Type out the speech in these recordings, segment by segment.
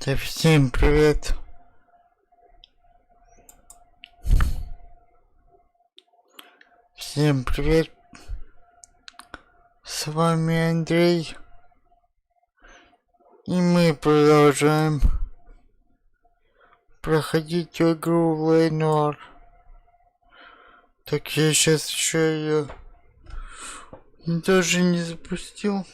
Да всем привет. Всем привет. С вами Андрей. И мы продолжаем проходить игру Noire. Так я сейчас еще ее даже не запустил.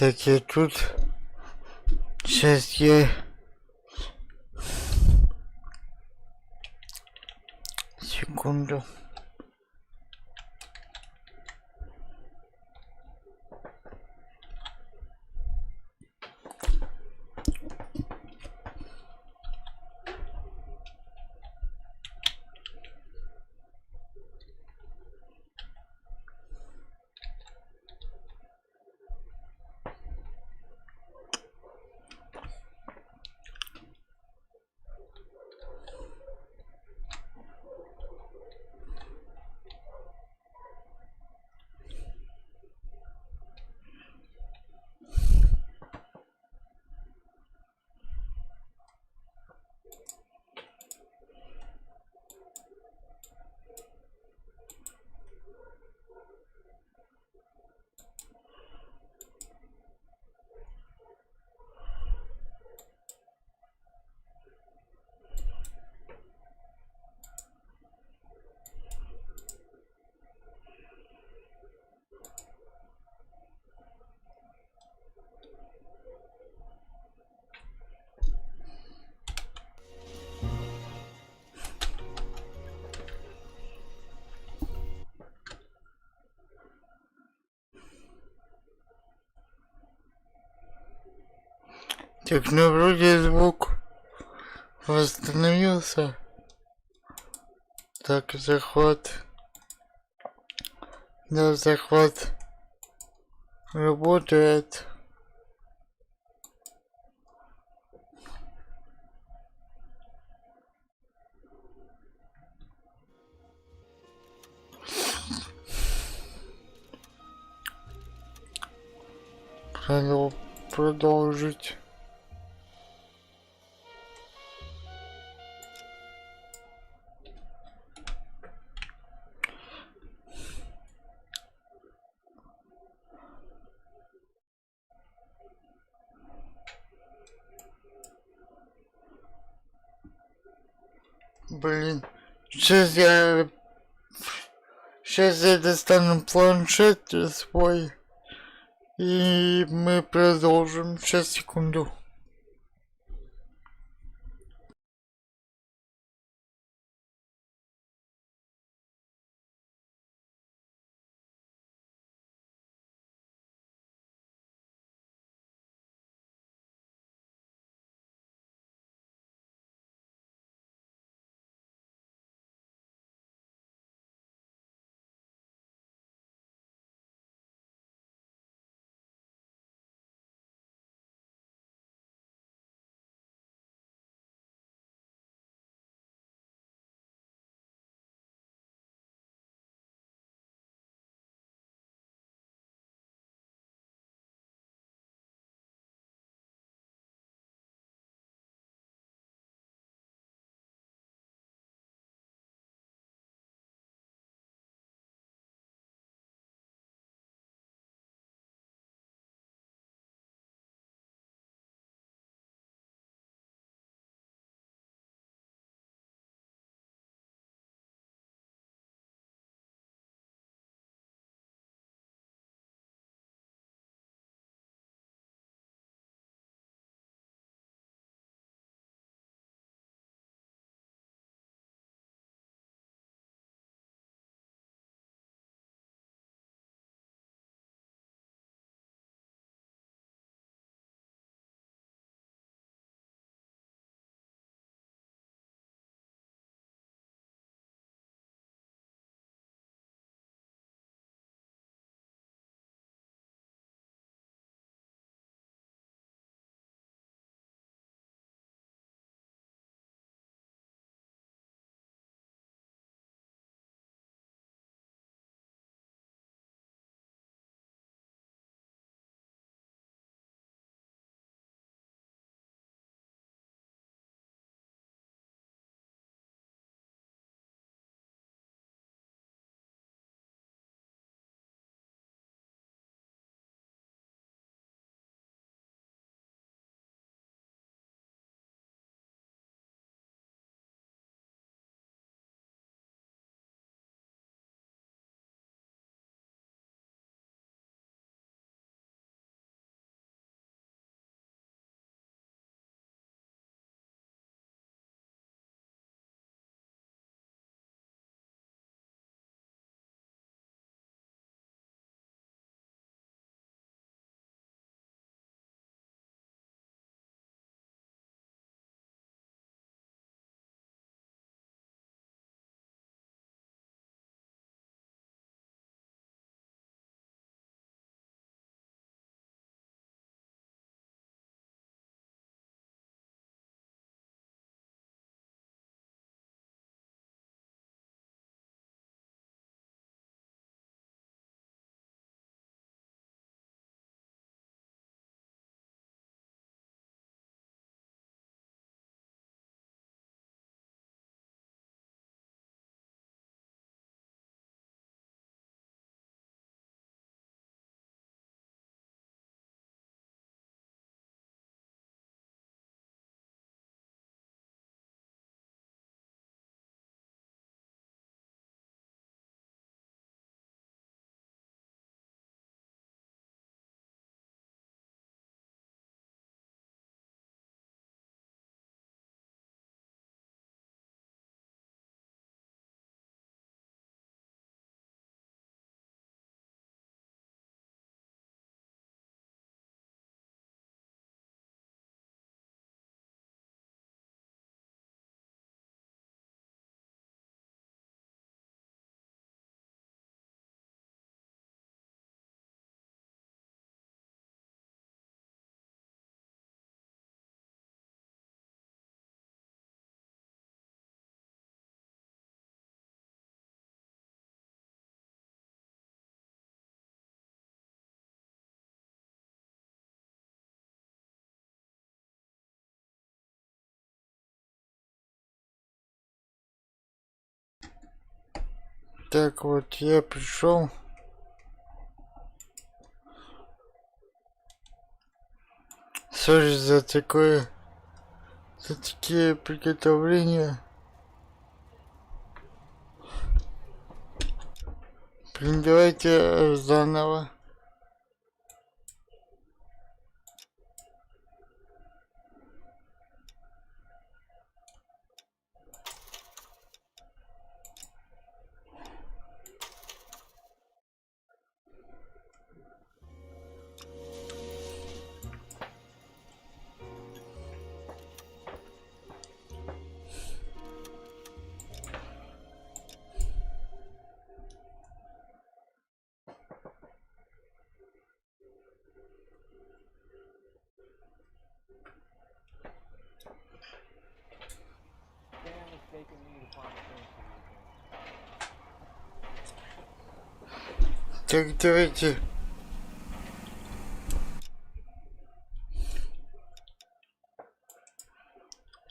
Так, я тут. Сейчас я... Секунду. Так, ну вроде звук восстановился. Так, захват. Да, захват работает. Надо продолжить. Блин, сейчас я достану планшет свой, и мы продолжим. Сейчас, секунду. Так вот, я пришел. Сори за такое, за такие приготовления. Блин, давайте заново. Так, давайте.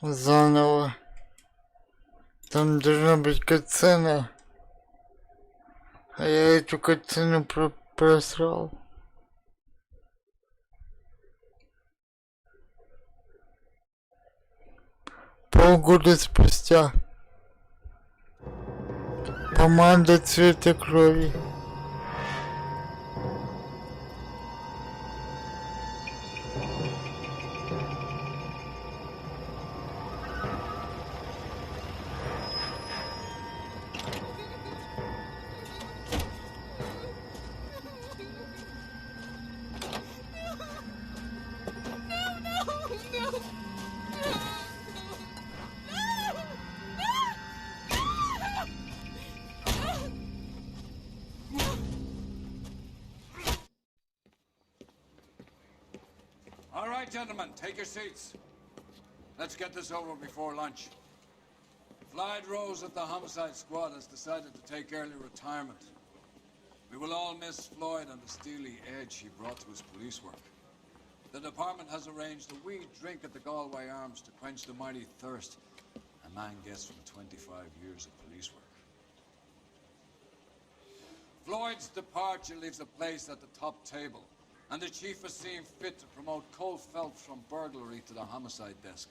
Заново. Там должна быть катсцена. А я эту катсцену просрал. Полгода спустя. Помада цвета крови. All right, gentlemen, take your seats. Let's get this over before lunch. Floyd Rose at the homicide squad has decided to take early retirement. We will all miss Floyd and the steely edge he brought to his police work. The department has arranged a wee drink at the Galway Arms to quench the mighty thirst a man gets from 25 years of police work. Floyd's departure leaves a place at the top table, and the chief has seen fit to promote Cole Phelps from burglary to the homicide desk.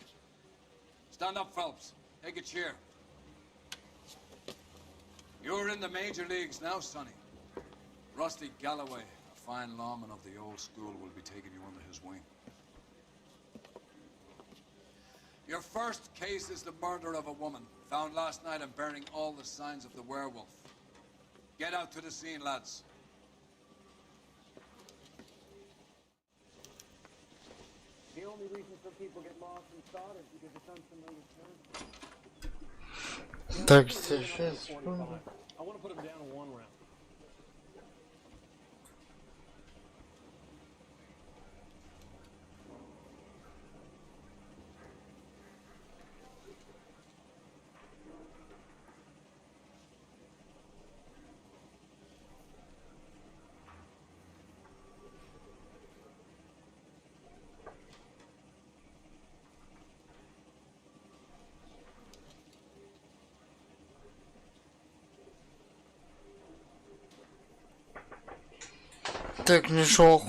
Stand up, Phelps. Take a cheer. You're in the major leagues now, Sonny. Rusty Galloway, a fine lawman of the old school, will be taking you under his wing. Your first case is the murder of a woman, found last night and bearing all the signs of the werewolf. Get out to the scene, lads. The only reason some people get lost in thought is because it's unfamiliar terrain. Так, сейчас. I want to put him down in one round. Так, нашел.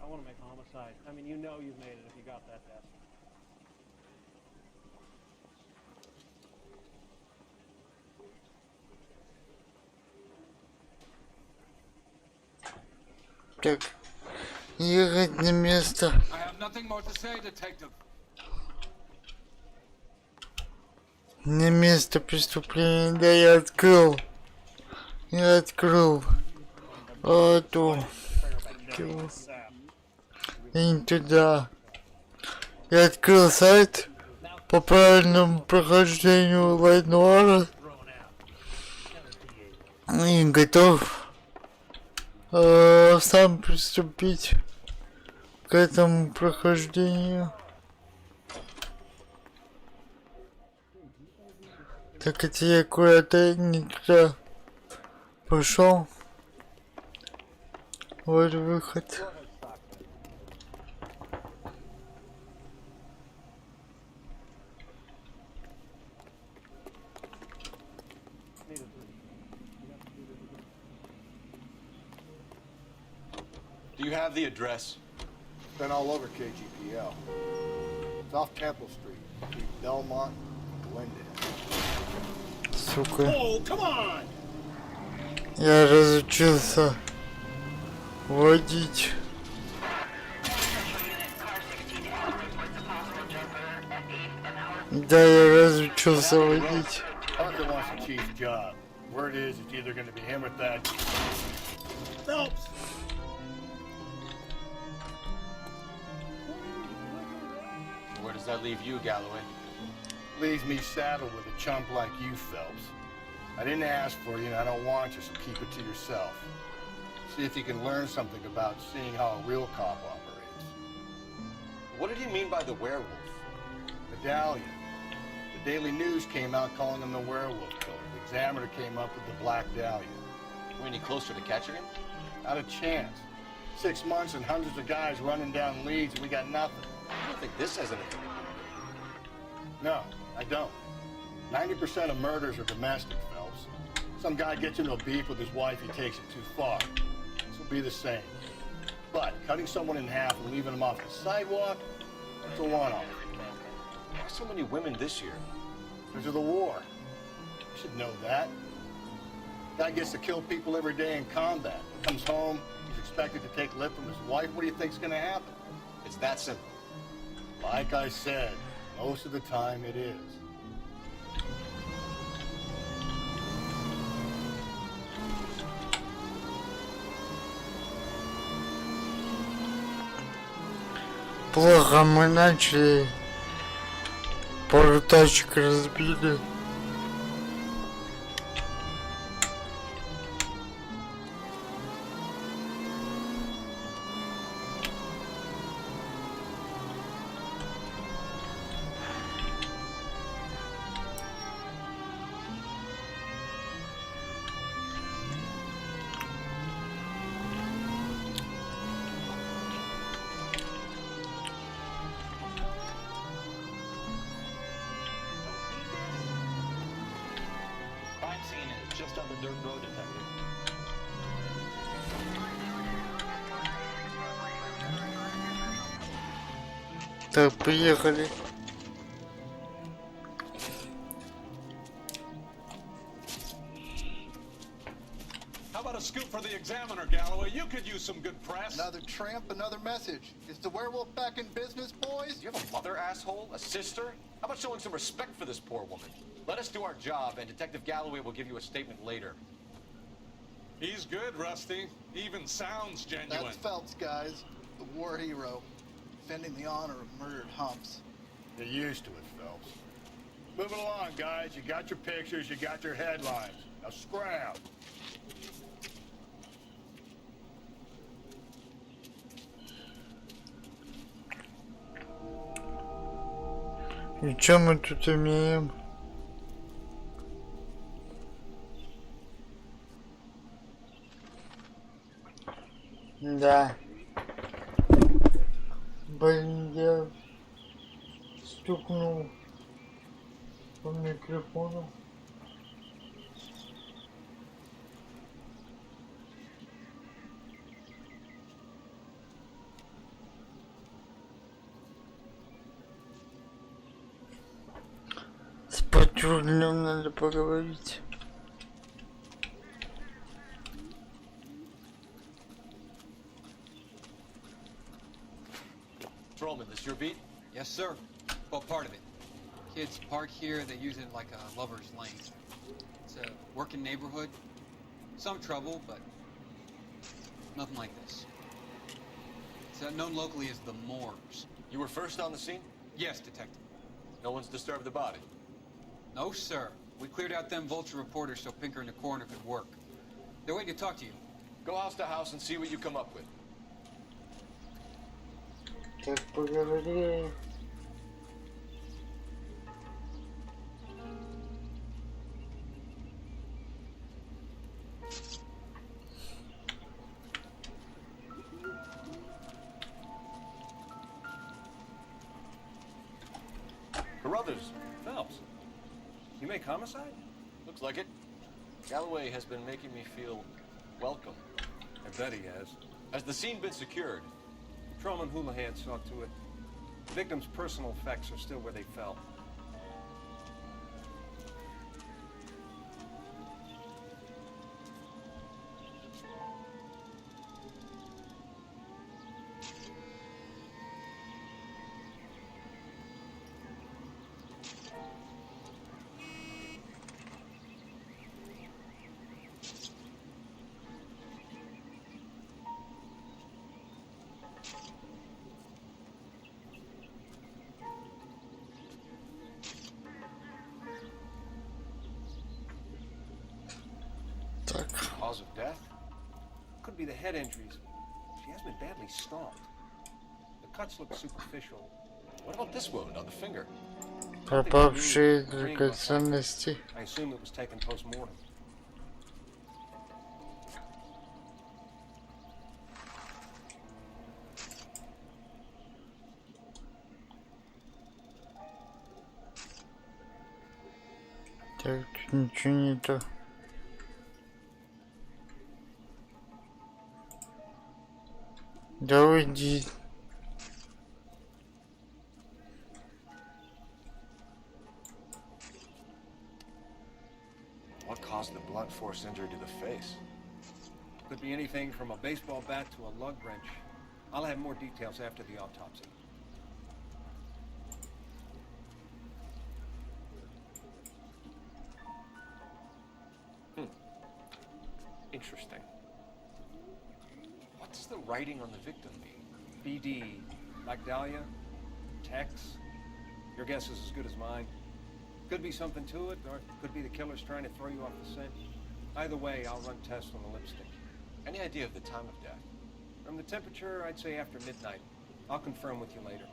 I want to make a homicide. I mean, you know you've made it if you got that desk. Так, ехать на место. I have nothing more to say, detective. На место преступления. Да, я открыл. Я открыл. Эту. И не туда. Я открыл сайт по правильному прохождению Noire. И готов сам приступить к этому прохождению. Так это я куда-то не туда пошел. Вот выход. Do you have the address? Been all over KGPL. It's off Temple Street, between Belmont and Glendale. Сука. Oh, come on! Я разучился водить. Да, я разучился водить. Parker wants the chief's job. Word is it's either going to be him or that. Phelps! Where does that leave you, Galloway? Leaves me saddled with a chump like you, Phelps. I didn't ask for you and I don't want you, so keep it to yourself. See if you can learn something about seeing how a real cop operates. What did he mean by the werewolf? Medallion. The Daily News came out calling him the werewolf killer. The Examiner came up with the Black Dahlia. We're any closer to catching him? Not a chance. 6 months and hundreds of guys running down leads and we got nothing. I don't think this has anything to do with it. No, I don't. 90% of murders are domestic, Phelps. Some guy gets into a beef with his wife, he takes it too far. This will be the same. But cutting someone in half and leaving them off the sidewalk, that's a one-off. Why so many women this year? Because of the war. You should know that. Guy gets to kill people every day in combat. Comes home, he's expected to take lip from his wife. What do you think's gonna happen? It's that simple. Like I said, most of the time it is. Плохо мы начали. Пару тачек разбили. Crime scene is just on the dirt road, detective. Так, приехали. How about a scoop for the Examiner, Galloway? You could use some good press. Another tramp, another message. Is the werewolf back in business, boys? Do you have a mother, asshole? A sister? How about showing some respect for this poor woman? Let us do our job, and Detective Galloway will give you a statement later. He's good, Rusty. Even sounds genuine. That's Phelps, guys. The war hero. Defending the honor of murdered humps. Get used to it, Phelps. Moving along, guys. You got your pictures, you got your headlines. Now scram. И что мы тут имеем? Да. Блин, я стукнул по микрофону. С патрульным надо поговорить. Patrolman, this your beat? Yes, sir. Well, part of it. Kids park here, they use it like a lover's lane. It's a working neighborhood. Some trouble, but nothing like this. It's known locally as the Moors. You were first on the scene? Yes, detective. No one's disturbed the body. No, sir. We cleared out them vulture reporters so Pinker and the coroner could work. They're waiting to talk to you. Go house to house and see what you come up with. Так, поговорили. brothers, Phelps. You make homicide? Looks like it. Galloway has been making me feel welcome. I bet he has. Has the scene been secured? Patrolman and Houlihan saw to it. The victim's personal effects are still where they fell. Так. Cause of death? Could be the head injuries. She has been badly stomped. The cuts look superficial. What about this wound on the finger? Пропавшие драгоценности. I assume it was taken post-mortem. Так, тут ничего не то. Да уйди. What caused the blunt force injury to the face? Could be anything from a baseball bat to a lug wrench. I'll have more details after the autopsy. Interesting. What does the writing on the victim mean? BD, Black Dahlia, Tex. Your guess is as good as mine. Could be something to it, or it could be the killer's trying to throw you off the scent. Either way, I'll run tests on the lipstick. Any idea of the time of death? From the temperature, I'd say after midnight. I'll confirm with you later.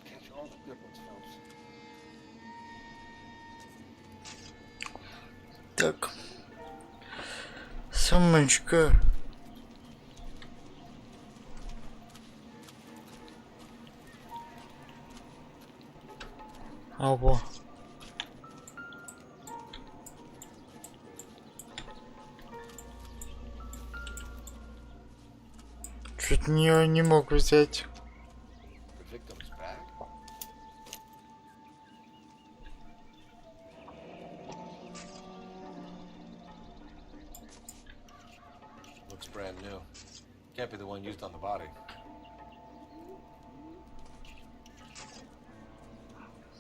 Catch all the good ones, Phelps. Так. Сумочка. Ого. Чуть не мог взять. The victim's bag? Looks brand new. Can't be the one used on the body.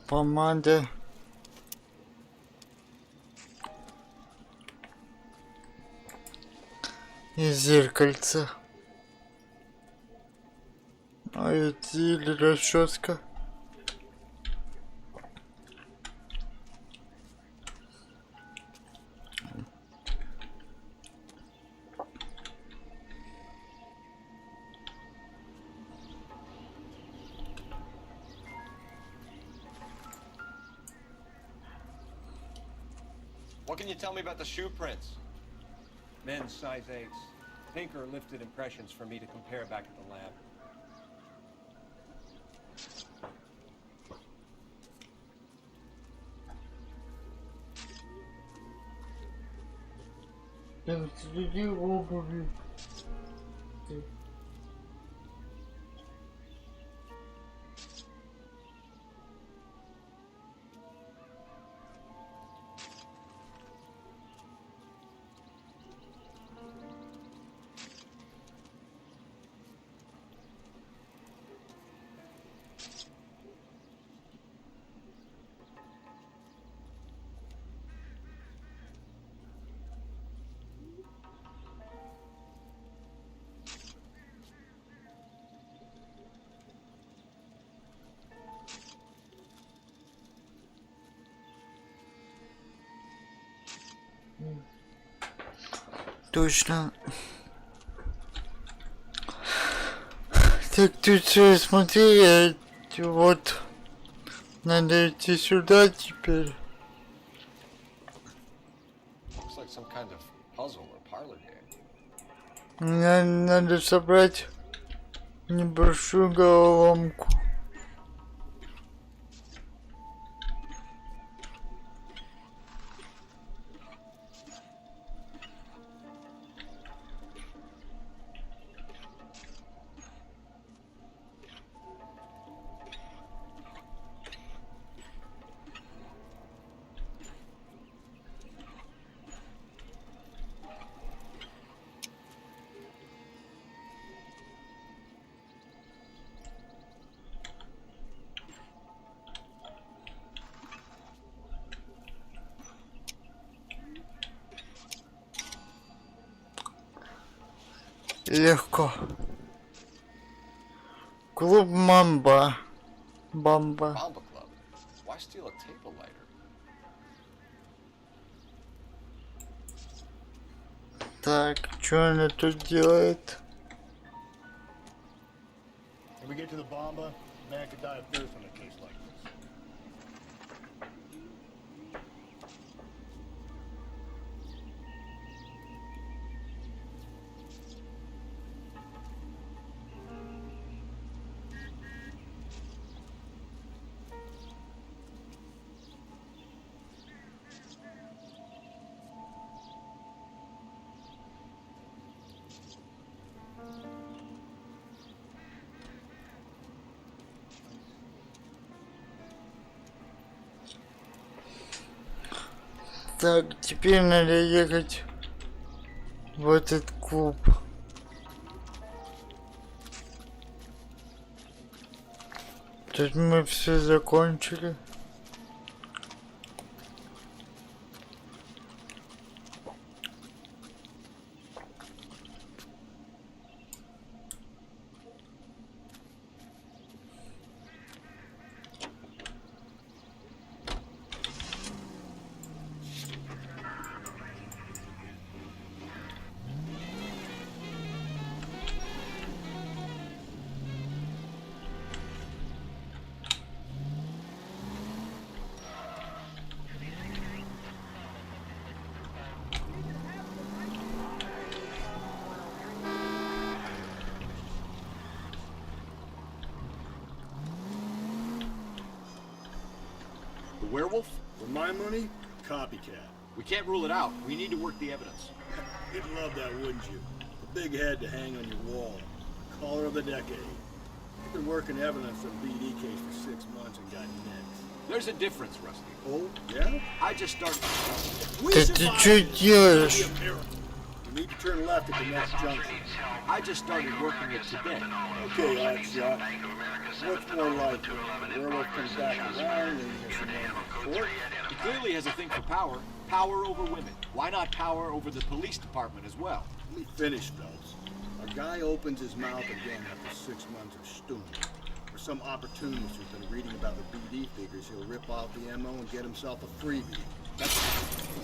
Помада. И зеркальце. А это или расческа. What can you tell me about the shoe prints? Men's size 8s. Tinker lifted impressions for me to compare back at the lab. Среди обуви. точно. Так тут все смотри, вот надо идти сюда теперь. Looks like some kind of puzzle or parlor game. Мне надо собрать небольшую головоломку. Легко. Клуб Мамба. Бамба. Bomba Club. Why steal a table lighter? Так, что она тут делает? When we get to the Bomba, man could die of thirst on a case like this. Так, теперь надо ехать в этот клуб. Тут мы все закончили. The werewolf? For my money, copycat. We can't rule it out. We need to work the evidence. You'd love that, wouldn't you? The big head to hang on your wall. Caller of the decade. You've been working evidence on BD case for 6 months and got next. There's a difference, Rusty. Oh, yeah? I just started. Да ты что делаешь? You need to turn left at the next junction. I just started working it today. Okay, Hotshot. What's more likely? The werewolf comes back around and you get some court? He clearly has a thing for power. Power over women. Why not power over the police department as well? Let me finish, Phelps. A guy opens his mouth again after 6 months of stewing. For some opportunist who's been reading about the BD figures, he'll rip off the MO and get himself a freebie.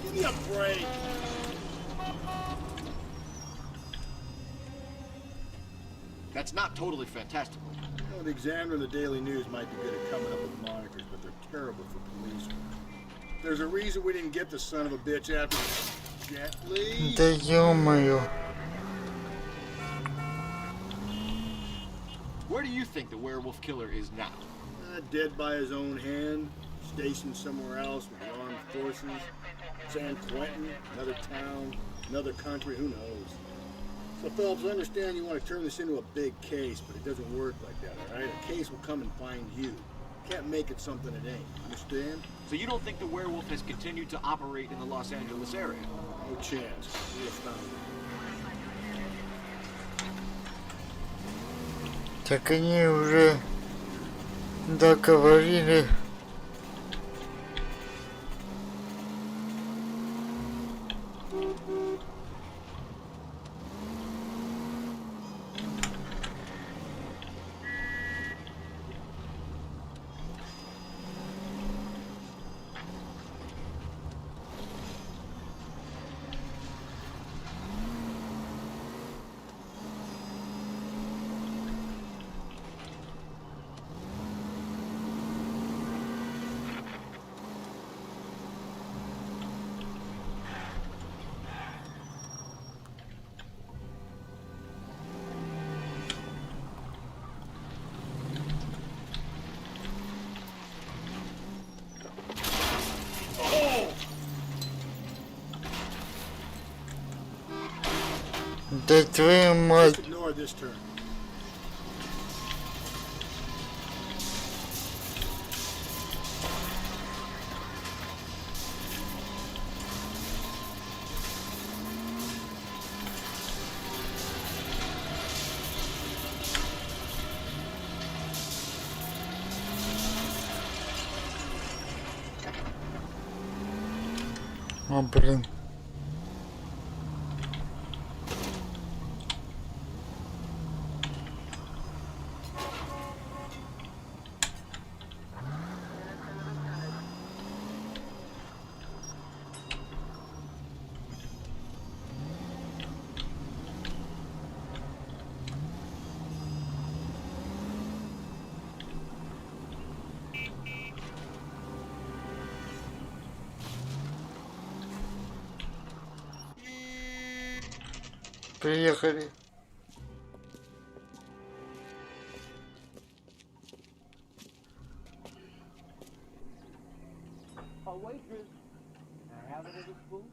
Give me a break! That's not totally fantastical. Well, the Examiner and the Daily News might be good at coming up with monikers, but they're terrible for police work. There's a reason we didn't get the son of a bitch after... Gently? Да ё-моё. Where do you think the werewolf killer is now? Dead by his own hand, stationed somewhere else with the armed forces. San Quentin, another town, another country, who knows? So, Phelps, I understand you want to turn this into a big case, but it doesn't work like that, all right? A case will come and find you. Can't make it something it ain't. Understand? So you don't think the werewolf has continued to operate in the Los Angeles area? No chance. We'll find it. Так они уже договорили. Да твою мать. Just ignore this turn. О, блин. Приехали. A waitress. Can I have another spoon?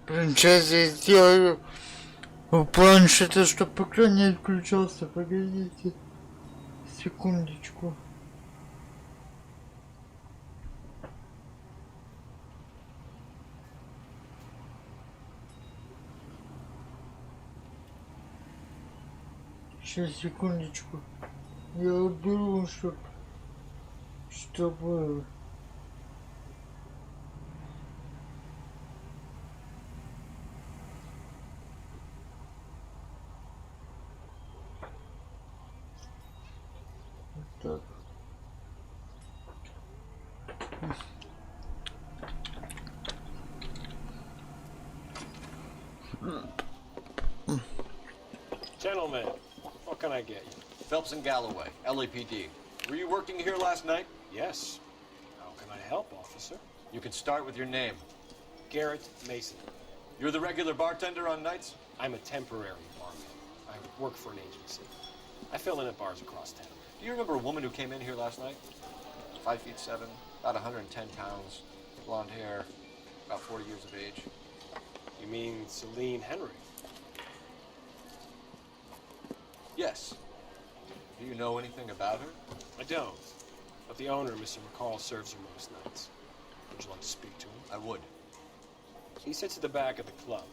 Блин, сейчас я сделаю в планшете, чтобы экран не отключался. Погодите. Секундочку. Сейчас, секундочку. Я уберу, чтобы... Так. Gentlemen, what can I get you? Phelps and Galloway, LAPD. Were you working here last night? Yes. How can I help, officer? You can start with your name. Garrett Mason. You're the regular bartender on nights? I'm a temporary barman. I work for an agency. I fill in at bars across town. Do you remember a woman who came in here last night? 5'7", about 110 pounds, blonde hair, about 40 years of age. You mean Celine Henry? Yes. Do you know anything about her? I don't. But the owner, Mr. McCall, serves her most nights. Would you like to speak to him? I would. He sits at the back of the club.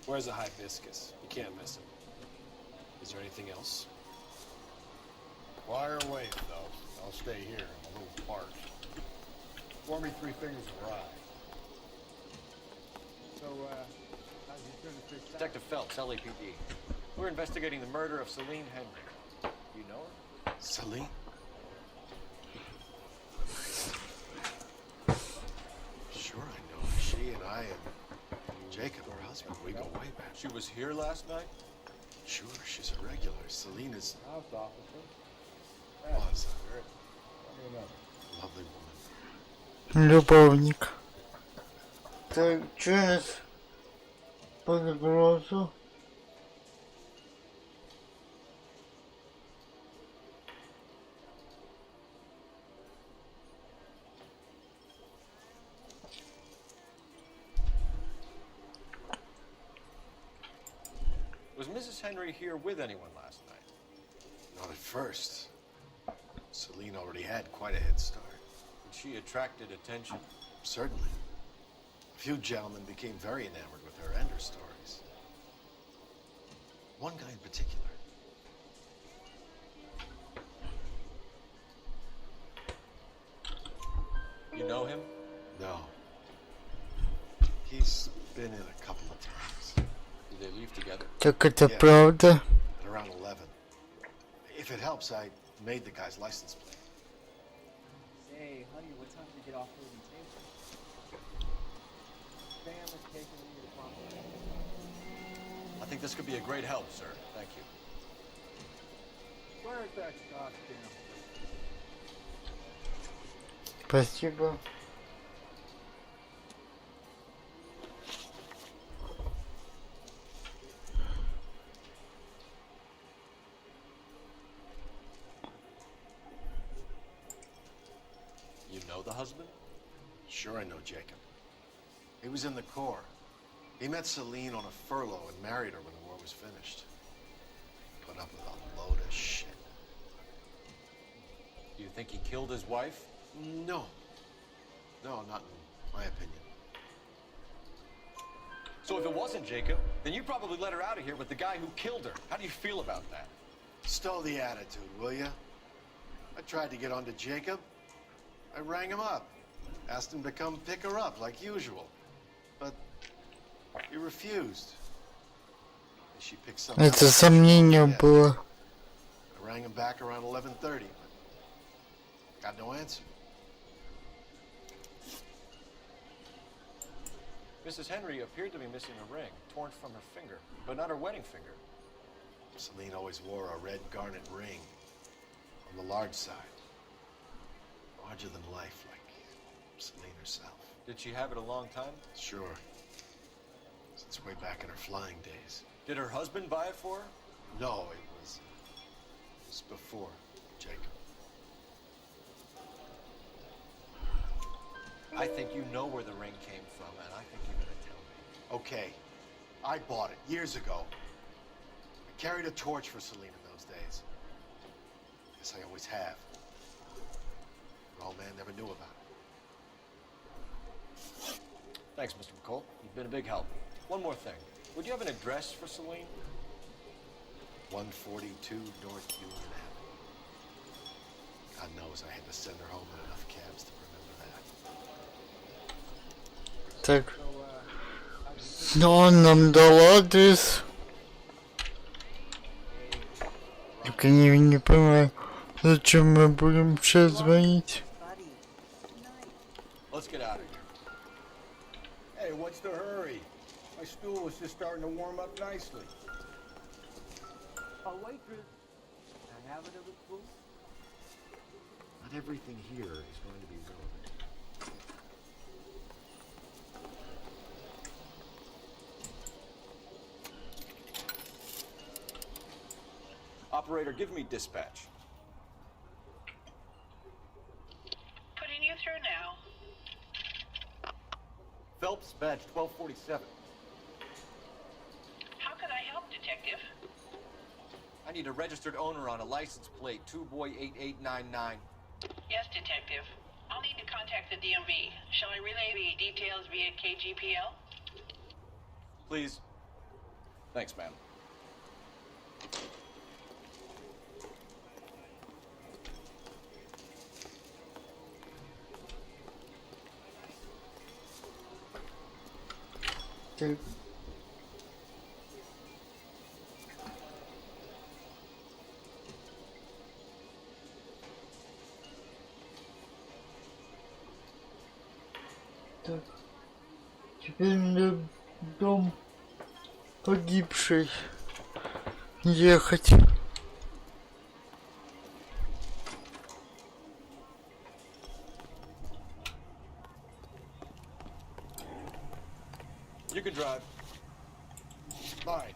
Wears a hibiscus. You can't miss him. Is there anything else? Fire away, though. I'll stay here. I'm a little parched. Pour me 3 fingers of rye. So, how's your turn to fix that? Detective Phelps, LAPD. We're investigating the murder of Celine Henry. You know her? Celine? Sure, I know her. She and I and Jacob, her husband, we go way back. She was here last night? Sure, she's a regular. Celine is... House officer. was a lovely woman. Любовник. Так, что у нас под угрозу? Was Mrs. Henry here with anyone last night? Not at first. Celine already had quite a head start. And she attracted attention? Certainly. A few gentlemen became very enamored with her and her stories. One guy in particular. You know him? No. He's been in a couple of times. Did they leave together? Так это правда? At around 11. If it helps, I made the guy's license plate. Hey, honey, what time did you get off moving table? Sam is taking me to the prom. I think this could be a great help, sir. Thank you. Where's that costume? Спасибо. know the husband? Sure I know Jacob. He was in the Corps. He met Celine on a furlough and married her when the war was finished. Put up with a load of shit. Do you think he killed his wife? No. No, not in my opinion. So if it wasn't Jacob, then you probably let her out of here with the guy who killed her. How do you feel about that? Stow the attitude, will ya? I tried to get onto Jacob. I rang him up. Asked him to come pick her up like usual. But he refused. She picked something Это else. сомнение было. I rang him back around 11:30, but got no answer. Mrs. Henry appeared to be missing a ring, torn from her finger, but not her wedding finger. Celine always wore a red garnet ring on the large side. Larger than life, like Celine herself. Did she have it a long time? Sure. Since way back in her flying days. Did her husband buy it for her? No, it was before Jacob. I think you know where the ring came from, and I think you're gonna tell me. Okay, I bought it years ago. I carried a torch for Celine in those days. Guess I always have. But old man never knew about it. Thanks, Mr. McCall. You've been a big help. One more thing. Would you have an address for Celine? 142 North Union Avenue. God knows I had to send her home in enough cabs to remember that. Так. Но он нам дал адрес. Только не понимаю, зачем мы будем сейчас звонить. Let's get out of here. Hey, what's the hurry? My stool is just starting to warm up nicely. A waitress. A habit of a fool. Not everything here is going to be relevant. Operator, give me dispatch. Putting you through now. Phelps, badge 1247. How can I help, Detective? I need a registered owner on a license plate, 2boy8899. Yes, Detective. I'll need to contact the DMV. Shall I relay the details via KGPL? Please. Thanks, ma'am. Так. Так. Теперь мне в дом погибшей ехать. You can drive. Fine.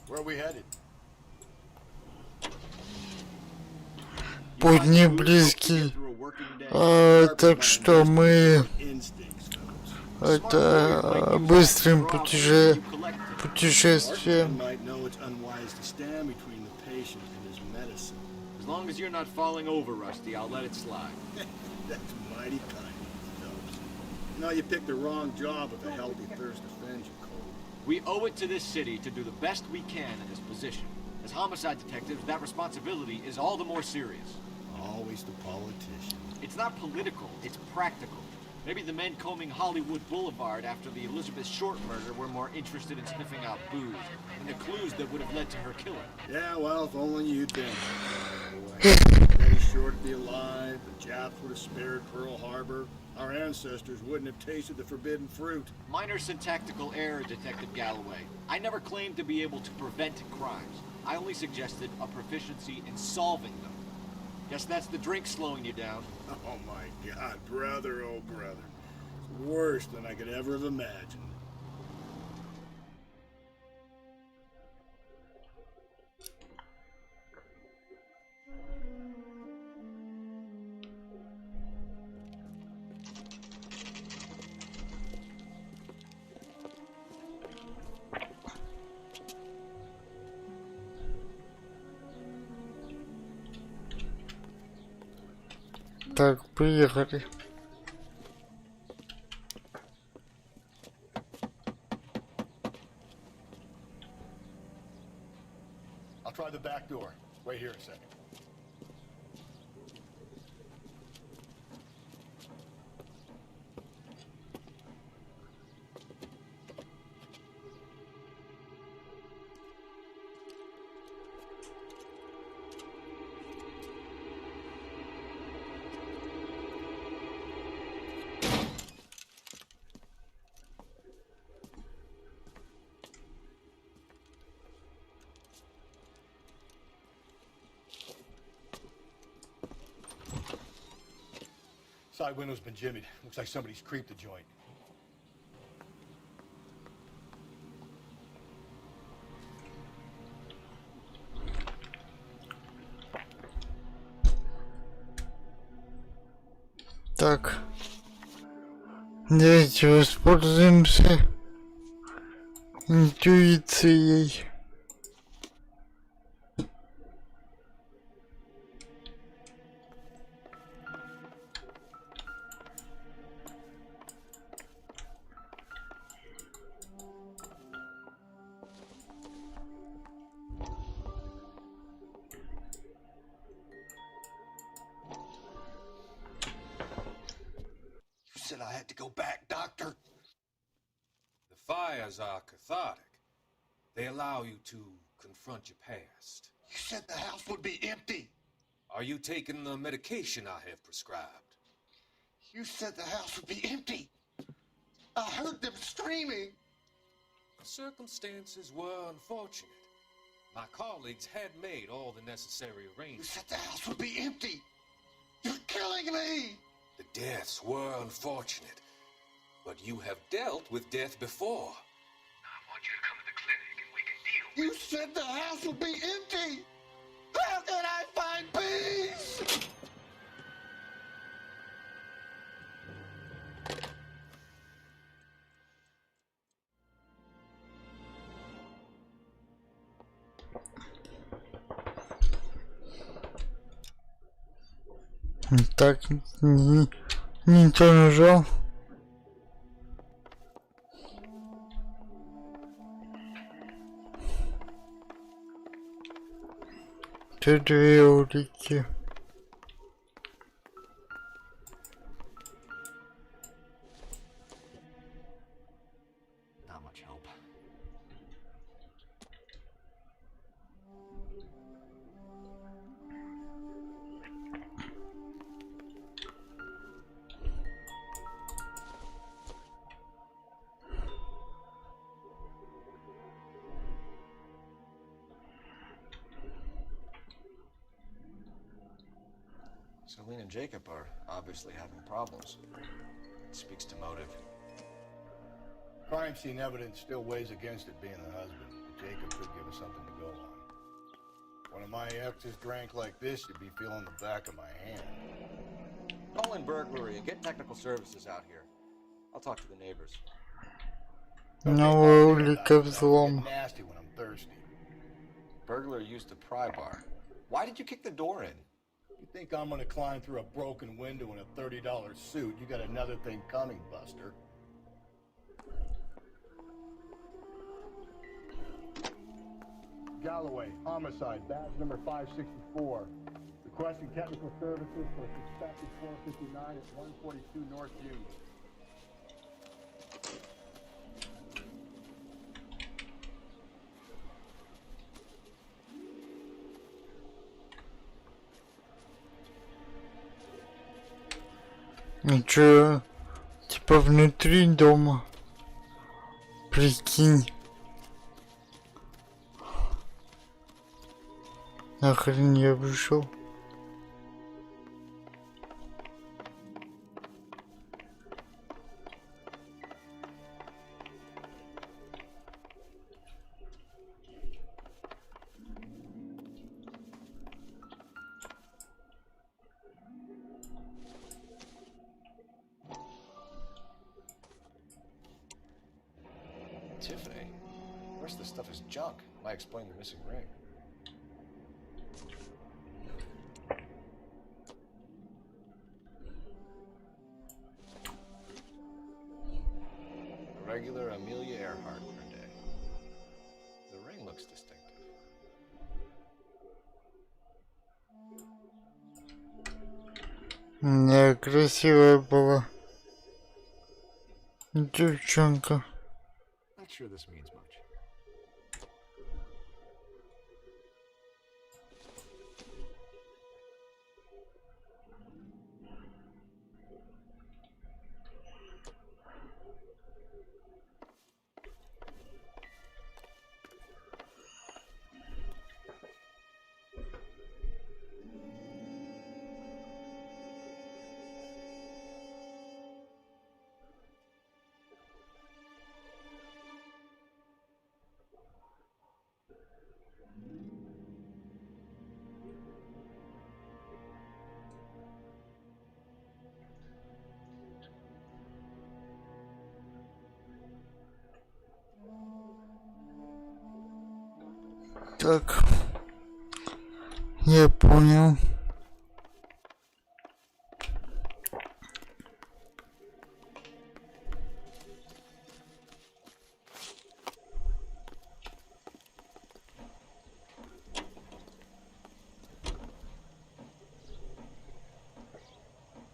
Where are we headed? Путь не близкий. Так что мы это быстрым путешествием. As long as you're not falling over, Rusty, I'll let it slide. That's mighty kind of you, Phelps. No, you picked the wrong job if a healthy thirst offends you, Cole. We owe it to this city to do the best we can in this position. As homicide detectives, that responsibility is all the more serious. Always the politician. It's not political, it's practical. Maybe the men combing Hollywood Boulevard after the Elizabeth Short murder were more interested in sniffing out booze than the clues that would have led to her killing. Yeah, well, if only you'd been. Betty Short would be alive, the Japs would have spared Pearl Harbor, our ancestors wouldn't have tasted the forbidden fruit. Minor syntactical error, Detective Galloway. I never claimed to be able to prevent crimes. I only suggested a proficiency in solving them. Guess that's the drink slowing you down. Oh my God, brother, oh brother. It's worse than I could ever have imagined. Так, приехали. I'll try the back door. Wait here a second. Side window's been jimmied. Looks like somebody's creeped the joint. Так. Давайте воспользуемся интуицией. You said I had to go back, Doctor. The fires are cathartic. They allow you to confront your past. You said the house would be empty. Are you taking the medication I have prescribed? You said the house would be empty. I heard them screaming. The circumstances were unfortunate. My colleagues had made all the necessary You arrangements. said the house would be empty. You're killing me. The deaths were unfortunate, but you have dealt with death before. I want you to come to the clinic and we can deal. You said the house would be empty. How can I find peace? Так, никто нажал. Тут две улики. Not much help. Celine and Jacob are obviously having problems. It speaks to motive. Crime scene evidence still weighs against it being the husband. Jacob could give us something to go on. One of my exes drank like this, you'd be feeling the back of my hand. Call in burglary and get technical services out here. I'll talk to the neighbors. Новая улика взлом. Nasty when I'm thirsty. Burglar used a pry bar. Why did you kick the door in? You think I'm gonna climb through a broken window in a $30 suit? You got another thing coming, Buster. Galloway, homicide, badge number 564. Requesting technical services for suspected 459 at 142 North Union. Ничего, типа внутри дома. Прикинь. Нахрен я пришел. Tiffany. The rest of this stuff is junk. Might explain the missing ring. regular Amelia Earhart per day. The ring looks distinctive. Некрасивая была девчонка. Not sure this means much. Так, я понял.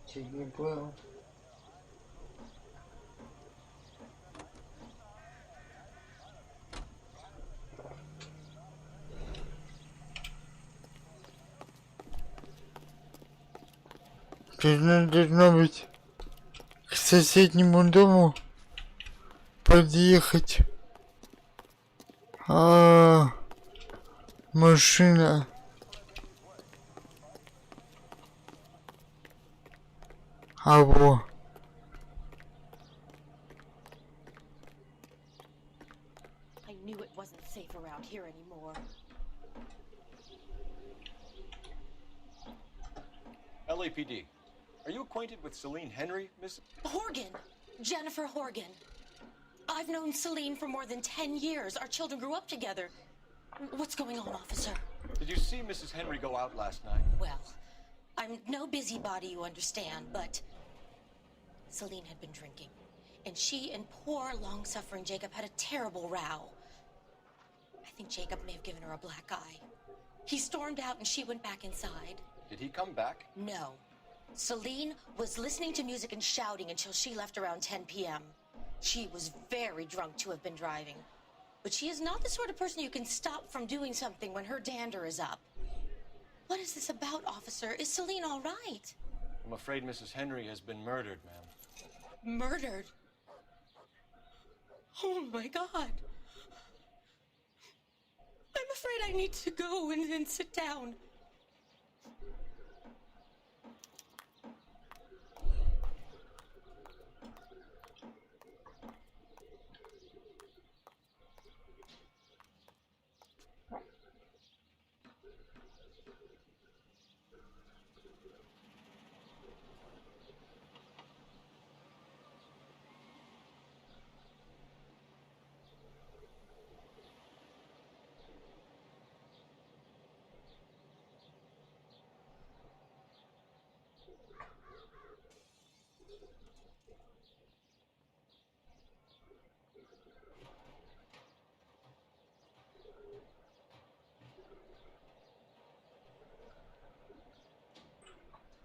Чуть не понял. Должно быть к соседнему дому подъехать. Машина. Во. I knew it wasn't safe around here anymore. LAPD. Are you acquainted with Celine Henry, Miss? Horgan! Jennifer Horgan. I've known Celine for more than 10 years. Our children grew up together. What's going on, officer? Did you see Mrs. Henry go out last night? Well, I'm no busybody, you understand, but Celine had been drinking. And she and poor, long-suffering Jacob had a terrible row. I think Jacob may have given her a black eye. He stormed out and she went back inside. Did he come back? No. Celine was listening to music and shouting until she left around 10 p.m. She was very drunk to have been driving. But she is not the sort of person you can stop from doing something when her dander is up. What is this about, officer? Is Celine all right? I'm afraid Mrs. Henry has been murdered, ma'am. Murdered? Oh, my God. I'm afraid I need to go and sit down.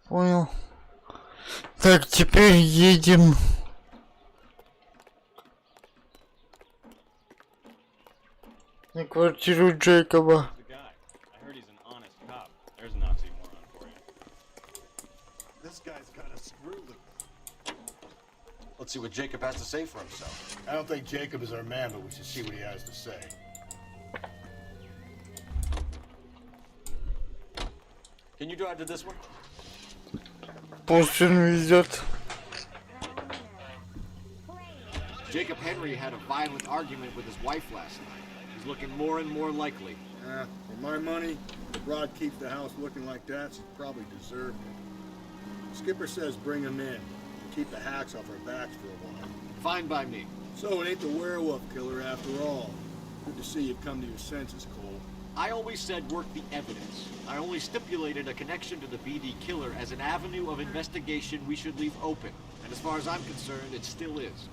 Понял. Так, теперь едем. На квартиру Джейкоба. Let's see what Jacob has to say for himself. I don't think Jacob is our man, but we should see what he has to say. Can you drive to this one? Пусть он везет. Jacob Henry had a violent argument with his wife last night. He's looking more and more likely. For my money, the broad keeps the house looking like that, she probably deserved it. Skipper says bring him in. Keep the hacks off our backs for a while. Fine by me. So it ain't the werewolf killer after all. Good to see you come to your senses, Cole. I always said work the evidence. I only stipulated a connection to the BD killer as an avenue of investigation we should leave open. And as far as I'm concerned, it still is.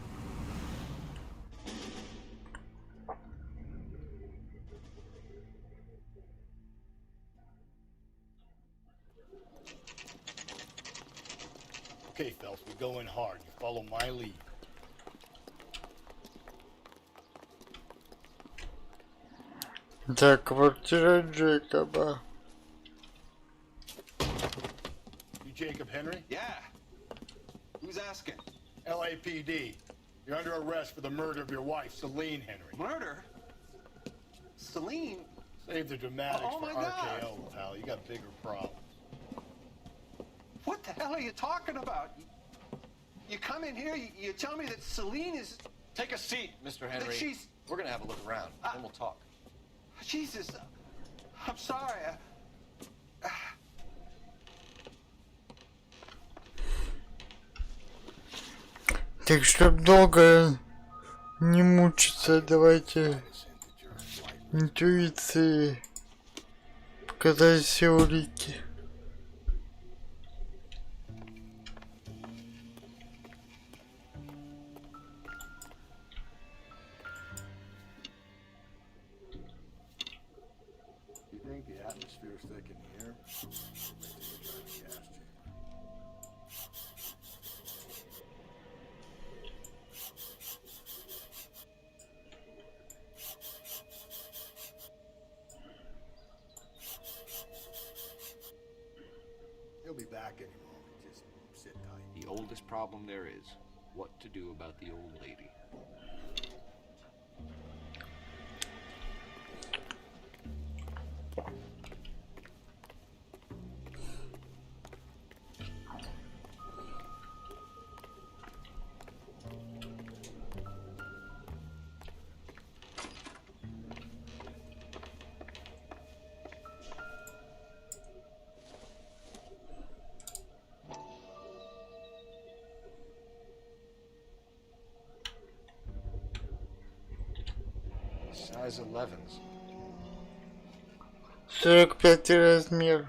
go in hard. You follow my lead. Так, квартира Джейкоба. You Jacob Henry? Yeah. Who's asking? LAPD. You're under arrest for the murder of your wife, Celine Henry. Murder? Celine? Save the dramatics Oh, for my God. RKO, pal. You got bigger problems. What the hell are you talking about? You come in here, you tell me that Celine is... Take a seat, Mr. Henry. That she's... We're gonna have a look around, then we'll talk. Jesus, I'm sorry. Так, чтоб долго не мучиться, давайте интуиции показать все улики. You think the atmosphere's thick in here? He'll be back any moment. Just sit tight. The oldest problem there is what to do about the old lady. Size 11s. 45 размер.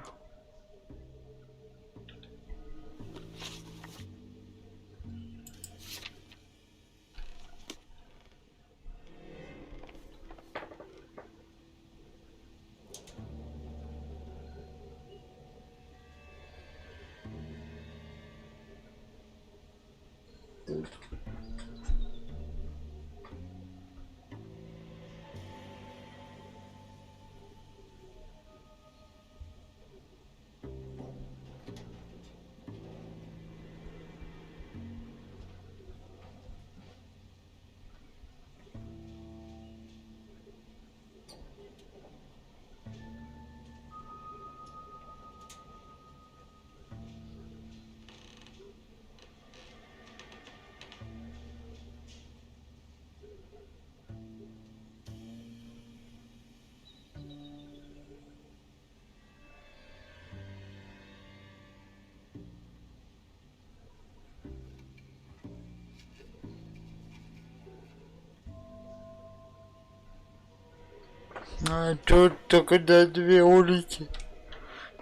А тут только две улики.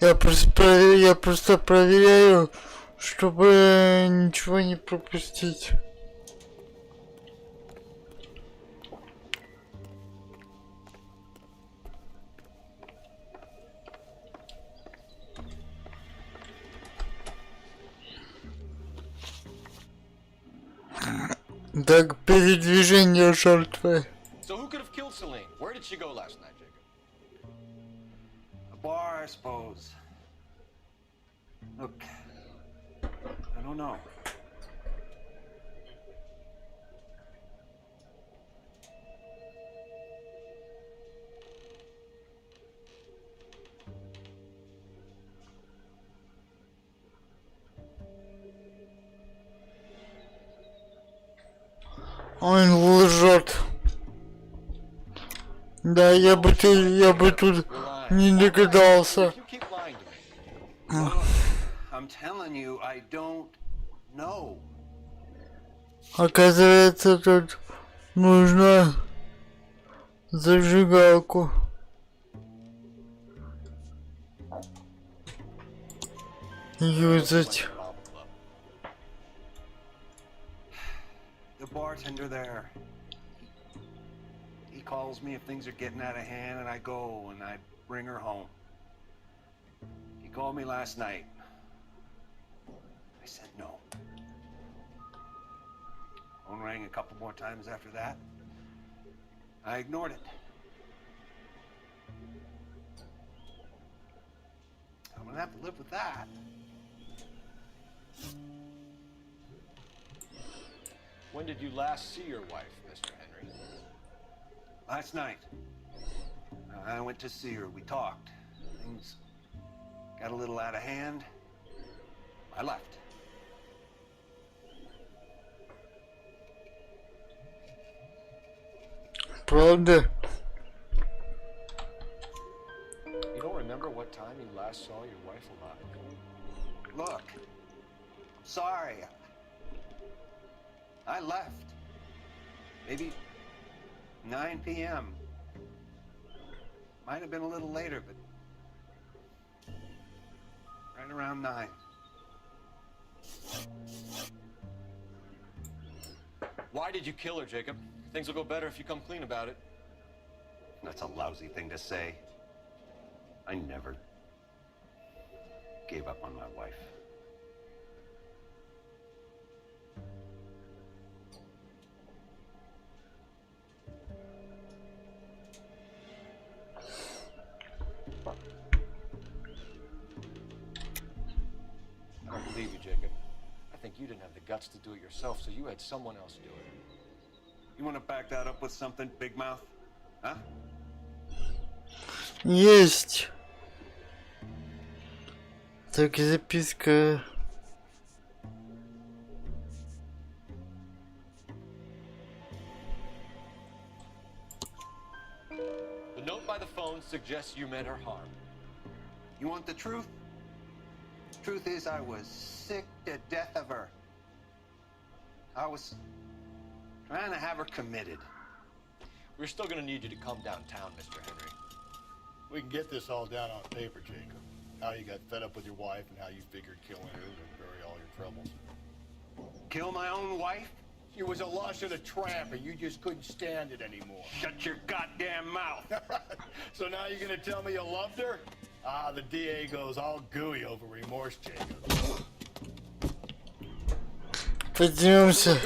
Я просто проверяю, чтобы ничего не пропустить. Так, передвижение жертвы. So who could have killed Celine? Where did she go last night, Jacob? A bar, I suppose. Look, I don't know. Он лжет. Да, я бы тут не догадался. I'm telling you, I don't know. Оказывается, тут нужно зажигалку. Юзать. The bartender there. He calls me if things are getting out of hand, and I go and I bring her home. He called me last night. I said no. rang a couple more times after that. I ignored it. I'm gonna have to live with that. When did you last see your wife, Mr. Henry? Last night. I went to see her. We talked. Things got a little out of hand. I left. Правда? You don't remember what time you last saw your wife alive? Look, I'm sorry. I left. Maybe 9 p.m. Might have been a little later, but right around 9. Why did you kill her, Jacob? Things will go better if you come clean about it. That's a lousy thing to say. I never gave up on my wife. I don't believe you, Jacob. I think you didn't have the guts to do it yourself, so you had someone else do it. You want to back that up with something, Big Mouth? Huh? Есть. Так, записка. The note by the phone suggests you meant her harm. You want the truth? Truth is, I was sick to death of her. I was trying to have her committed. We're still gonna need you to come downtown, Mr. Henry. We can get this all down on paper, Jacob. How you got fed up with your wife and how you figured killing her would bury all your troubles. Kill my own wife? She was a lush and a tramp, and you just couldn't stand it anymore. Shut your goddamn mouth. So now you're gonna tell me you loved her? Ah, the DA goes all gooey over remorse, Jacob. Пойдемте.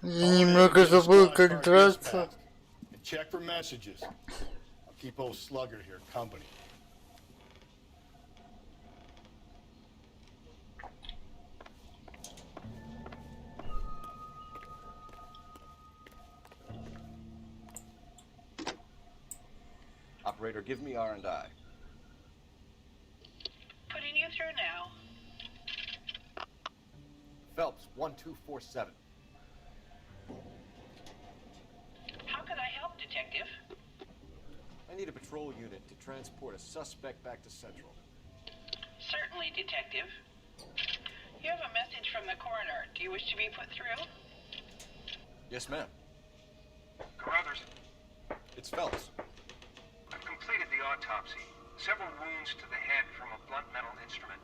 Я немного забыл, как драться. Check for messages. I'll keep old Slugger here company. Operator, give me R&I. Putting you through now. Phelps, 1247. How can I help, Detective? I need a patrol unit to transport a suspect back to Central. Certainly, Detective. You have a message from the coroner. Do you wish to be put through? Yes, ma'am. Carruthers, It's Phelps. I've completed the autopsy. Several wounds to the head from a blunt metal instrument.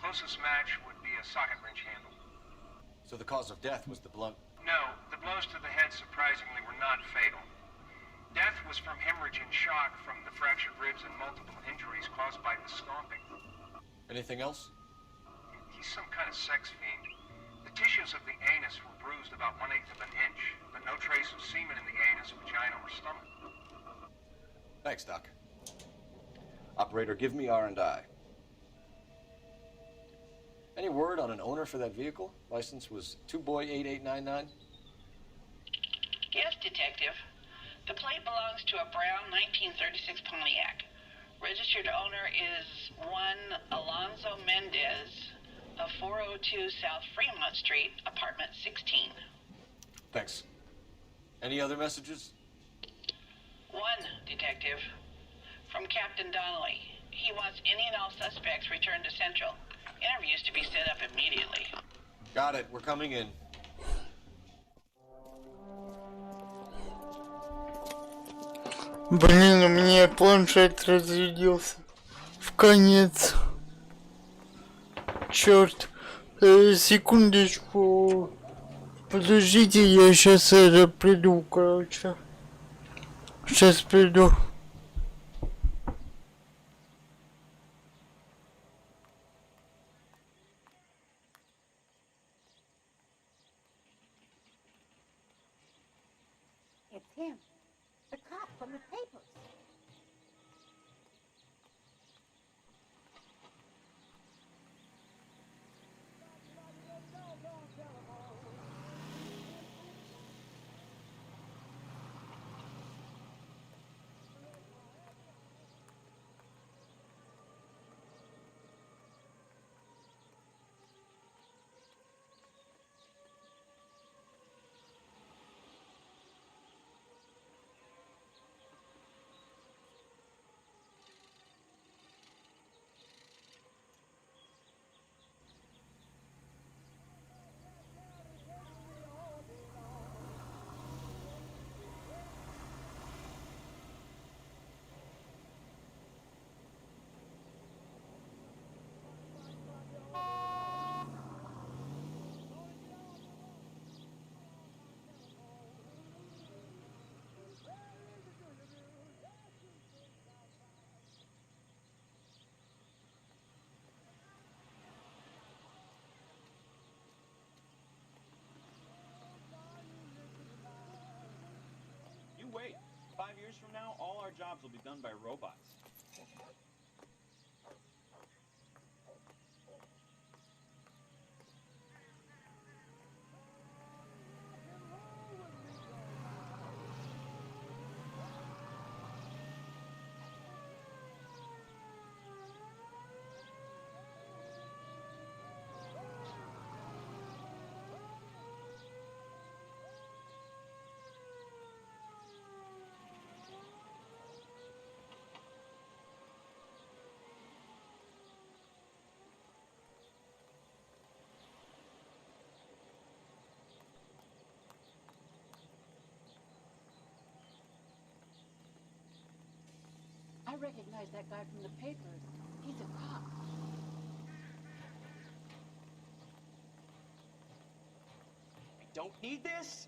Closest match would be a socket wrench handle. So the cause of death was the blunt. No, the blows to the head surprisingly were not fatal. Death was from hemorrhage and shock from the fractured ribs and multiple injuries caused by the stomping. Anything else? He's some kind of sex fiend. The tissues of the anus were bruised about 1/8 of an inch, but no trace of semen in the anus, vagina, or stomach. Thanks, Doc. Operator, give me R&I. Any word on an owner for that vehicle? License was 2boy8899. Yes, Detective. The plate belongs to a brown 1936 Pontiac. Registered owner is one Alonzo Mendez of 402 South Fremont Street, apartment 16. Thanks. Any other messages? One, Detective. From Captain Donnelly. He wants any and all suspects returned to Central. Interviews to be set up immediately. Got it. We're coming in. Блин, у меня планшет разрядился. В конец. Черт, секундочку. Подождите, я сейчас это приду, короче. Сейчас приду. It's him, the cop from the papers. You wait. 5 years from now, all our jobs will be done by robots. I recognize that guy from the papers. He's a cop. I don't need this?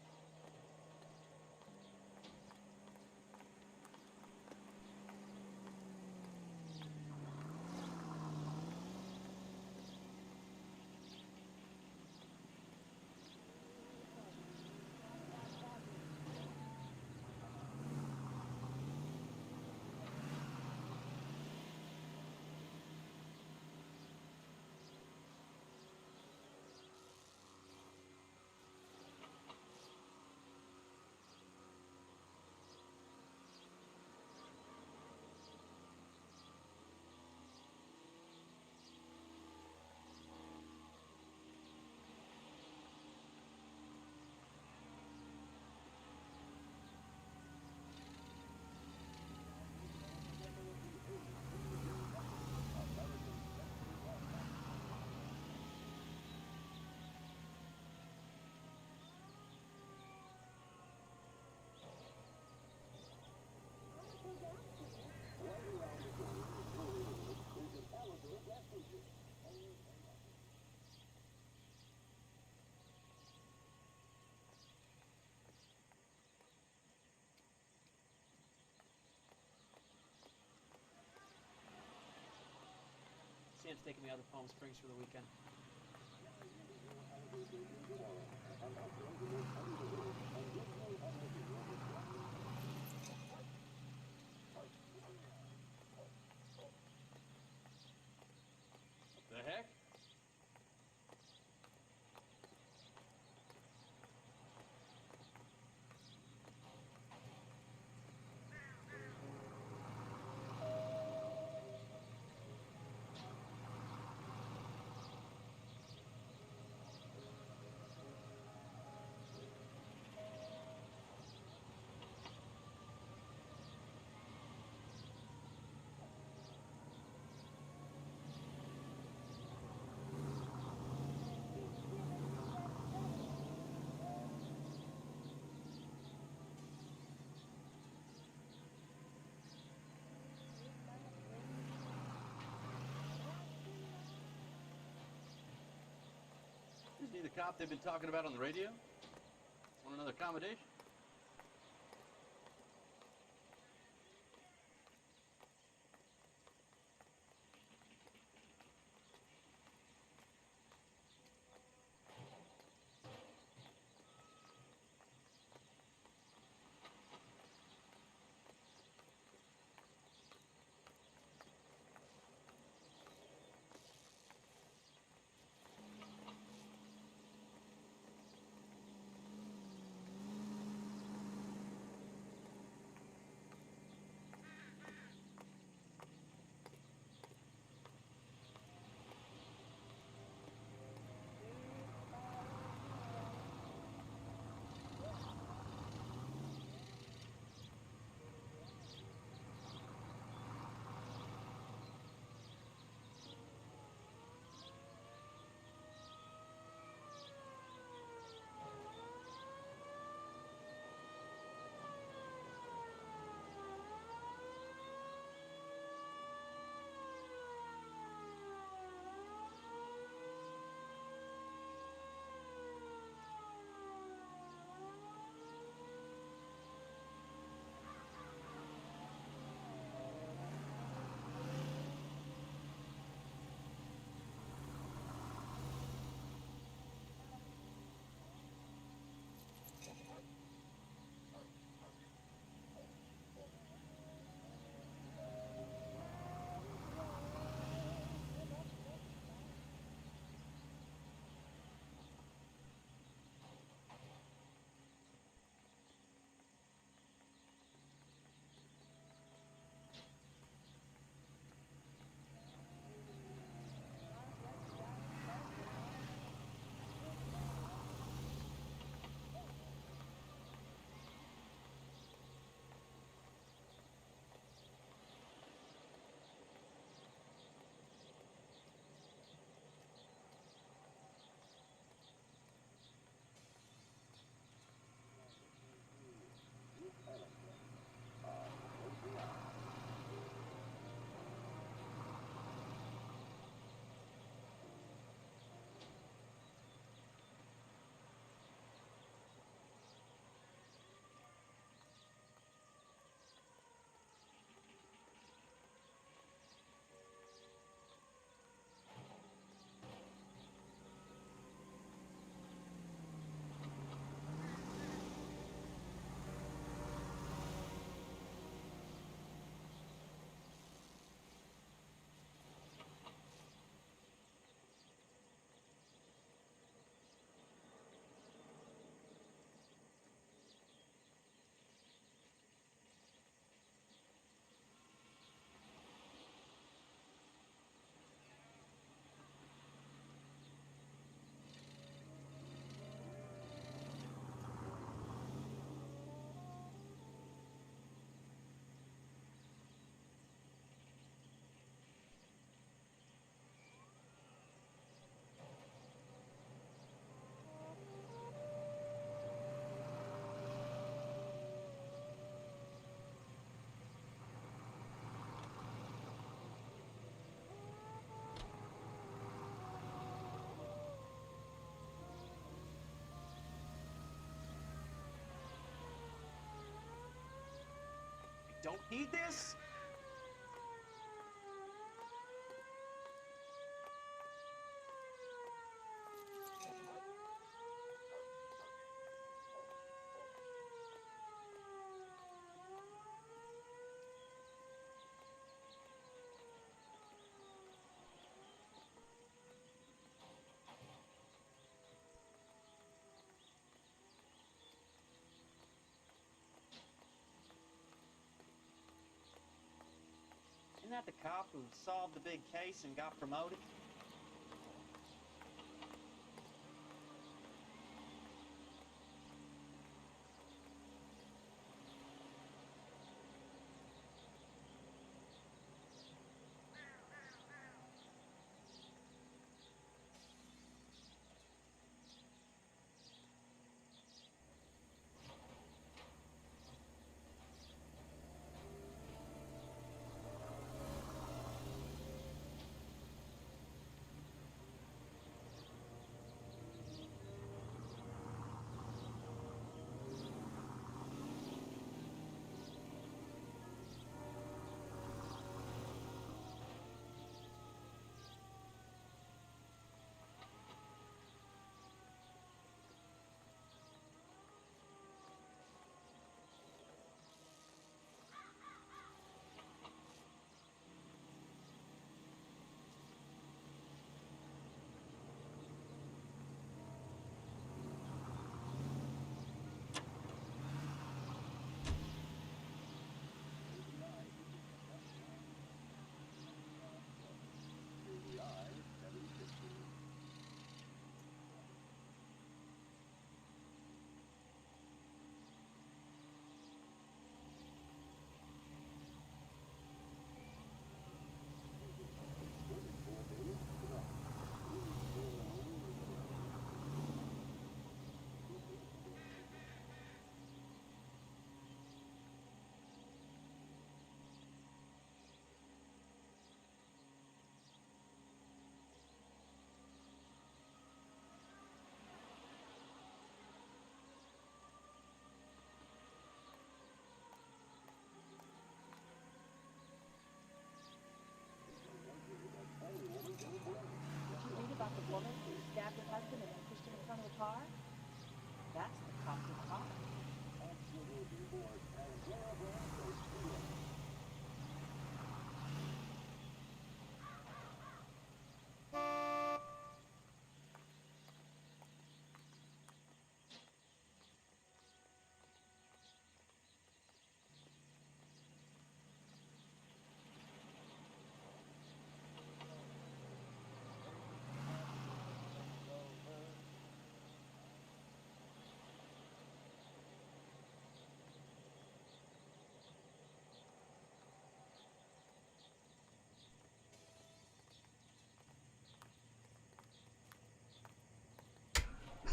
Sam's taking me out to Palm Springs for the weekend. What the heck? he the cop they've been talking about on the radio? Want another accommodation? Don't need this? Isn't that the cop who solved the big case and got promoted?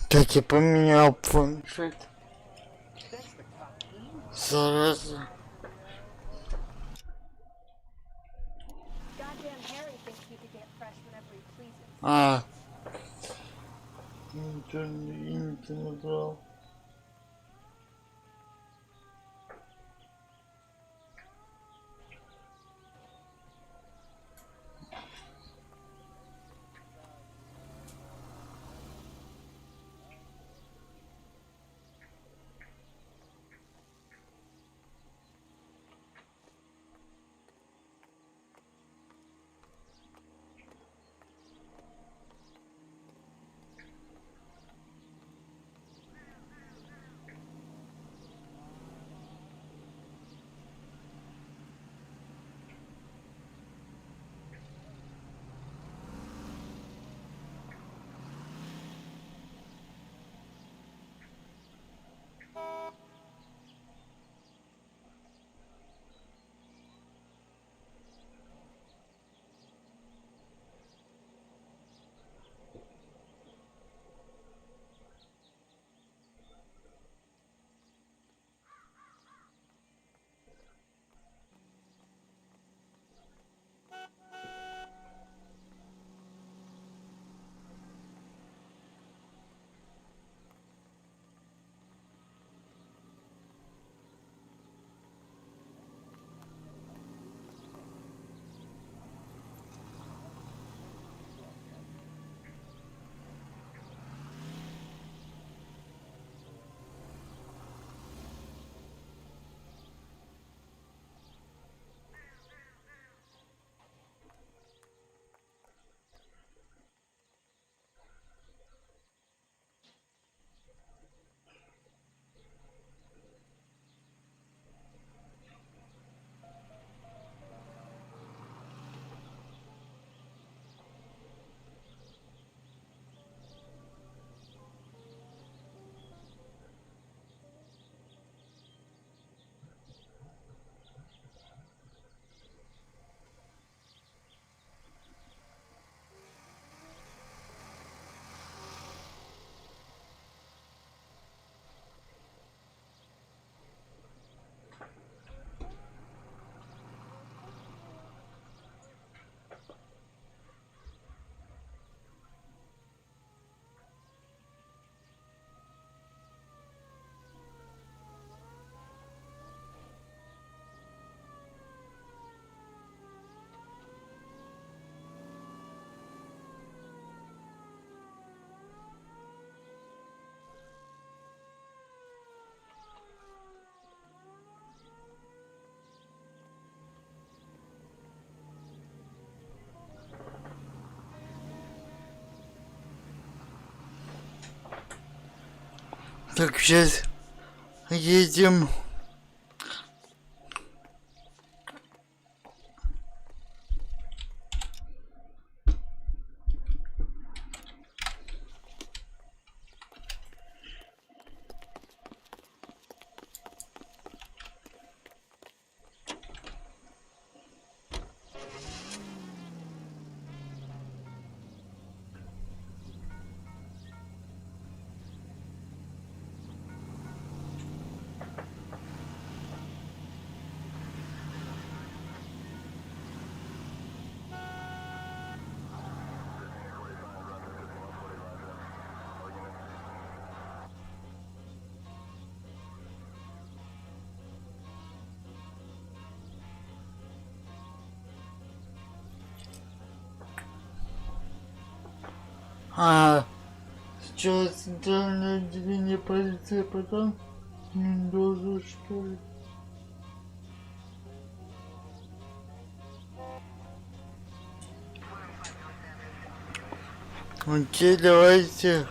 Так я поменял планшет. Зараза. А. Ничего не набрал. Так, сейчас едем. Сначала центральное отделение полиции, потом Мендоза, что ли? Окей, давайте.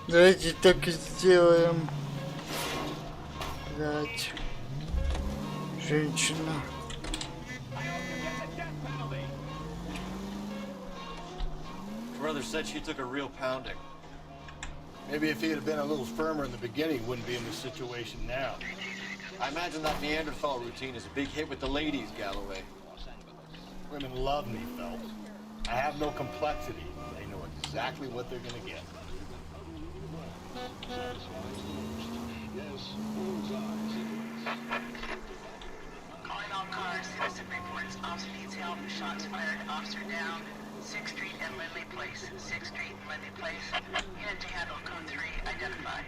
Давайте так и сделаем. Блять. Женщина. Brother said she took a real pounding. Maybe if he had been a little firmer in the beginning, wouldn't be in this situation now. I imagine that Neanderthal routine is a big hit with the ladies, Galloway. Women love me, Phelps. I have no complexity. They know exactly what they're gonna get. Calling all cars, citizen reports, officer detail, shots fired, officer down, 6th Street and Lindley Place. 6th Street and Lindley Place. Unit to handle, code 3, identified.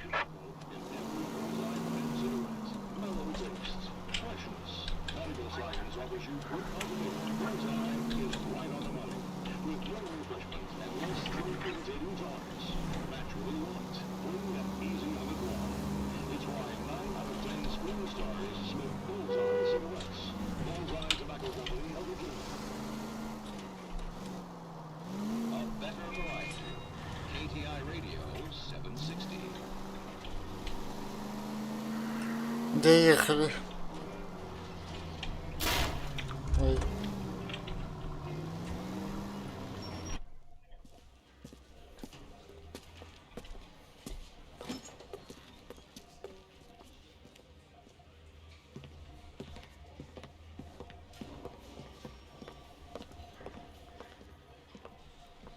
Доехали. Ой.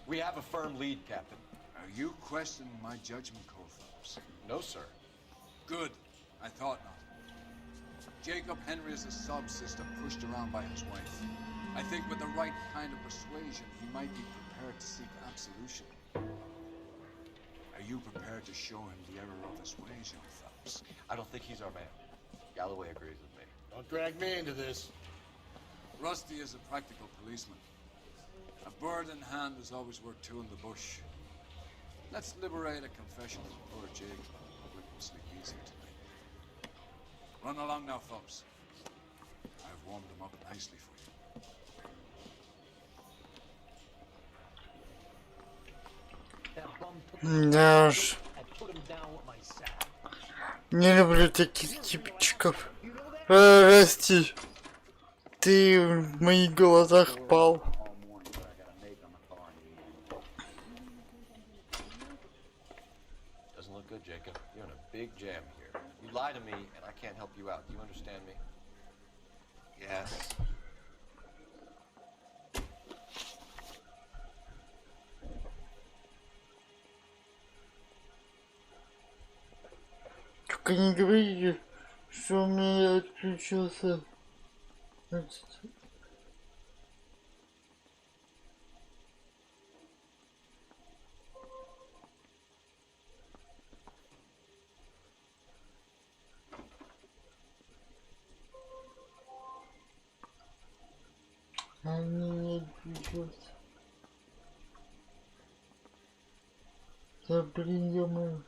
We have a firm lead, Captain. Are you questioning my judgment, Colfax? No, sir. Good. I thought not. Jacob Henry is a sub-sister pushed around by his wife. I think with the right kind of persuasion, he might be prepared to seek absolution. Are you prepared to show him the error of his ways, young Phelps? I don't think he's our man. Galloway agrees with me. Don't drag me into this. Rusty is a practical policeman. A bird in hand is always worth two in the bush. Let's liberate a confession from poor Jacob, and the public will sleep easy tonight. Run along now, Phelps. I've warmed them up nicely for you. Да уж. Не люблю таких типчиков. Расти. Ты в моих глазах пал. Doesn't look good, Jacob. You're in a big jam here. You lie to me, and I can't help you out. Do you understand me? Yes. Только не говорите, что у меня отключился. Не отключился. Да блин, ё-моё.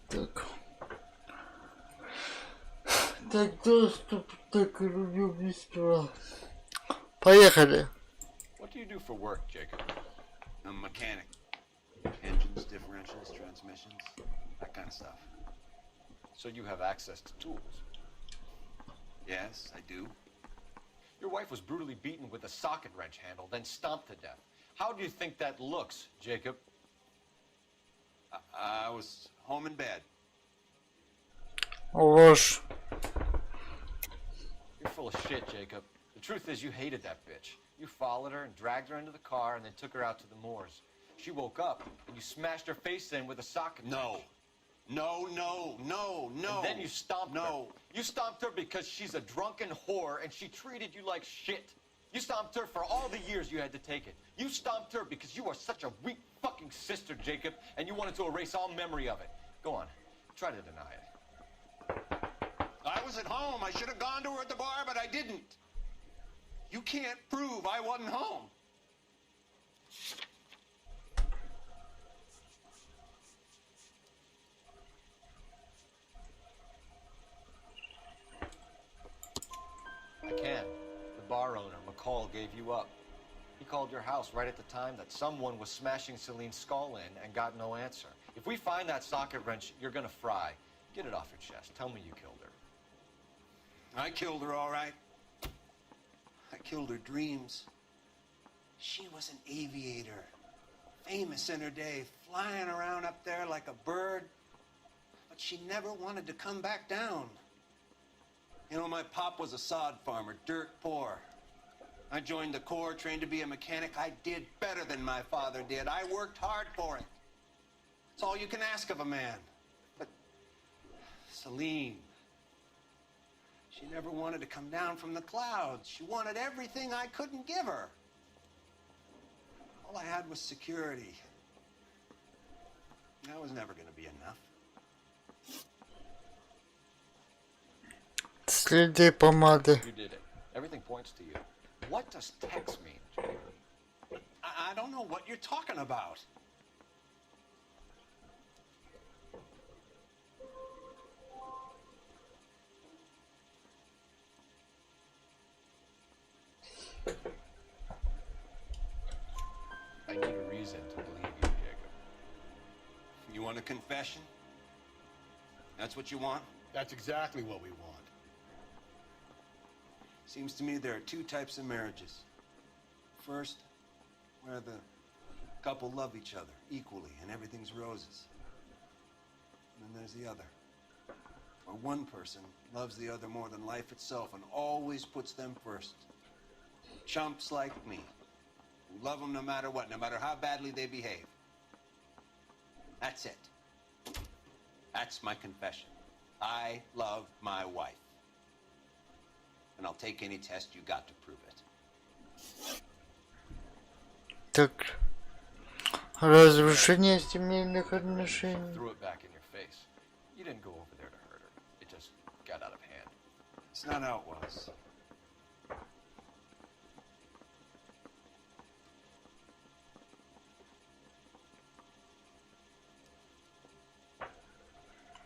Так. Так, доступ, так, люблю быстро. Поехали. What do you do for work, Jacob? I'm a mechanic. Engines, differentials, transmissions, that kind of stuff. So you have access to tools? Yes, I do. Your wife was brutally beaten with a socket wrench handle, then stomped to death. How do you think that looks, Jacob? I was home in bed. Ложь. You're full of shit, Jacob. The truth is you hated that bitch. You followed her and dragged her into the car and then took her out to the moors. She woke up and you smashed her face in with a socket wrench. No. And then you stomped her. You stomped her because she's a drunken whore and she treated you like shit. You stomped her for all the years you had to take it. You stomped her because you are such a weak fucking sister, Jacob, and you wanted to erase all memory of it. Go on. Try to deny it. I was at home. I should have gone to her at the bar, but I didn't. You can't prove I wasn't home. I can. The bar owner, McCall, gave you up. He called your house right at the time that someone was smashing Celine's skull in and got no answer. If we find that socket wrench, you're gonna fry. Get it off your chest. Tell me you killed her. I killed her, all right. I killed her dreams. She was an aviator. famous in her day, flying around up there like a bird. But she never wanted to come back down. You know, my pop was a sod farmer, dirt poor. I joined the Corps, trained to be a mechanic. I did better than my father did. I worked hard for it. It's all you can ask of a man. But Celine, she never wanted to come down from the clouds. She wanted everything I couldn't give her. All I had was security. That was never going to be enough. Следи помады. You did it. Everything points to you. What does Tex mean? I don't know what you're talking about. I need a reason to believe you, Jacob. You want a confession? That's what you want? That's exactly what we want. Seems to me there are two types of marriages. First, where the couple love each other equally and everything's roses. And then there's the other, where one person loves the other more than life itself and always puts them first. Chumps like me, who love them no matter what, no matter how badly they behave. That's it. That's my confession. I love my wife. And I'll take any test you got to prove it. Так. Разрушение семейных отношений. Threw it back in your face. You didn't go over there to hurt her. It just got out of hand. It's not how it was.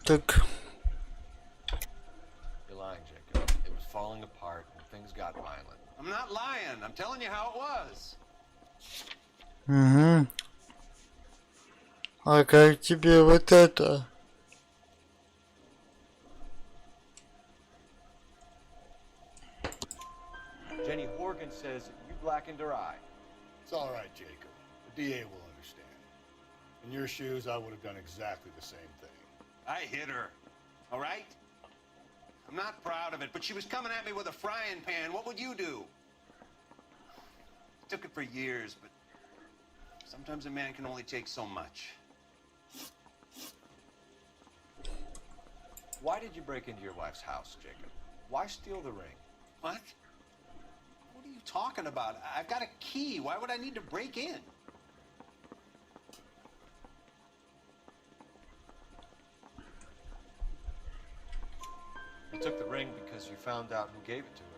Так. You're lying, Jacob. It was falling apart and things got violent. I'm not lying. I'm telling you how it was. Угу. А как тебе вот это? Jenny Horgan says you blackened her eye. It's all right, Jacob. The DA will understand. In your shoes, I would have done exactly the same thing. I hit her. All right? I'm not proud of it, but she was coming at me with a frying pan. What would you do? Took it for years, but sometimes a man can only take so much. Why did you break into your wife's house, Jacob? Why steal the ring? What? What are you talking about? I've got a key. Why would I need to break in? You took the ring because you found out who gave it to her.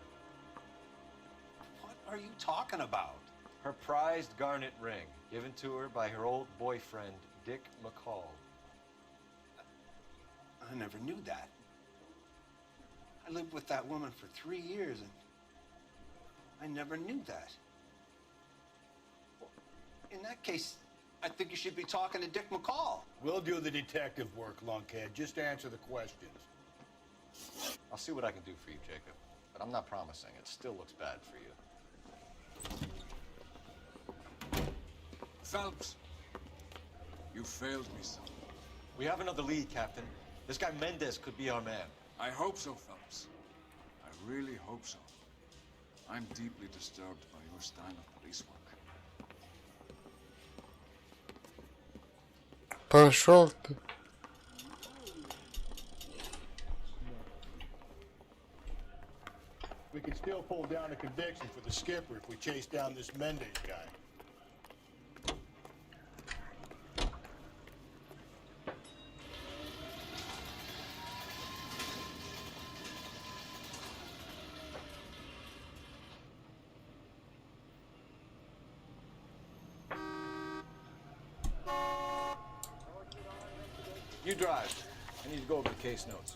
What are you talking about? Her prized garnet ring, given to her by her old boyfriend, Dick McCall. I never knew that. I lived with that woman for 3 years, and I never knew that. Well, in that case, I think you should be talking to Dick McCall. We'll do the detective work, lunkhead. Just answer the questions. I'll see what I can do for you, Jacob. But I'm not promising. It still looks bad for you. Phelps, you failed me, son. We have another lead, Captain. This guy Mendez could be our man. I hope so, Phelps. I really hope so. I'm deeply disturbed by your style of police work. Пошел ты. We can still pull down a conviction for the skipper if we chase down this Mendez guy. You drive. I need to go over the case notes.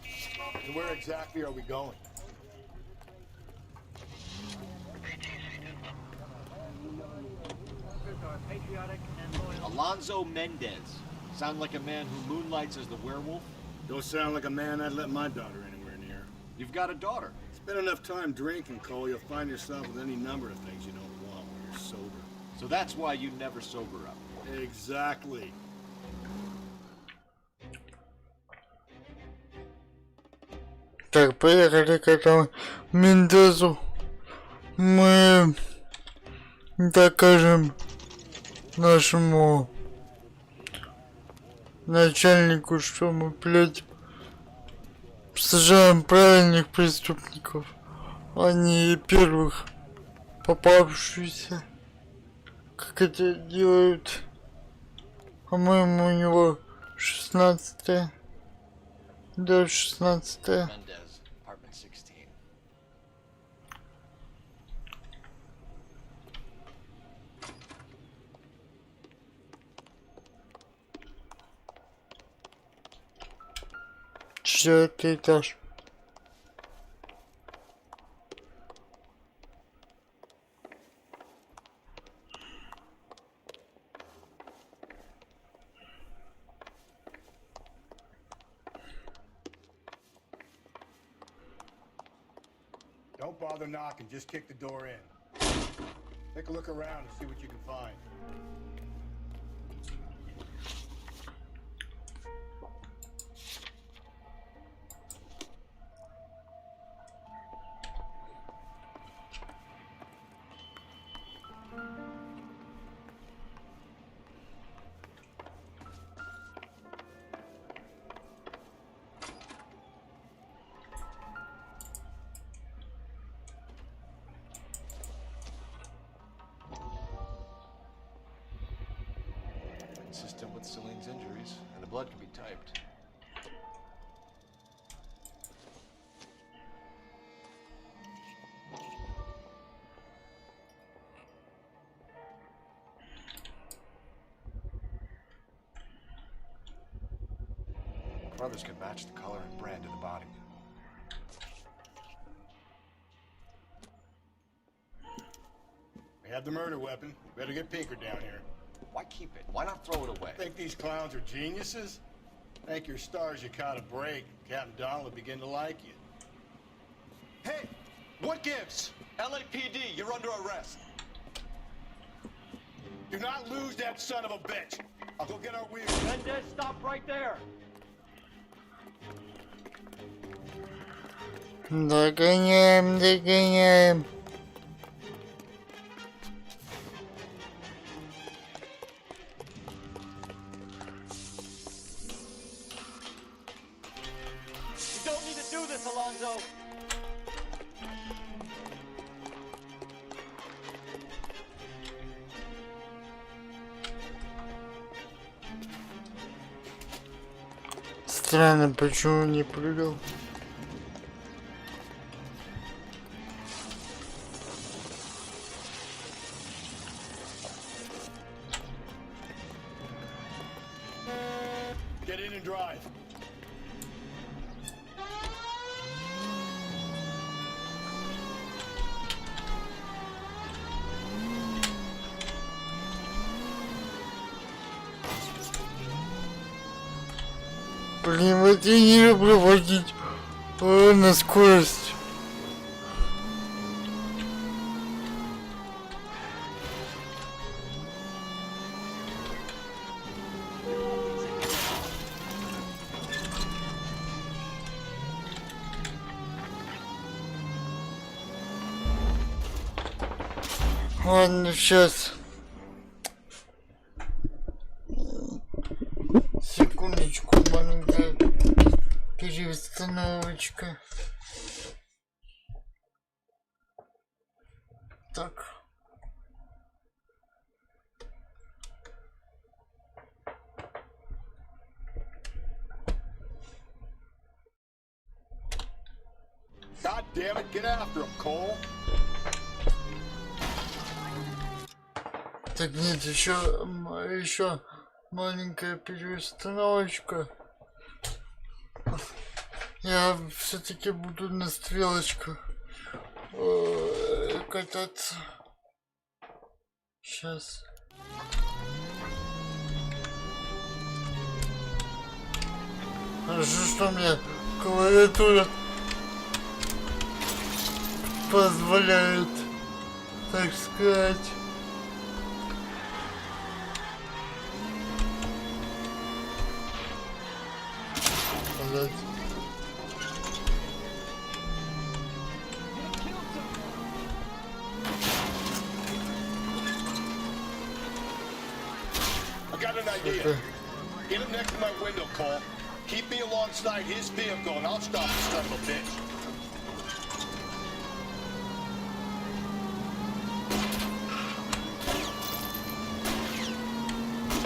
And where exactly are we going? Alonzo Mendez. Sound like a man who moonlights as the werewolf? Don't sound like a man I'd let my daughter anywhere near. You've got a daughter. Spend enough time drinking, Cole, you'll find yourself with any number of things you don't want when you're sober. So that's why you never sober up. Exactly. Так, поехали к этому Мендезу. Мы докажем нашему начальнику, что мы, блядь, сажаем правильных преступников, а не первых попавшихся, как это делают. По-моему, у него 16-е. Да, 16-е. Четвертый этаж. Don't bother knocking, just kick the door in. Take a look around and see what you can find. Consistent with Celine's injuries, and the blood can be typed. Brothers could match the color and brand of the body. We have the murder weapon. Better get Pinker down here. Why keep it? Why not throw it away? Think these clowns are geniuses? Thank your stars you caught a break. Captain Donald will begin to like you. Hey, what gives? LAPD, you're under arrest. Do not lose that son of a bitch. I'll go get our wheels. Mendez, stop right there. Догоняем, догоняем. You don't need to do this, Alonzo. Странно, почему не прыгал. Get in and drive. Блин, вот я не люблю водить на скорость. Ладно, сейчас. Секундочку, маленькая переустановочка. Так. God damn it, get after him, Cole. Так нет, еще маленькая переустановочка. Я все-таки буду на стрелочках кататься. Сейчас. Хорошо, что мне клавиатура позволяет, так сказать. got an idea. Get him next to my window, Cole. Keep me alongside his vehicle, and I'll stop the son of a bitch.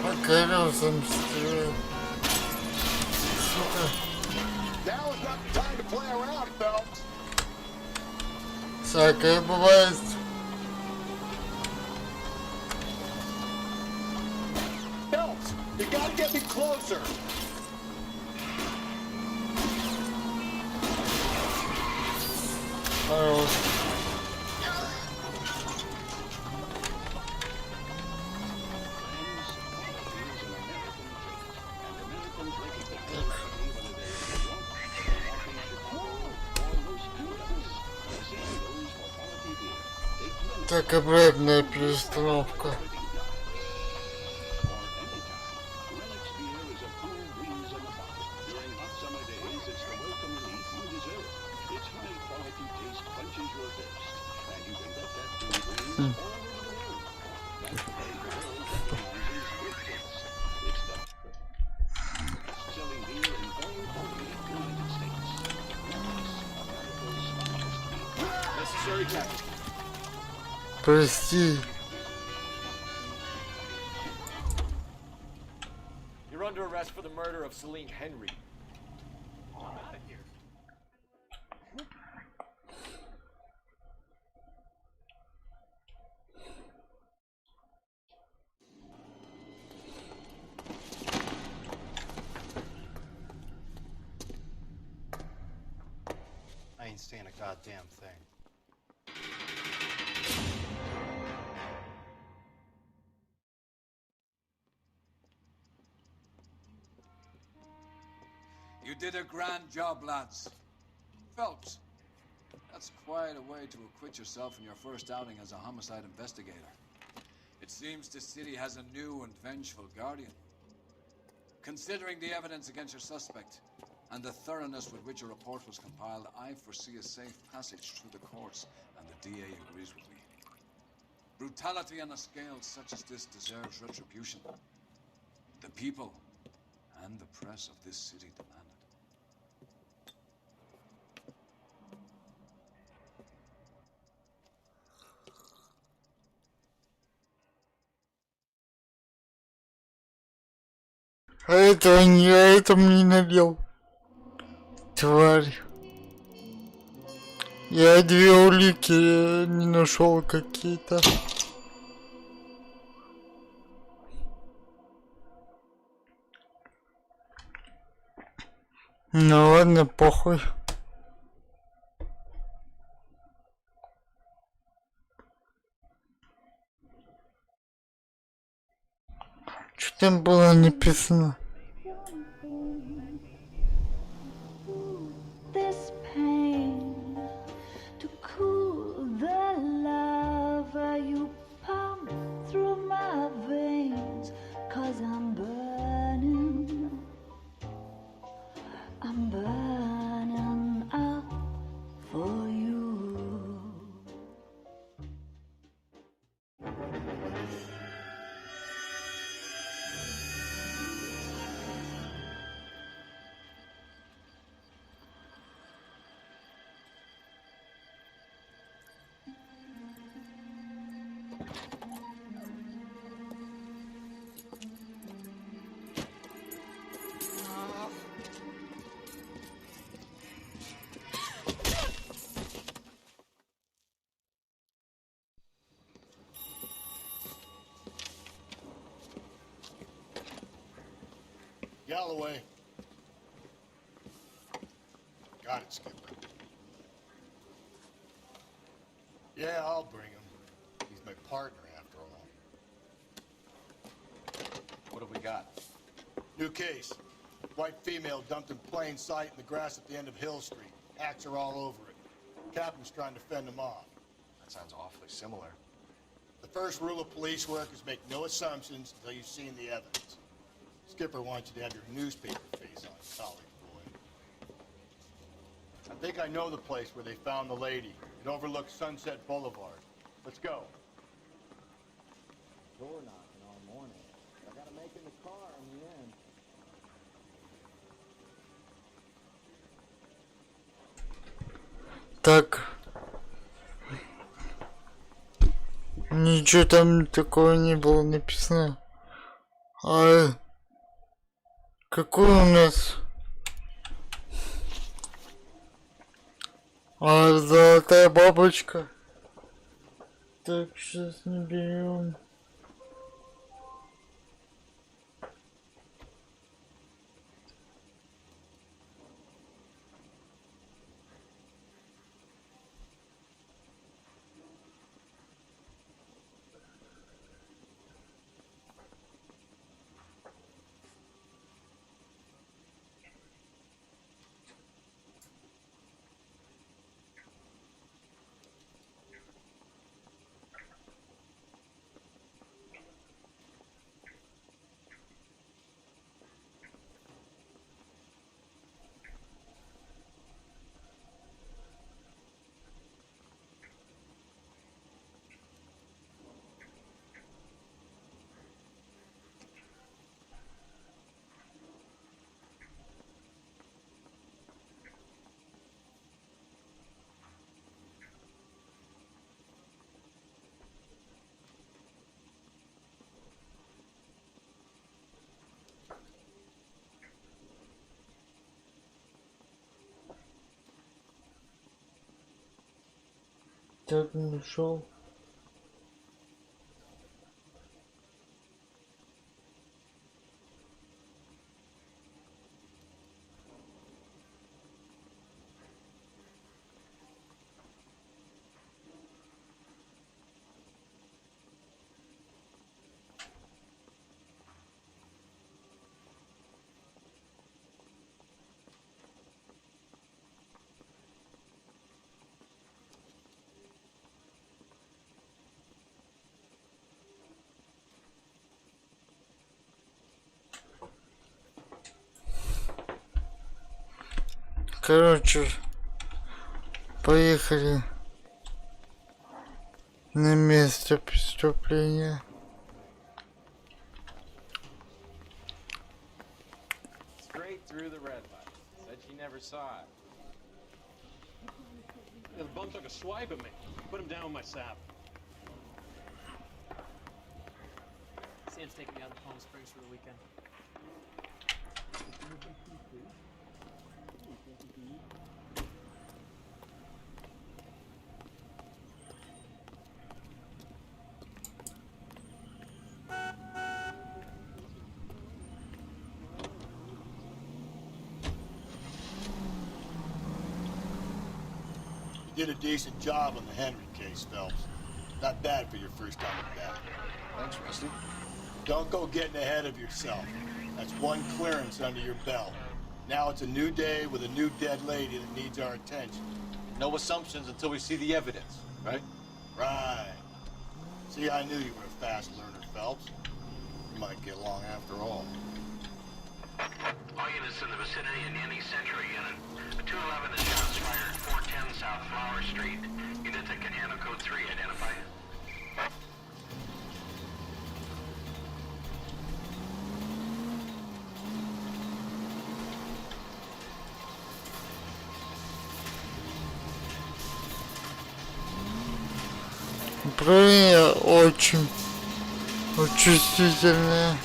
Покорился, мстил. Сука. Now is not the time to play around, Phelps. Всякое бывает. Phelps, you gotta get me closer. Хорош. Так, обратная перестановка. Прости. You're under arrest for the murder of Celine Henry. I'm out of here. I ain't saying a goddamn thing. You did a grand job, lads. Phelps, that's quite a way to acquit yourself in your first outing as a homicide investigator. It seems the city has a new and vengeful guardian. Considering the evidence against your suspect and the thoroughness with which your report was compiled, I foresee a safe passage through the courts, and the DA agrees with me. Brutality on a scale such as this deserves retribution. The people and the press of this city demand it. А этого не, я этому не налил. Тварь. Я две улики не нашел какие-то. Ну ладно, похуй. Что там было написано? This pain to cool the lava you pump through my veins, 'cause I'm burning up for you. Galloway. Got it, Skipper. Yeah, I'll bring him. He's my partner, after all. What have we got? New case. White female dumped in plain sight in the grass at the end of Hill Street. Hacks are all over it. Captain's trying to fend them off. That sounds awfully similar. The first rule of police work is make no assumptions until you've seen the evidence. Skipper wants you to have your newspaper face on, college boy. I think I know the place where they found the lady. It overlooks Sunset Boulevard. Let's go. Door knocking all morning. I got a making the car in the end. Так. Ничего там такого не было написано. А какой у нас? А золотая бабочка. Так, сейчас наберем. Так, нашел. Короче, поехали на место преступления. Straight through the red light. Said she never saw it. The bum took a swipe at me. Put him down with my sap. Sam's taking me out to Palm Springs for the weekend. You did a decent job on the Henry case, Phelps. Not bad for your first time at bat. Thanks, Rusty. Don't go getting ahead of yourself. That's one clearance under your belt. Now it's a new day with a new dead lady that needs our attention. No assumptions until we see the evidence, right? Right. See, I knew you were a fast learner, Phelps. You might get along after all. All units in the vicinity in any Century unit. 211 is shots fired, 410 South Flower Street. Units that can handle code 3, identify. Управление очень чувствительное.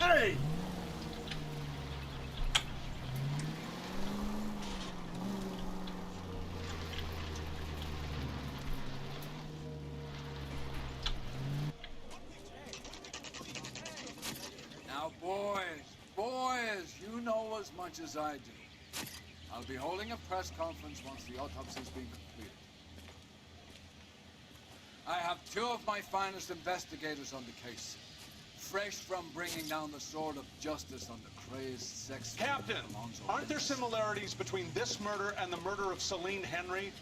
Hey! Now, boys, you know as much as I do. I'll be holding a press conference once the autopsy's been completed. I have two of my finest investigators on the case, fresh from bringing down the sword of justice on the crazed sex... Captain, aren't there similarities between this murder and the murder of Celine Henry?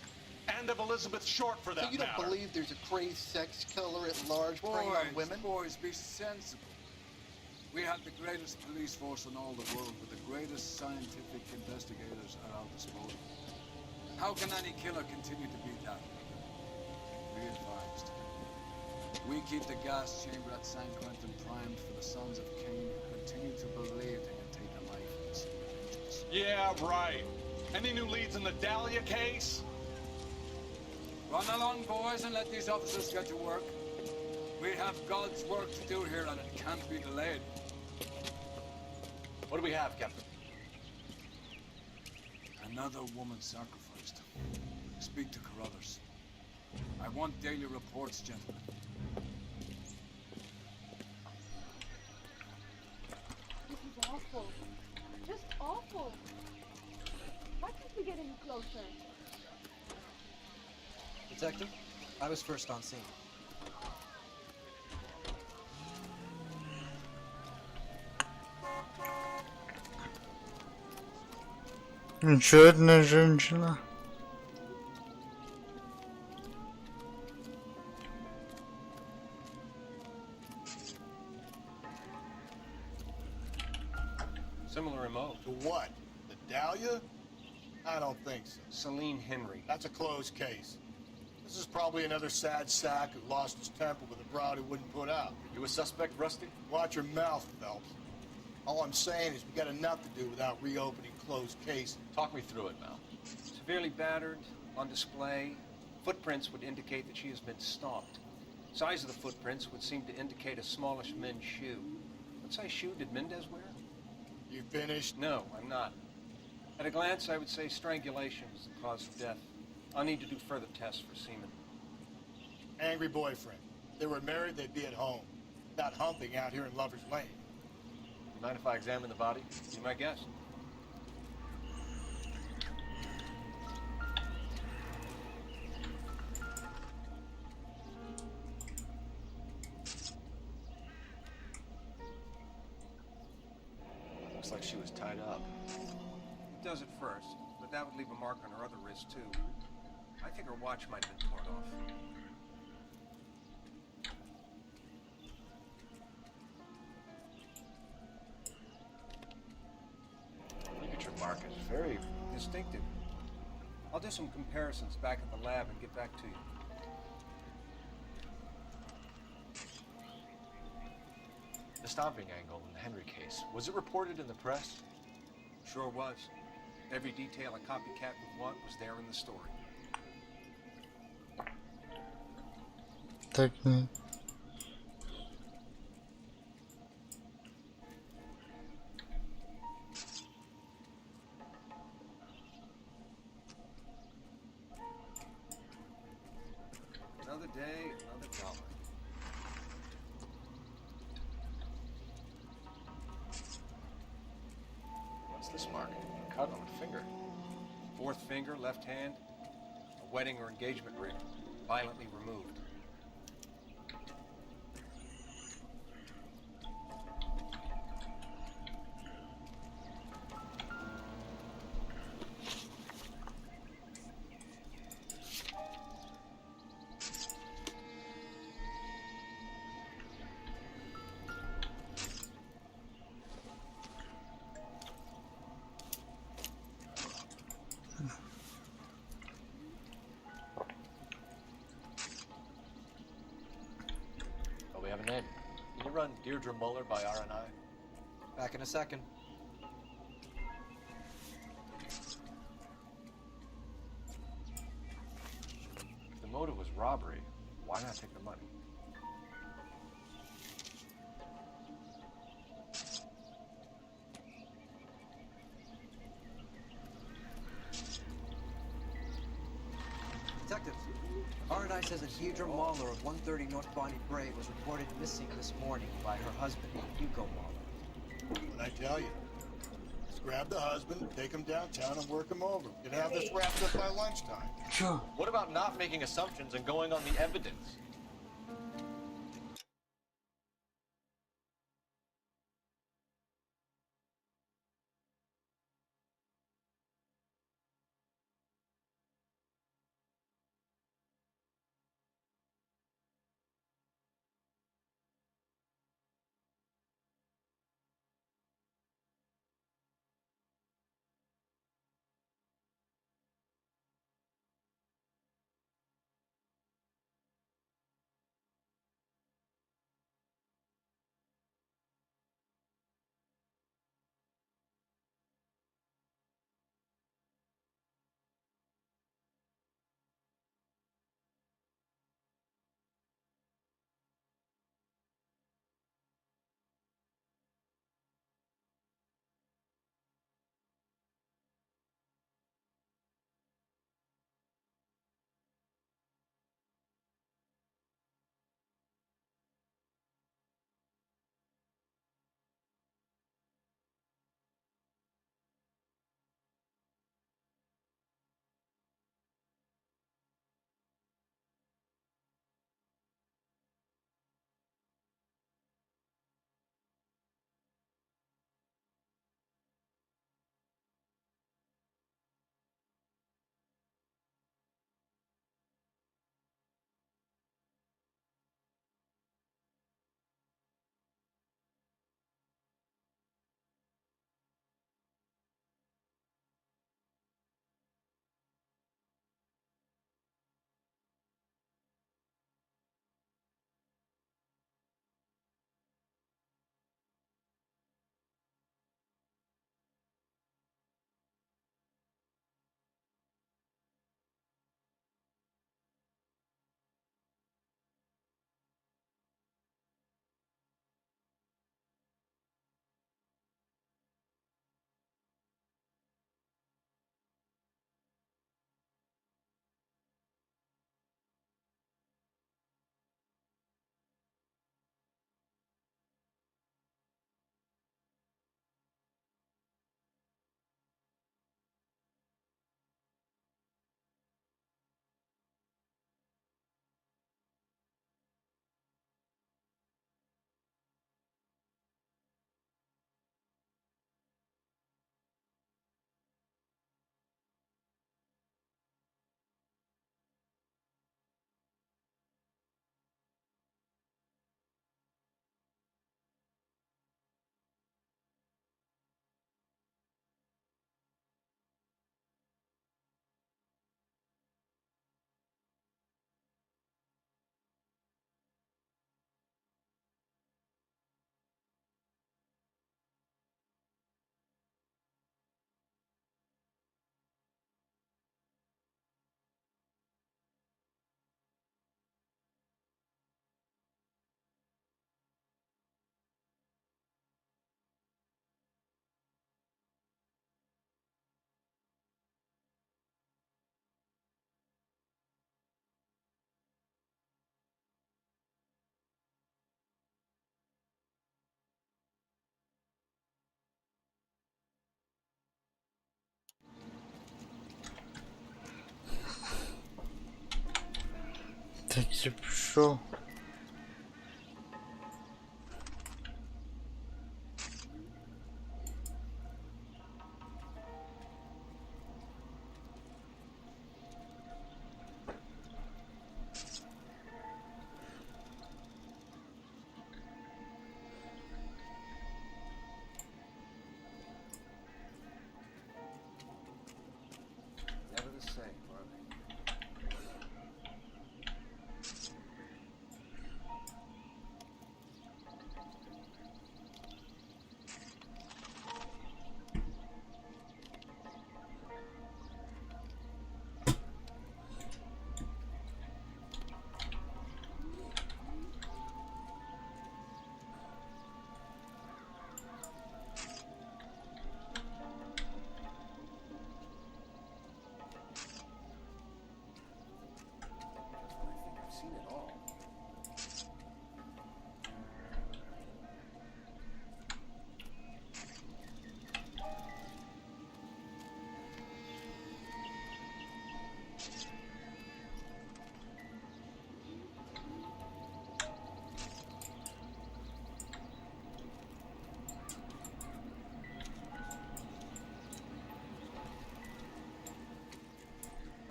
And of Elizabeth Short, for that So you don't matter. believe there's a crazed sex killer at large preying on women? Boys, be sensible. We have the greatest police force in all the world with the greatest scientific investigators at our disposal. How can any killer continue to be that? Be advised. We keep the gas chamber at San Quentin primed for the sons of Cain who continue to believe they can take a life in the city of angels. Yeah, right. Any new leads in the Dahlia case? Run along, boys, and let these officers get to work. We have God's work to do here, and it can't be delayed. What do we have, Captain? Another woman sacrificed. Speak to Carruthers. I want daily reports, gentlemen. This is awful. Just awful. Why can't we get any closer? Detective, I was first on scene. Еще одна женщина. Similar MO. To what? The Dahlia? I don't think so. Celine Henry. That's a closed case. This is probably another sad sack who lost his temper with a broad who wouldn't put out. You a suspect, Rusty? Watch your mouth, Phelps. All I'm saying is we got enough to do without reopening closed cases. Talk me through it, Mal. Severely battered, on display. Footprints would indicate that she has been stalked. Size of the footprints would seem to indicate a smallish men's shoe. What size shoe did Mendez wear? You finished? No, I'm not. At a glance, I would say strangulation was the cause of death. I'll need to do further tests for semen. Angry boyfriend. If they were married, they'd be at home. Not humping out here in Lover's Lane. You mind if I examine the body? Be my guest. Looks like she was tied up. It does at first, but that would leave a mark on her other wrist, too. I think her watch might have been torn off. Ligature mark is very distinctive. I'll do some comparisons back at the lab and get back to you. The stomping angle in the Henry case. Was it reported in the press? Sure was. Every detail a copycat would want was there in the story. Так нет. Another day, another dollar. What's this mark? A cut on a finger. Fourth finger, left hand. A wedding or engagement ring, violently removed. Oh, we have a name. Can you run Deirdre Muller by RNI? Back in a second. If the motive was robbery, why not take the money? Detective, RNI says that Deirdre Mahler of 130 North Bonnie Bray was reported missing this morning by her husband, Hugo Mahler. What'd I tell you? This grab the husband, take him downtown, and work him over. You'd have this wrapped up by lunchtime. Sure. What about not making assumptions and going on the evidence? Таки пішов. Never the same, are they?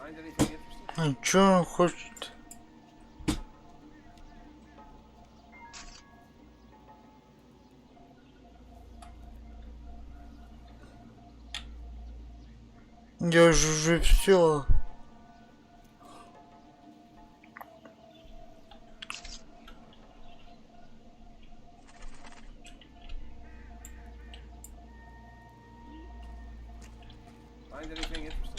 Find anything interesting? А чё он хочет? Я же уже все. Find anything interesting?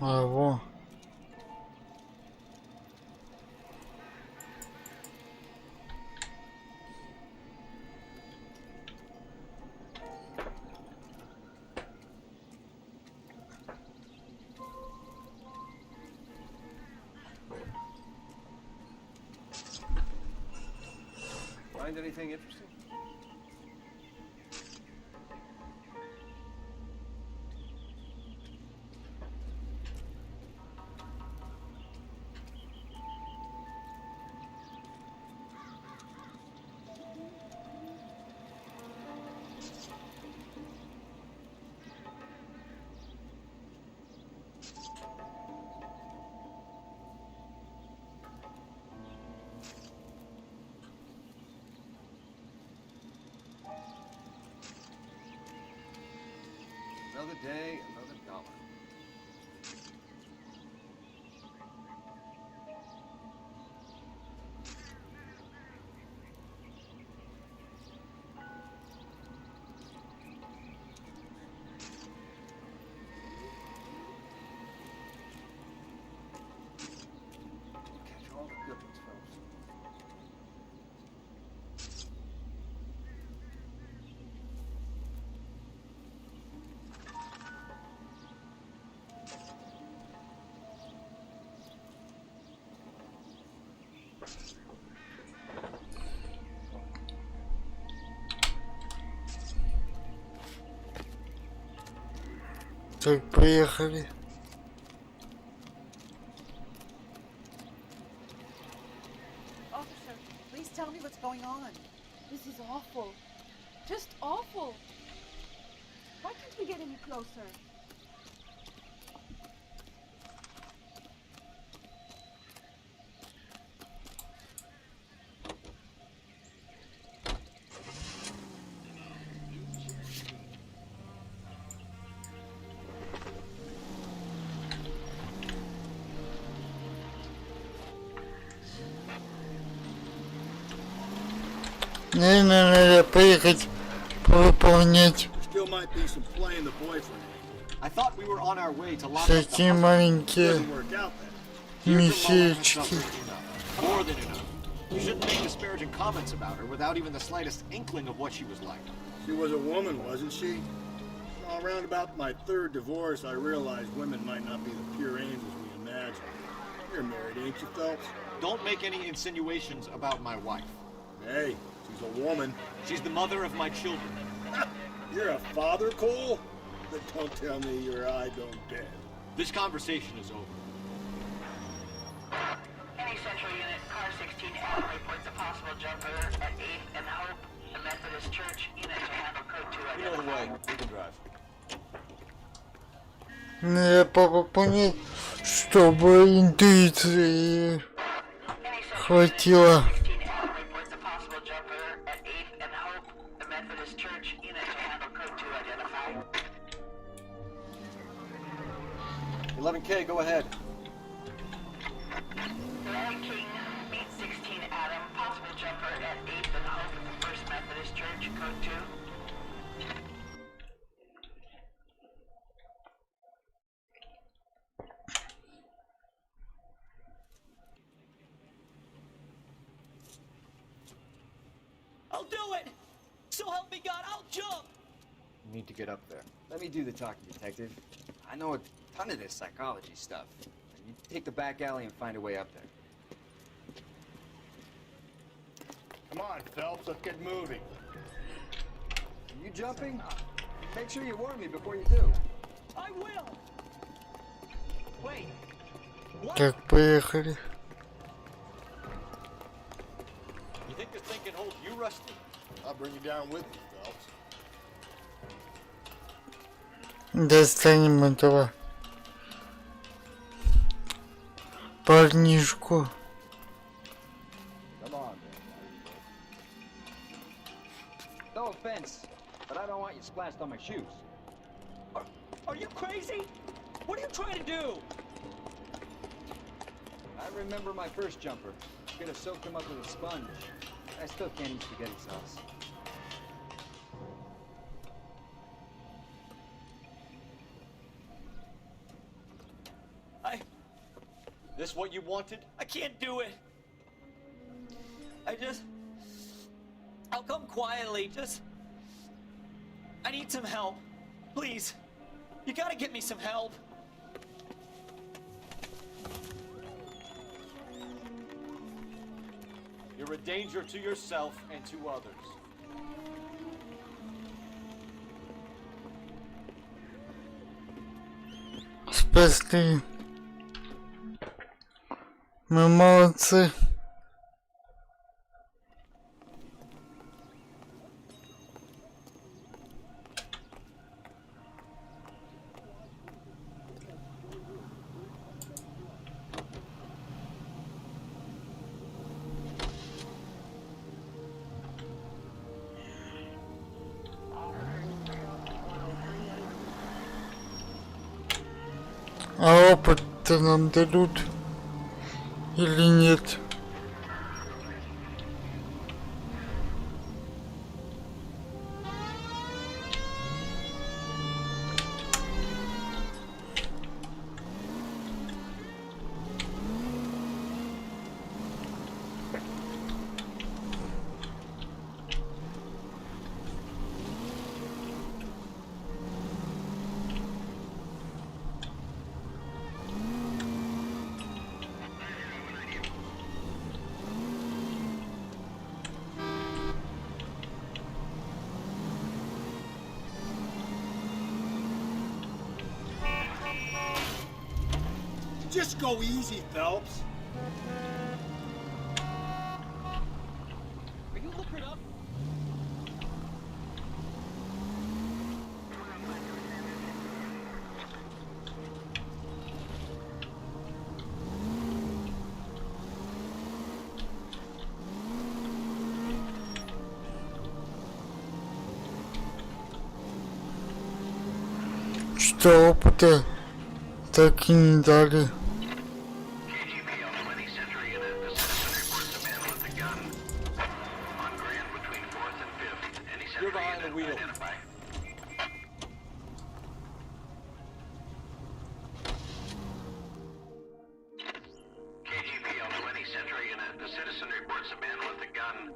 А, во. Find anything interesting? Another day, another dollar. Catch all the good ones, fellas. Так, поехали. Officer, please tell me what's going on. This is awful. Just awful. Why can't we get any closer? Не, надо поехать повыполнять Still might be some playing the boyfriend. I thought we were on our way to lock up the всякие house. маленькие Doesn't work out then. месячки. More than enough. You shouldn't make disparaging comments about her without even the slightest inkling of what she was like. She was a woman, wasn't she? Well, around about my third divorce, I realized women might not be the pure angels we imagine. You're married, ain't you, Phelps? Don't make any insinuations about my wife. Hey, she's a woman. She's the mother of my children. You're a father, Cole? But don't tell me your eye don't bend. This conversation is over. Any Central Unit, Car 16 Adam reports a possible jumper at 8th and Hope, the Methodist Church. Unit to handle code 2 You know the way. We can drive. Надо понять, чтобы интуиции хватило. 16 Adam reports a possible jumper at 8th and Hope, the Methodist Church. Unit to handle code 2 identified. 11K, go ahead. 11 King, beat 16 Adam, possible jumper at 8th and Hope at the First Methodist Church, code 2. I'll do it! So help me God, I'll jump! You need to get up there. Let me do the talking, Detective. I know a ton of this psychology stuff. You take the back alley and find a way up there. Come on, Phelps, let's get moving. Are you jumping? Make sure you warn me before you do. I will! Wait. Так, поехали. You think this thing can hold you, Rusty? I'll bring you down with me, Phelps. Достанем этого парнишку. Come on, no offense, but I don't want you splashed on my shoes. Are you crazy? What are you trying to do? I remember my first jumper. Could have soaked him up with a sponge. I still can't eat spaghetti sauce. This what you wanted? I can't do it. I'll come quietly, I need some help. Please. You gotta get me some help. You're a danger to yourself and to others. Спасли. Мы молодцы. А опыт-то нам дадут или нет? Just go easy, Phelps. Are you looking up? Что опыта так и не дали. You're behind the wheel. KGPL 20 Century Unit. The citizen reports a man with a gun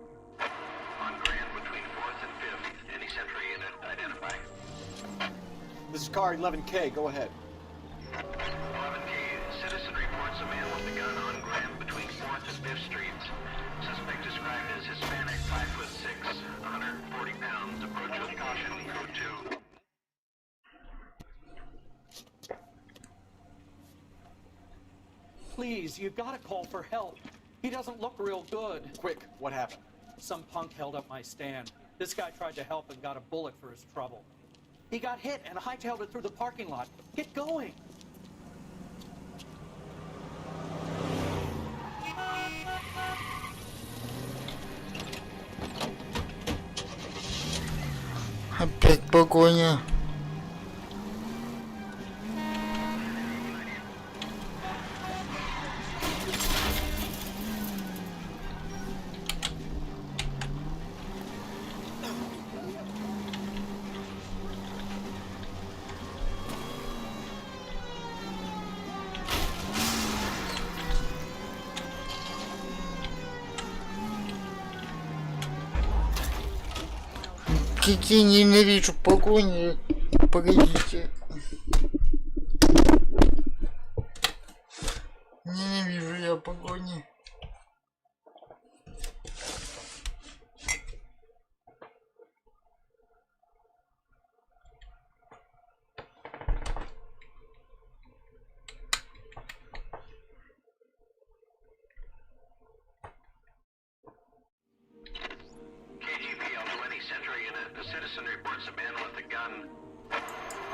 on Grand between 4th and 5th. Any Century Unit identify. This is car 11K, go ahead. 11K. Citizen reports a man with a gun on Grand between 4th and 5th Streets. Suspect described as Hispanic, 5'6", 140 pounds. Approach with caution. Code 2. Please, you gotta call for help. He doesn't look real good. Quick, what happened? Some punk held up my stand. This guy tried to help and got a bullet for his trouble. He got hit and hightailed it through the parking lot. Get going. Опять погоня. Как я ненавижу погони. Погодите. Ненавижу я погони. KGPL 20 Century Unit. A citizen reports a man with a gun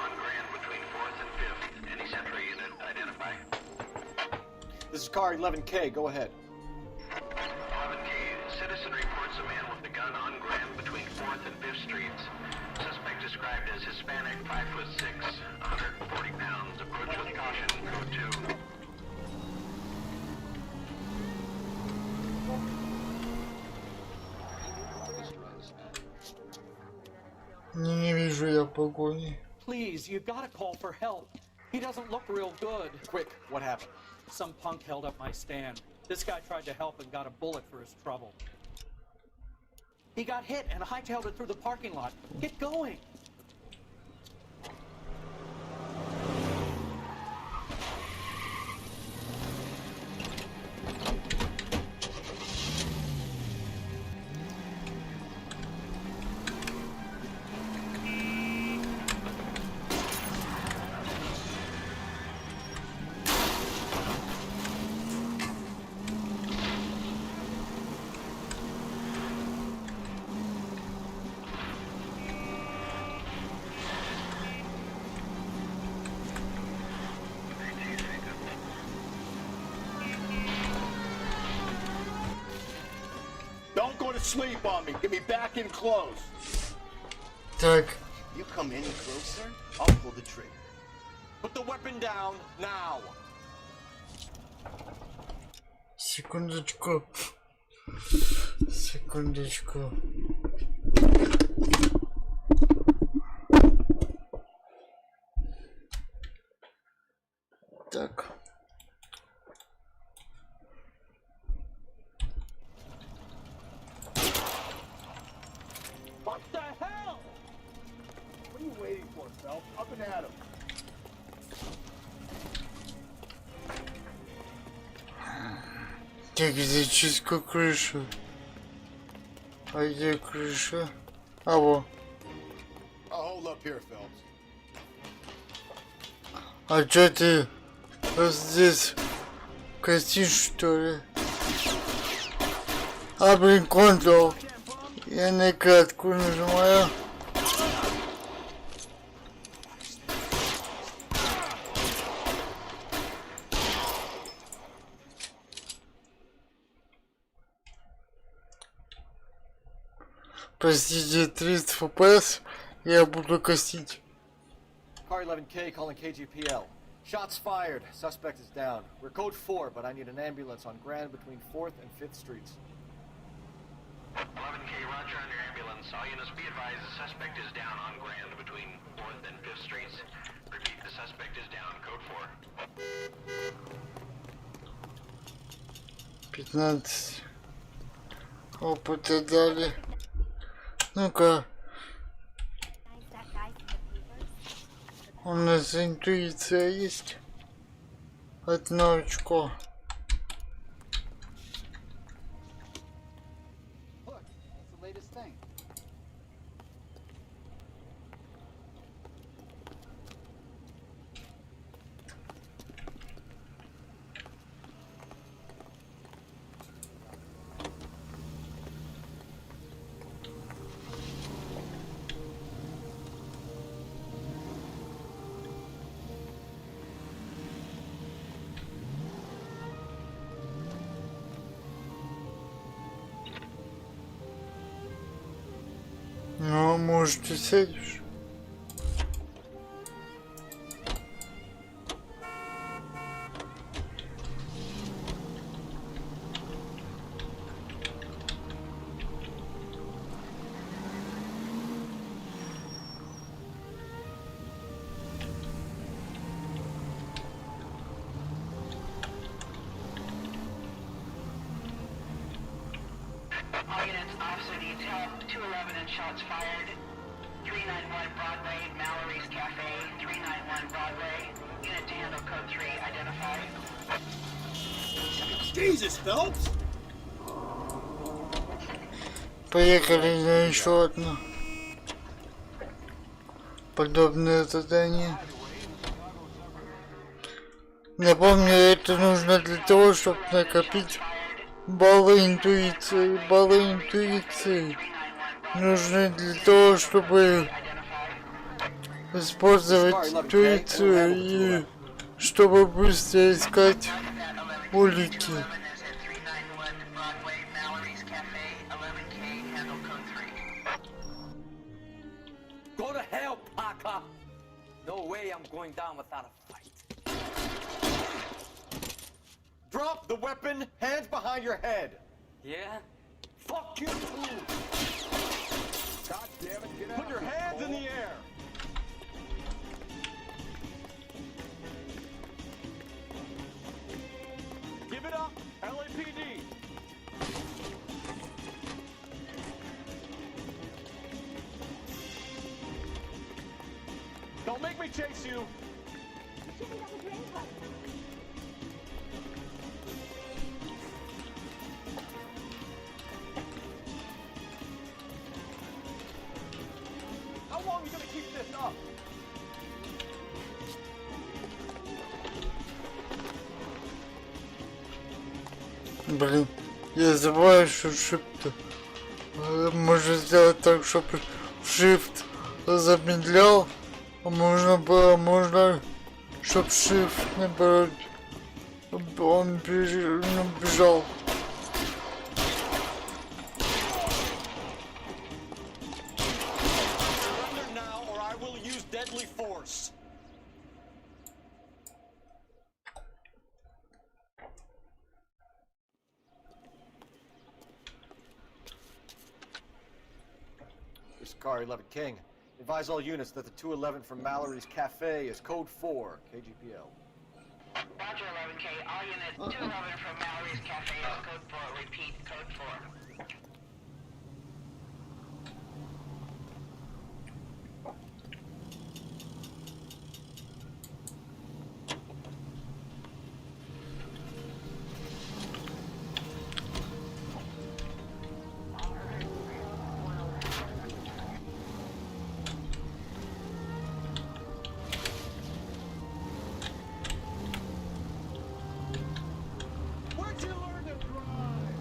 on Grand between 4th and 5th. Any Century Unit identify? This is car 11K. Go ahead. 11K. Citizen reports a man with a gun on Grand between 4th and 5th Streets. Suspect described as Hispanic, 5'6", 140 pounds. Approach with caution. Code 2. Ненавижу я погони. Please, you gotta call for help. He doesn't look real good. Quick, what happened? Some punk held up my stand. This guy tried to help and got a bullet for his trouble. He got hit and hightailed it through the parking lot. Get going! Don't go to sleep on me. Get me back in close. Так. You come any closer, I'll pull the trigger. Put the weapon down now. Секундочку. Секундочку. Так. What the hell? What are you waiting for, Phelps? Up and at him. Так, зачистка крыши. А где крыша? А во. I'll hold up here, Phelps. А чё ты здесь костишь, что ли? А, блин, контрол. Я на кратку нажимаю. Простите, 300 FPS, я буду костить. Car 11K calling KGPL. Shots fired. Suspect is down. We're code 4, but I need an ambulance on Grand between 4th and 5th Streets. 11K, roger on your ambulance. All units be advised the suspect is down on Grand between 4th and 5th Streets. Repeat, the suspect is down. Code 4. 15 опыта дали. Ну-ка. У нас интуиция есть. Одно очко. Look, that's the latest thing. Ну, может, ты сядешь? All units, officer needs help. 211 and shots fired. 391 Broadway, Mallory's Cafe, 391 Broadway. Unit to handle code 3 identified. Jesus, Phelps! Поехали на еще одно подобное задание. Напомню, это нужно для того, чтобы накопить баллы интуиции. Баллы интуиции нужны для того, чтобы использовать интуицию и чтобы быстро искать улики. Go to hell, Parker! No way I'm going down without a fight. Drop the weapon, hands behind your head. Yeah? Fuck you too! God damn it, get out. Put your hands in the air! Give it up, LAPD! Don't make me chase you! How long are you gonna keep this up? Блин, я забываю, что shift можно сделать так, чтобы shift замедлял, а можно, чтобы shift, наоборот, он бежал. Surrender now, or I will use deadly force. This is Car 11 King. Advise all units that the 211 from Mallory's Cafe is code 4, KGPL. Roger, 11K. All units, 211 from Mallory's Cafe is code 4. Repeat, code 4. Where'd you learn to drive?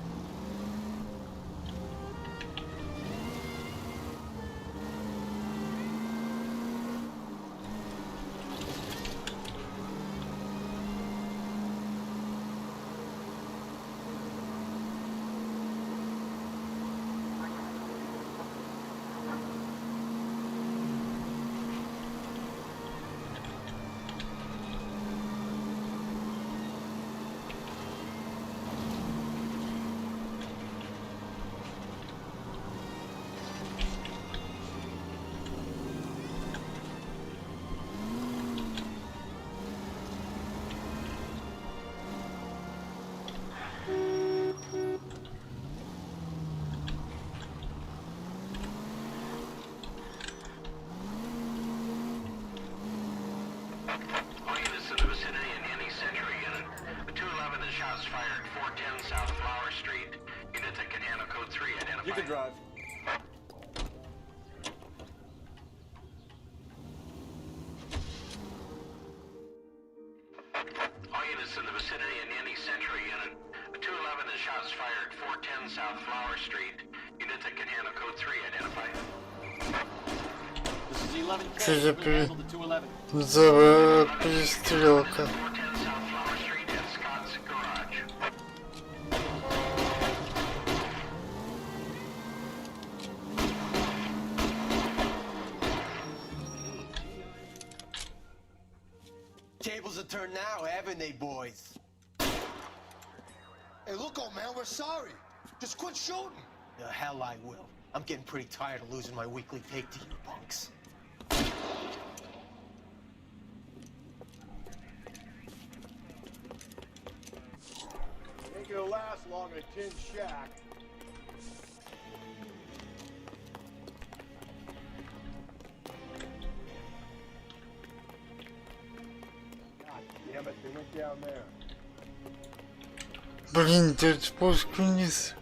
All units in the vicinity in any Century unit. The 211 is shots fired 410 South Flower Street. Units that can handle code 3 identified. You can drive. All units in the vicinity in any Century unit. The 211 is shots fired 410 South Flower Street. Units that can handle code 3 identified. This is 11K. Что за We'll handle the 211. перестрелка? 410 South Flower Street at Scott's Garage. Tables are turned now, haven't they, boys? Hey, look, old man, we're sorry. Just quit shooting. The hell I will. I'm getting pretty tired of losing my weekly take to you punks. Ain't gonna last long in a tin shack. right down there. Блин, тут спуск вниз.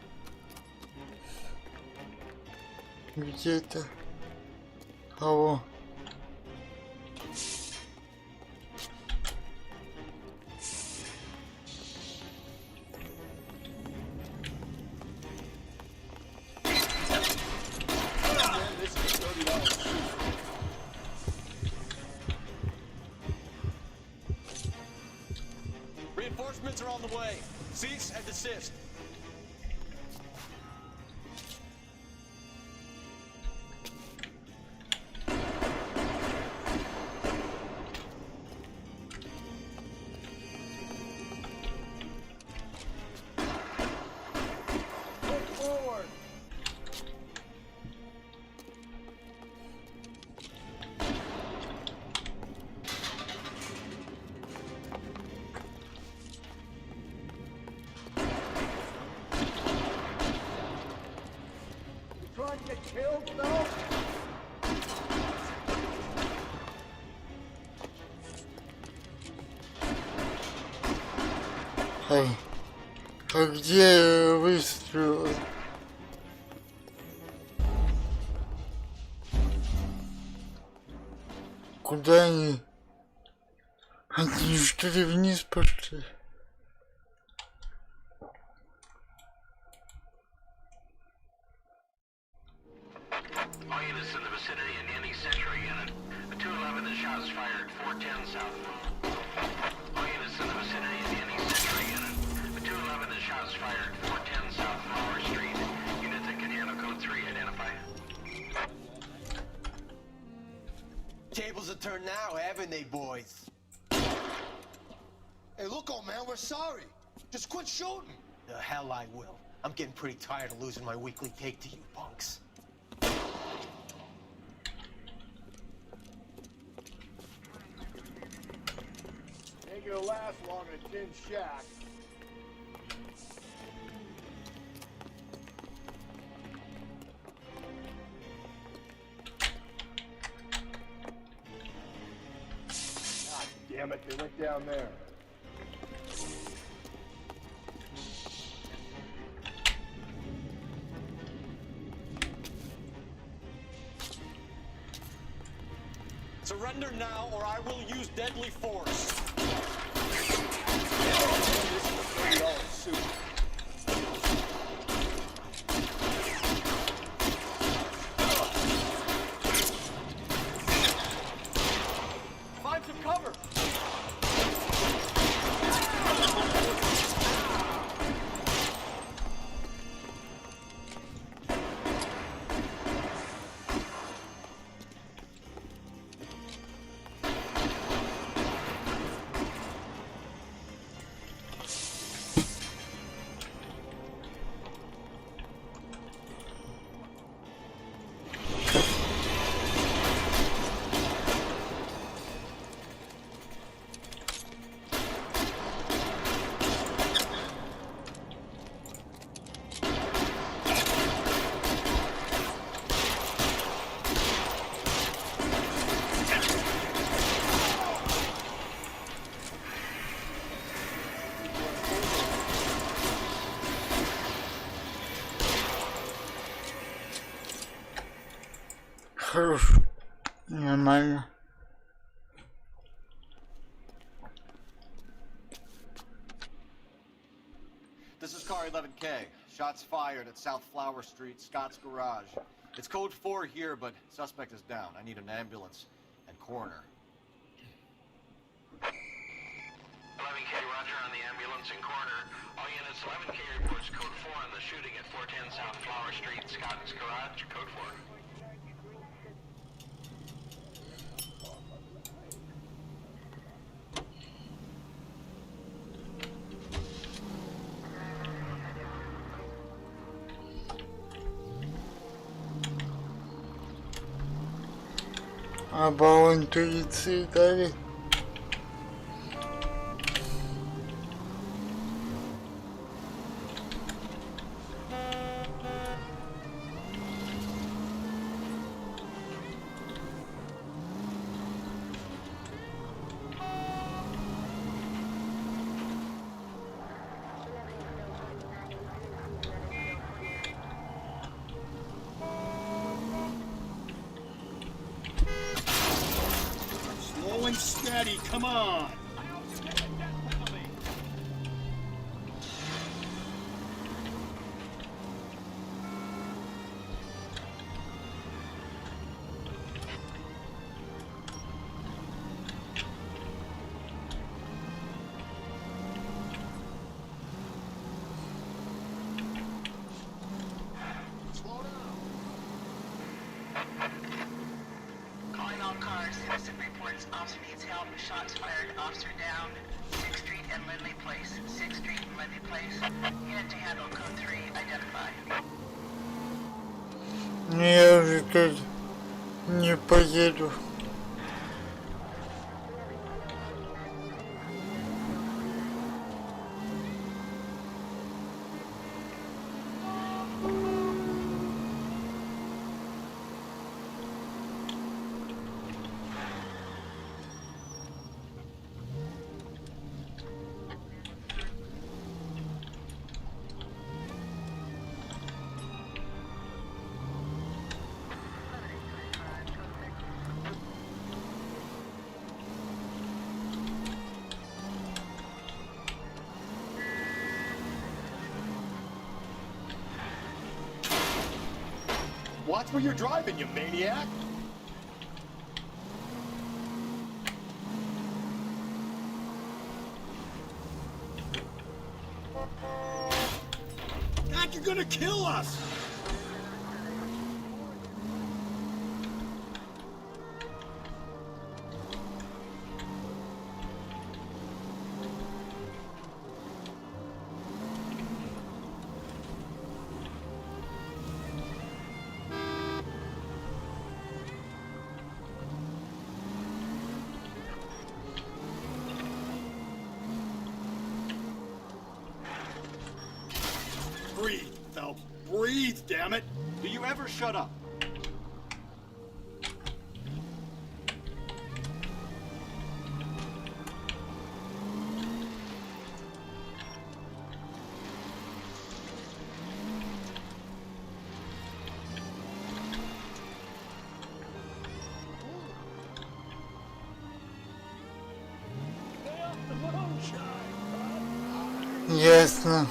Где-то. Алло. Reinforcements are on the way. Cease and desist. Trying to get killed, though? А где выстрел? Куда они? Они что ли вниз пошли? All units in the vicinity in any Century unit. A 211 and shots fired 410 south. All units in the vicinity in any Century unit. A 211 and shots fired 410 south Flower Street. Units that can handle code 3 identify. Tables have turned now, haven't they, boys? Hey, look, old man, we're sorry. Just quit shooting. The hell I will. I'm getting pretty tired of losing my weekly take to you punks. Ain't gonna last long in a tin shack. God damn it, they went down there. Surrender now, or I will use deadly force. Find some cover! Хорош. Нормально. This is car 11K. Shots fired at South Flower Street, Scott's Garage. It's code 4 here, but suspect is down. I need an ambulance and coroner. 11K, roger on the ambulance and coroner. All units, 11K reports code 4 on the shooting at 410 South Flower Street, Scott's Garage, code 4. А по интуиции дали. Daddy, come on! Calling all cars. Citizen reports officer needs help. Shots fired. Officer down. 6th Street and Lindley Place. 6th Street and Lindley Place. Unit to handle code 3. Identify. Я уже тут не поеду. Watch where you're driving, you maniac! God, you're gonna kill us! Breathe, Phelps. Breathe, damn it! Do you ever shut up? Ясно.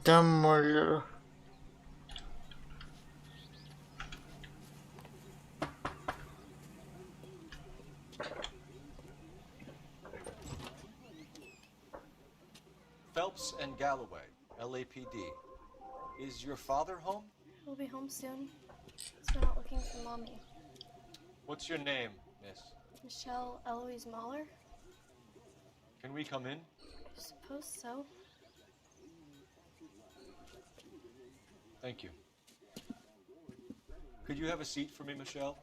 Домой. Phelps and Galloway, LAPD. Is your father home? He'll be home soon. He's been out looking for Mommy. What's your name, miss? Michelle Eloise Mahler? Can we come in? I suppose so. Thank you. Could you have a seat for me, Michelle?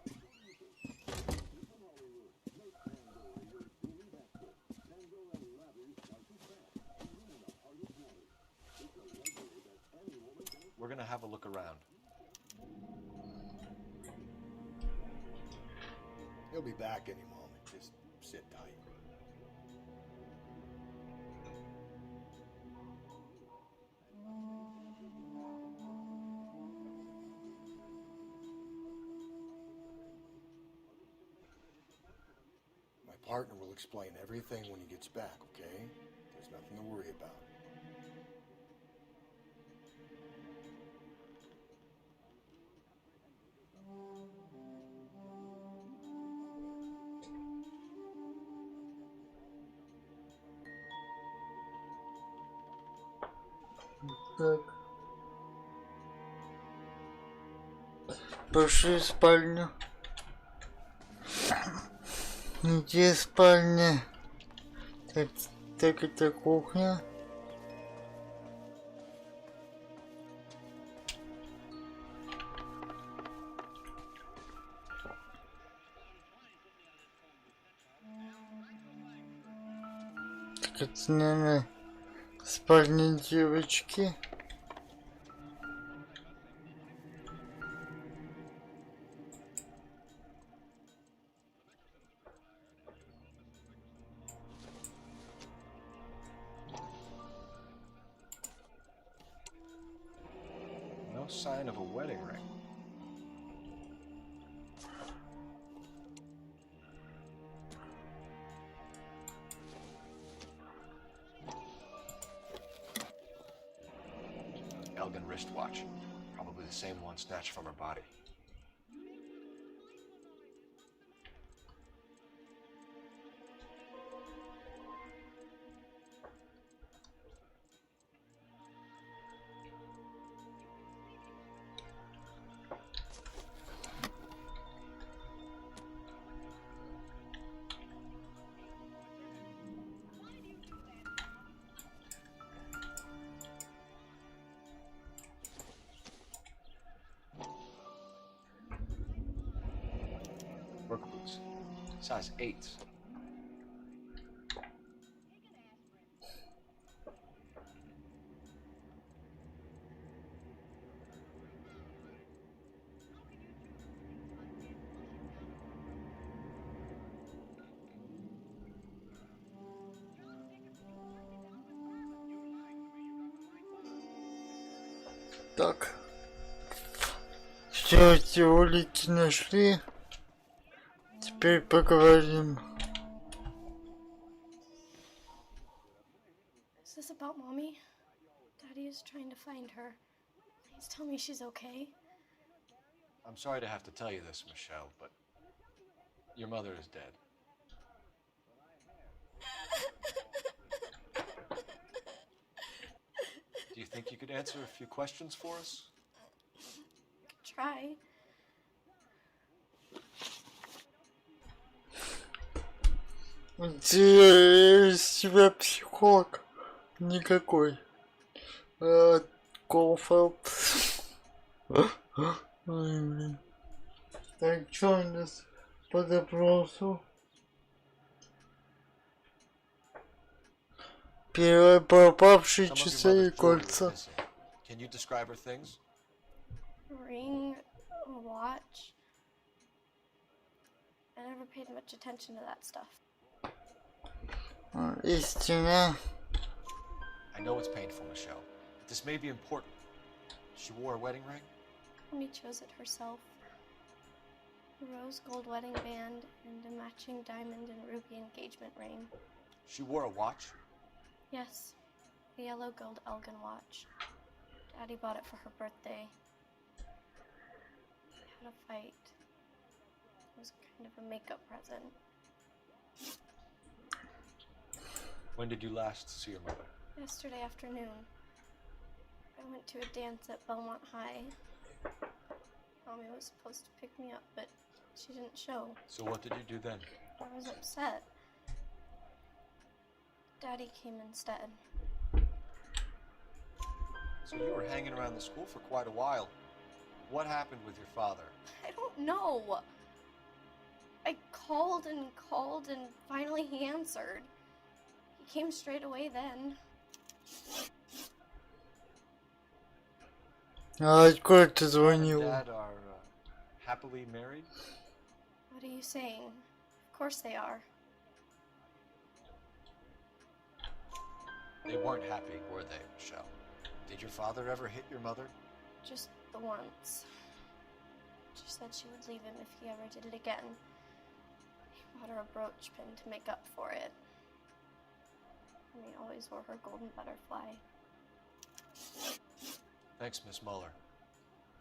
We're gonna have a look around. He'll be back any moment. Just sit tight. My partner will explain everything when he gets back, okay? There's nothing to worry about. Так. Пошли в спальню. Где спальня? Так это кухня. Это, наверное, спальня девочки. No sign of a wedding ring. Elgin wristwatch. Probably the same one snatched from her body. Work boots. Size 8s. Так. Все эти улики нашли. Теперь поговорим. Is this about Mommy? Daddy is trying to find her. Please tell me she's okay. I'm sorry to have to tell you this, Michelle, but your mother is dead. Do you think you could answer a few questions for us? Try. Где из тебя психолог? Никакой. Колфелд. Так, что у нас по допросу? Первый пропавший часы и кольца. Can you describe her things? Ring, a watch. I never paid much attention to that stuff. Истина. I know it's painful, Michelle. But this may be important. She wore a wedding ring? Mommy chose it herself. A rose gold wedding band and a matching diamond and ruby engagement ring. She wore a watch? Yes, a yellow gold Elgin watch. Daddy bought it for her birthday. We had a fight. It was kind of a makeup present. When did you last see your mother? Yesterday afternoon. I went to a dance at Belmont High. Mommy was supposed to pick me up, but she didn't show. So what did you do then? I was upset. Daddy came instead. So you were hanging around the school for quite a while. What happened with your father? I don't know. I called and finally he answered. He came straight away then. А откуда ты звонил? Mom and Dad are happily married? What are you saying? Of course they are. They weren't happy, were they, Michelle? Did your father ever hit your mother? Just the once. She said she would leave him if he ever did it again. He bought her a brooch pin to make up for it. And he always wore her golden butterfly. Thanks, Miss Muller.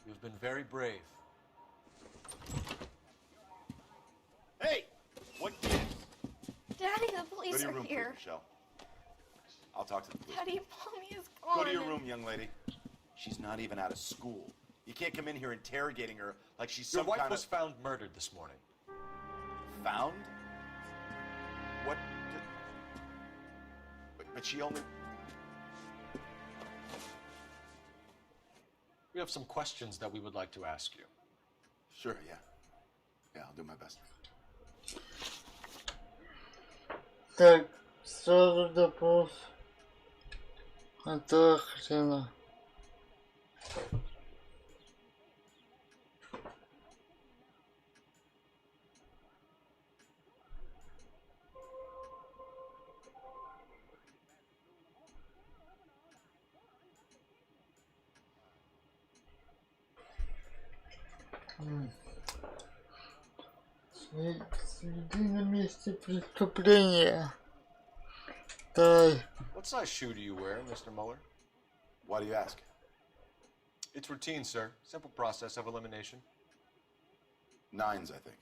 You've been very brave. Hey! What gives? Daddy, the police Go to your are room, here. please, Michelle. I'll talk to the police. Daddy, Mommy is gone. Go to your room, young lady. She's not even out of school. You can't come in here interrogating her like she's Your some wife kind was of... found murdered this morning. Found? What? But she only... We have some questions that we would like to ask you. Sure, yeah. Yeah, I'll do my best. Так, Сразу допрос. Это хрена. Следи на месте преступления. Давай. What size shoe do you wear, Mr. Mueller? Why do you ask? It's routine, sir. Simple process of elimination. 9s, I think.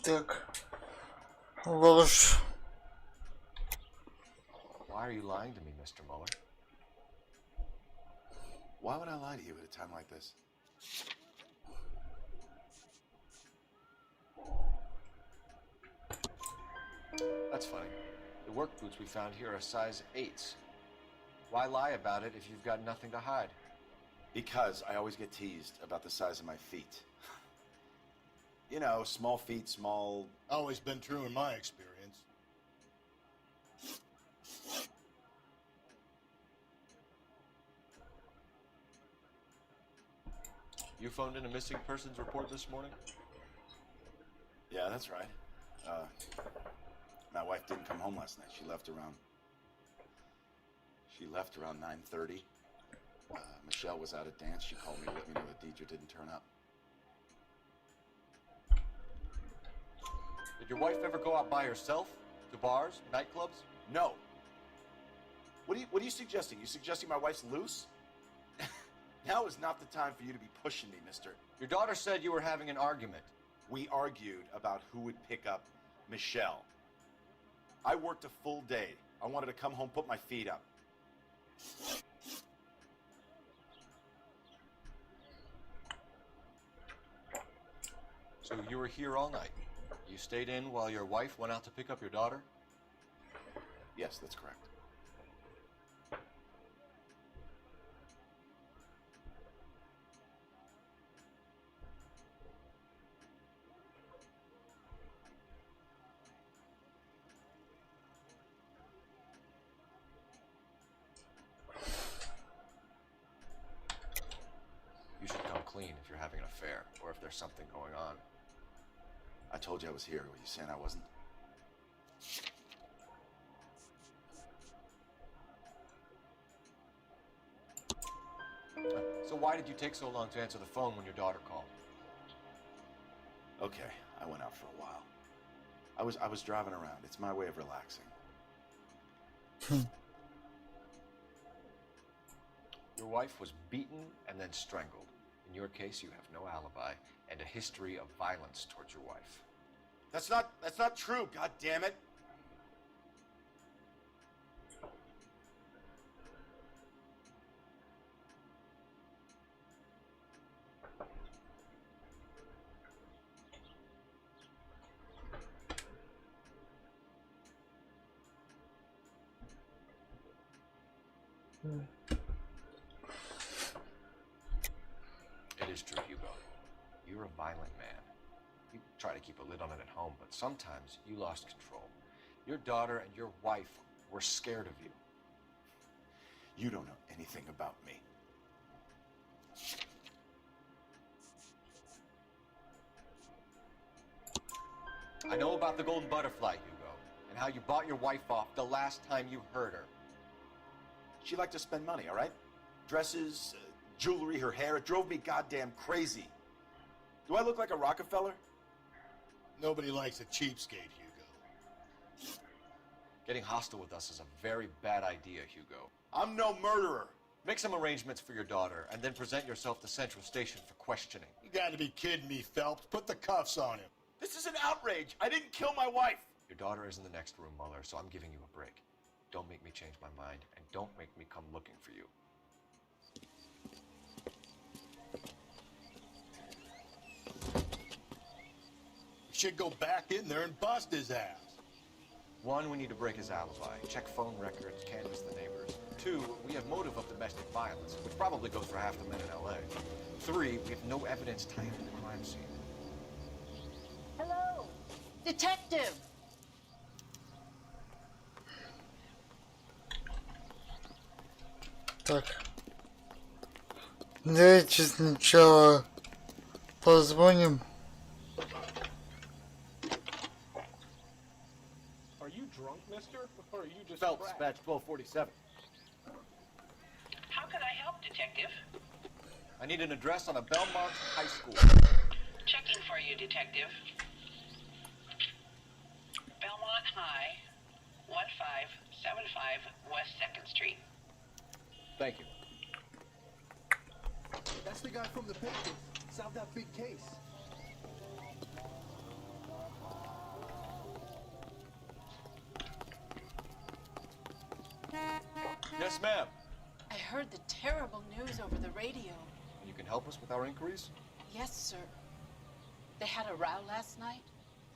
Так. Ложь. Why are you lying to me, Mr. Mueller? Why would I lie to you at a time like this? That's funny. The work boots we found here are size 8s. Why lie about it if you've got nothing to hide? Because I always get teased about the size of my feet. You know, small feet, small... Always been true in my experience. You phoned in a missing persons report this morning? Yeah, that's right. My wife didn't come home last night. She left around 9:30. Michelle was out at dance. She called me to let me know that Deidre didn't turn up. Did your wife ever go out by herself? To bars, nightclubs? No. What are you suggesting? You suggesting my wife's loose? Now is not the time for you to be pushing me, mister. Your daughter said you were having an argument. We argued about who would pick up Michelle. I worked a full day. I wanted to come home, put my feet up. So you were here all night. You stayed in while your wife went out to pick up your daughter? Yes, that's correct. You should come clean if you're having an affair, or if there's something going on. I told you I was here. Were you saying I wasn't? So why did you take so long to answer the phone when your daughter called? Okay, I went out for a while. I was driving around. It's my way of relaxing. Your wife was beaten and then strangled. In your case, you have no alibi and a history of violence towards your wife. That's not true, god damn it. It is true, Hugo. You're a violent man. You try to keep a lid on it at home, but sometimes you lost control. Your daughter and your wife were scared of you. You don't know anything about me. I know about the golden butterfly, Hugo, and how you bought your wife off the last time you heard her. She liked to spend money, all right? Dresses, jewelry, her hair. It drove me goddamn crazy. Do I look like a Rockefeller? Nobody likes a cheapskate, Hugo. Getting hostile with us is a very bad idea, Hugo. I'm no murderer. Make some arrangements for your daughter, and then present yourself to Central Station for questioning. You gotta be kidding me, Phelps. Put the cuffs on him. This is an outrage. I didn't kill my wife. Your daughter is in the next room, Muller, so I'm giving you a break. Don't make me change my mind, and don't make me come looking for you. We should go back in there and bust his ass. 1, we need to break his alibi, check phone records, canvass the neighbors. 2, we have motive of domestic violence, which probably goes for half the men in LA. 3, we have no evidence tying to the crime scene. Hello, detective. Так. Давайте сначала позвоним. Are you drunk, mister? Or are you just Phelps, cracked? badge 1247. How can I help, Detective? I need an address on a Belmont High School. Checking for you, Detective. Belmont High, 1575 West 2nd Street. Thank you. That's the guy from the pictures. Solved that big case. Yes, ma'am. I heard the terrible news over the radio. You can help us with our inquiries? Yes, sir. They had a row last night.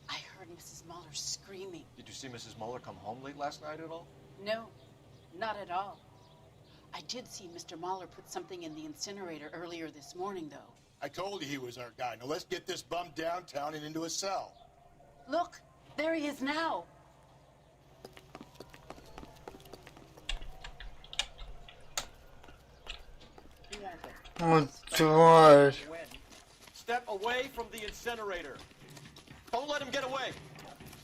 I heard Mrs. Muller screaming. Did you see Mrs. Muller come home late last night at all? No, not at all. I did see Mr. Muller put something in the incinerator earlier this morning, though. I told you he was our guy. Now let's get this bum downtown and into a cell. Look, there he is now. Вот тварь. Step away from the incinerator. Don't let him get away.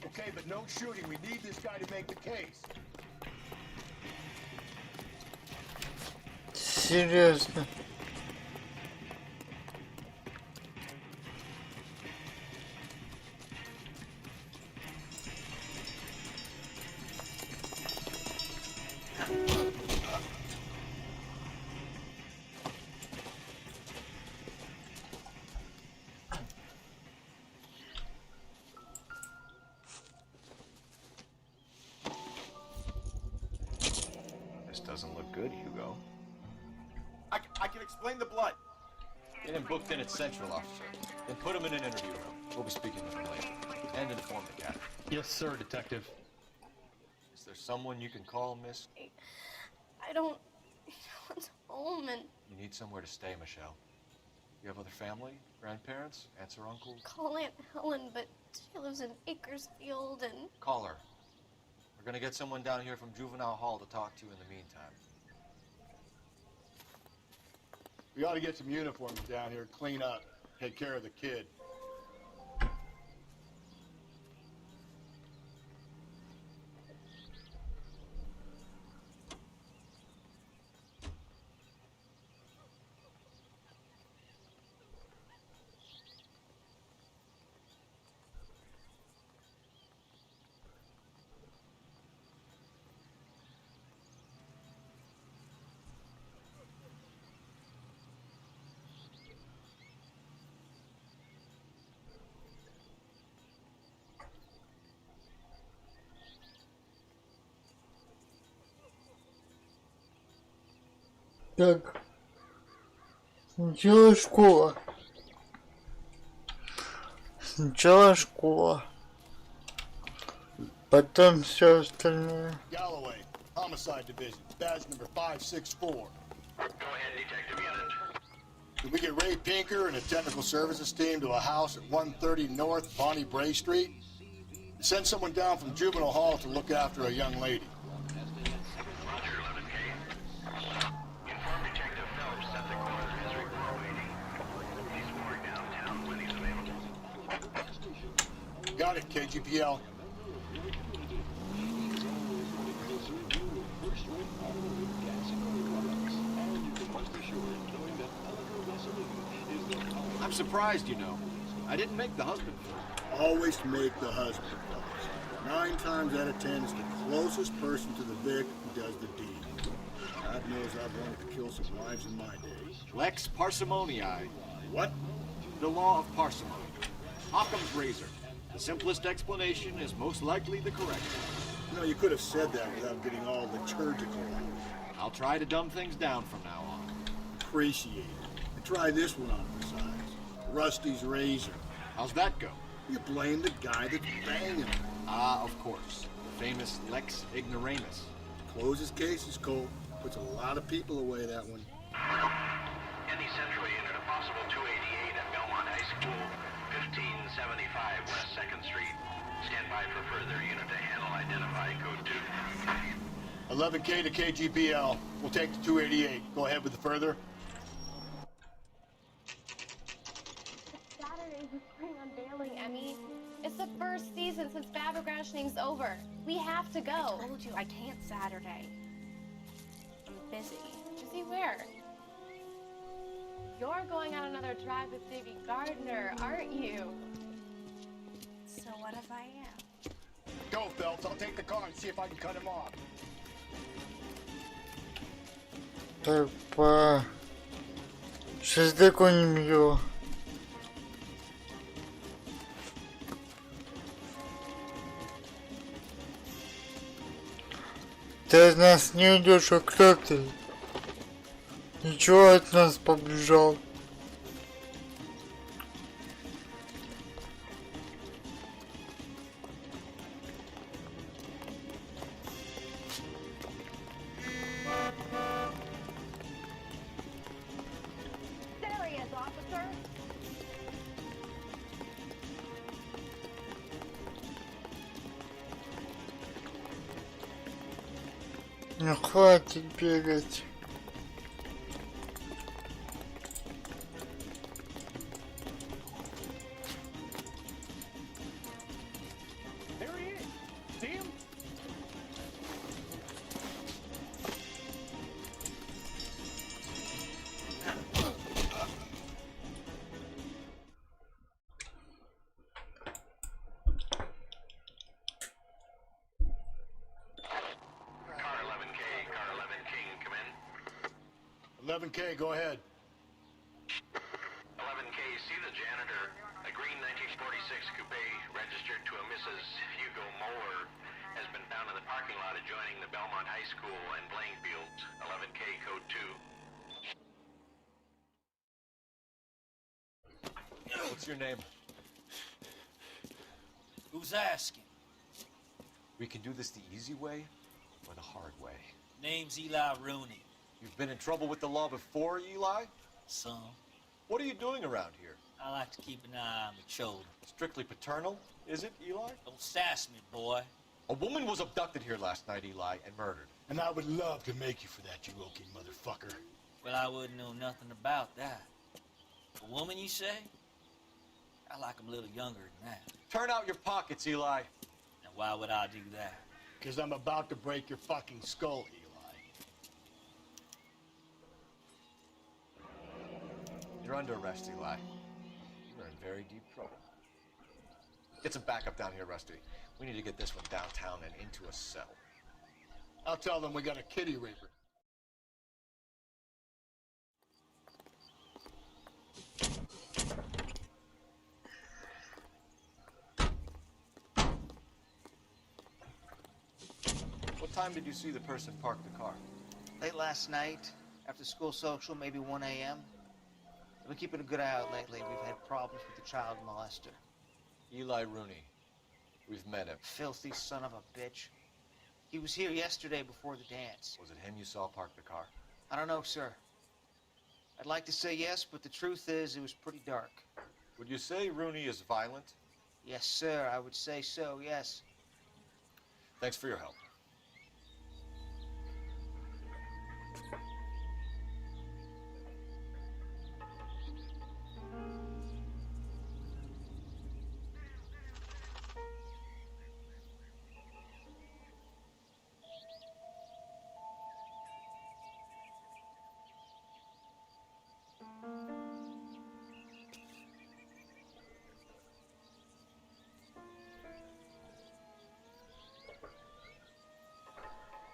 Okay, but no shooting. We need this guy to make the case. Серьезно. This doesn't look good, Hugo. I can explain the blood. Get him booked in at Central, officer. Then put him in an interview room. We'll be speaking with him later. And inform the captain. Yes, sir, Detective. Is there someone you can call, miss? I don't want home and You need somewhere to stay, Michelle. You have other family? Grandparents? Aunts or uncles? call Aunt Helen, but she lives in Bakersfield and Call her. We're gonna get someone down here from Juvenile Hall to talk to you in the meantime. We ought to get some uniforms down here, clean up, take care of the kid. Так. Сначала школа. Сначала школа. Потом все остальное. Galloway, Homicide Division, badge number 564. Go ahead, Detective Unit. Can we get Ray Pinker and a technical services team to a house at 130 North Bonnie Bray Street? And send someone down from Juvenile Hall to look after a young lady. Roger, 11K. Inform Detective Phelps that the coroner is report waiting. He's forward downtown when he's available. Got it, KGPL. I'm surprised, you know. I didn't make the husband first. Always make the husband first. 9 times out of 10, it's the closest person to the Vic who does the deed. God knows I've wanted to kill some wives in my day. Lex parsimoniae. What? The law of parsimony. Occam's razor. The simplest explanation is most likely the correct one. You know, you could have said that without getting all liturgical. I'll try to dumb things down from now on. Appreciate it. And try this one on besides. Rusty's razor. How's that go? You blame the guy that's banging her. Ah, of course. The famous Lex ignoramus. Closes cases, Cole. Puts a lot of people away, that one. Any Central unit, a possible 288 at Belmont High School, 1575 West 2nd Street. Stand by for further unit to handle. Identify code 2. 11K to KGBL. We'll take the 288. Go ahead with the further. Saturday's the spring unveiling, Emmy. It's the first season since fabric rationing's over. We have to go. I told you I can't Saturday. I'm busy. Busy where? You're going on another drive with Davy Gardner, aren't you? So what if I am? Go, Phelps. I'll take the car and see if I can cut him off. Так, сейчас догоним его. Ты от нас не уйдешь, а кто ты? Ничего от нас побежал. There he is, officer. Ну хватит бегать. There he is. See him? Car 11K, car 11 King, come in. 11K, go ahead. 11K, see the janitor. A green 1946 coupe registered to a Mrs. Hugo Moeller has been found in the parking lot adjoining the Belmont High School and playing fields. 11K, code 2. What's your name? Who's asking? We can do this the easy way or the hard way. Name's Eli Rooney. You've been in trouble with the law before, Eli? Son, What are you doing around here? I like to keep an eye on the children. Strictly paternal, is it, Eli? Don't sass me, boy. A woman was abducted here last night, Eli, and murdered. And I would love to make you for that, you okay motherfucker. Well, I wouldn't know nothing about that. A woman, you say? I like 'em a little younger than that. Turn out your pockets, Eli. Now, why would I do that? Because I'm about to break your fucking skull, Eli. You're under arrest, Eli. You're in very deep trouble. Get some backup down here, Rusty. We need to get this one downtown and into a cell. I'll tell them we got a kitty raper. What time did you see the person park the car? Late last night, after school social, maybe 1 a.m. I've been keeping a good eye out lately. We've had problems with the child molester. Eli Rooney. We've met him. Filthy son of a bitch. He was here yesterday before the dance. Was it him you saw park the car? I don't know, sir. I'd like to say yes, but the truth is it was pretty dark. Would you say Rooney is violent? Yes, sir, I would say so, yes. Thanks for your help.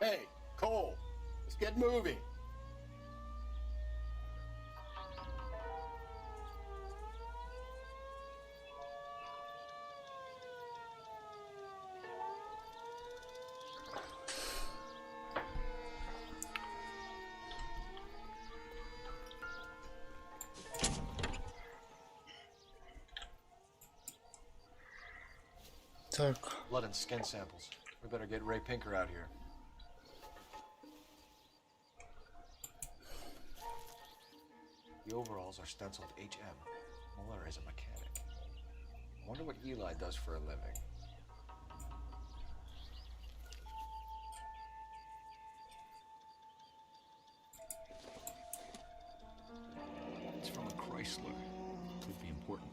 Hey, Cole, let's get moving. Так. Blood and skin samples. We better get Ray Pinker out here. The overalls are stenciled HM. Muller is a mechanic. I wonder what Eli does for a living. It's from a Chrysler. Could be important.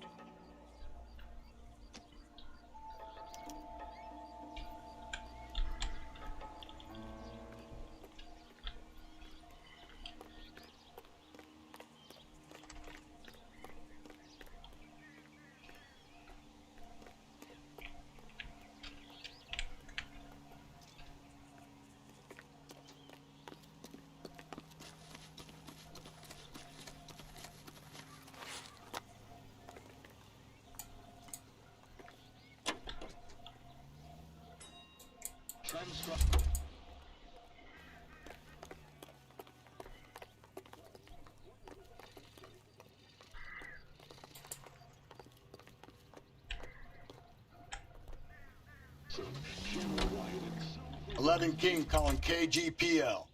Eleven King calling KGPL.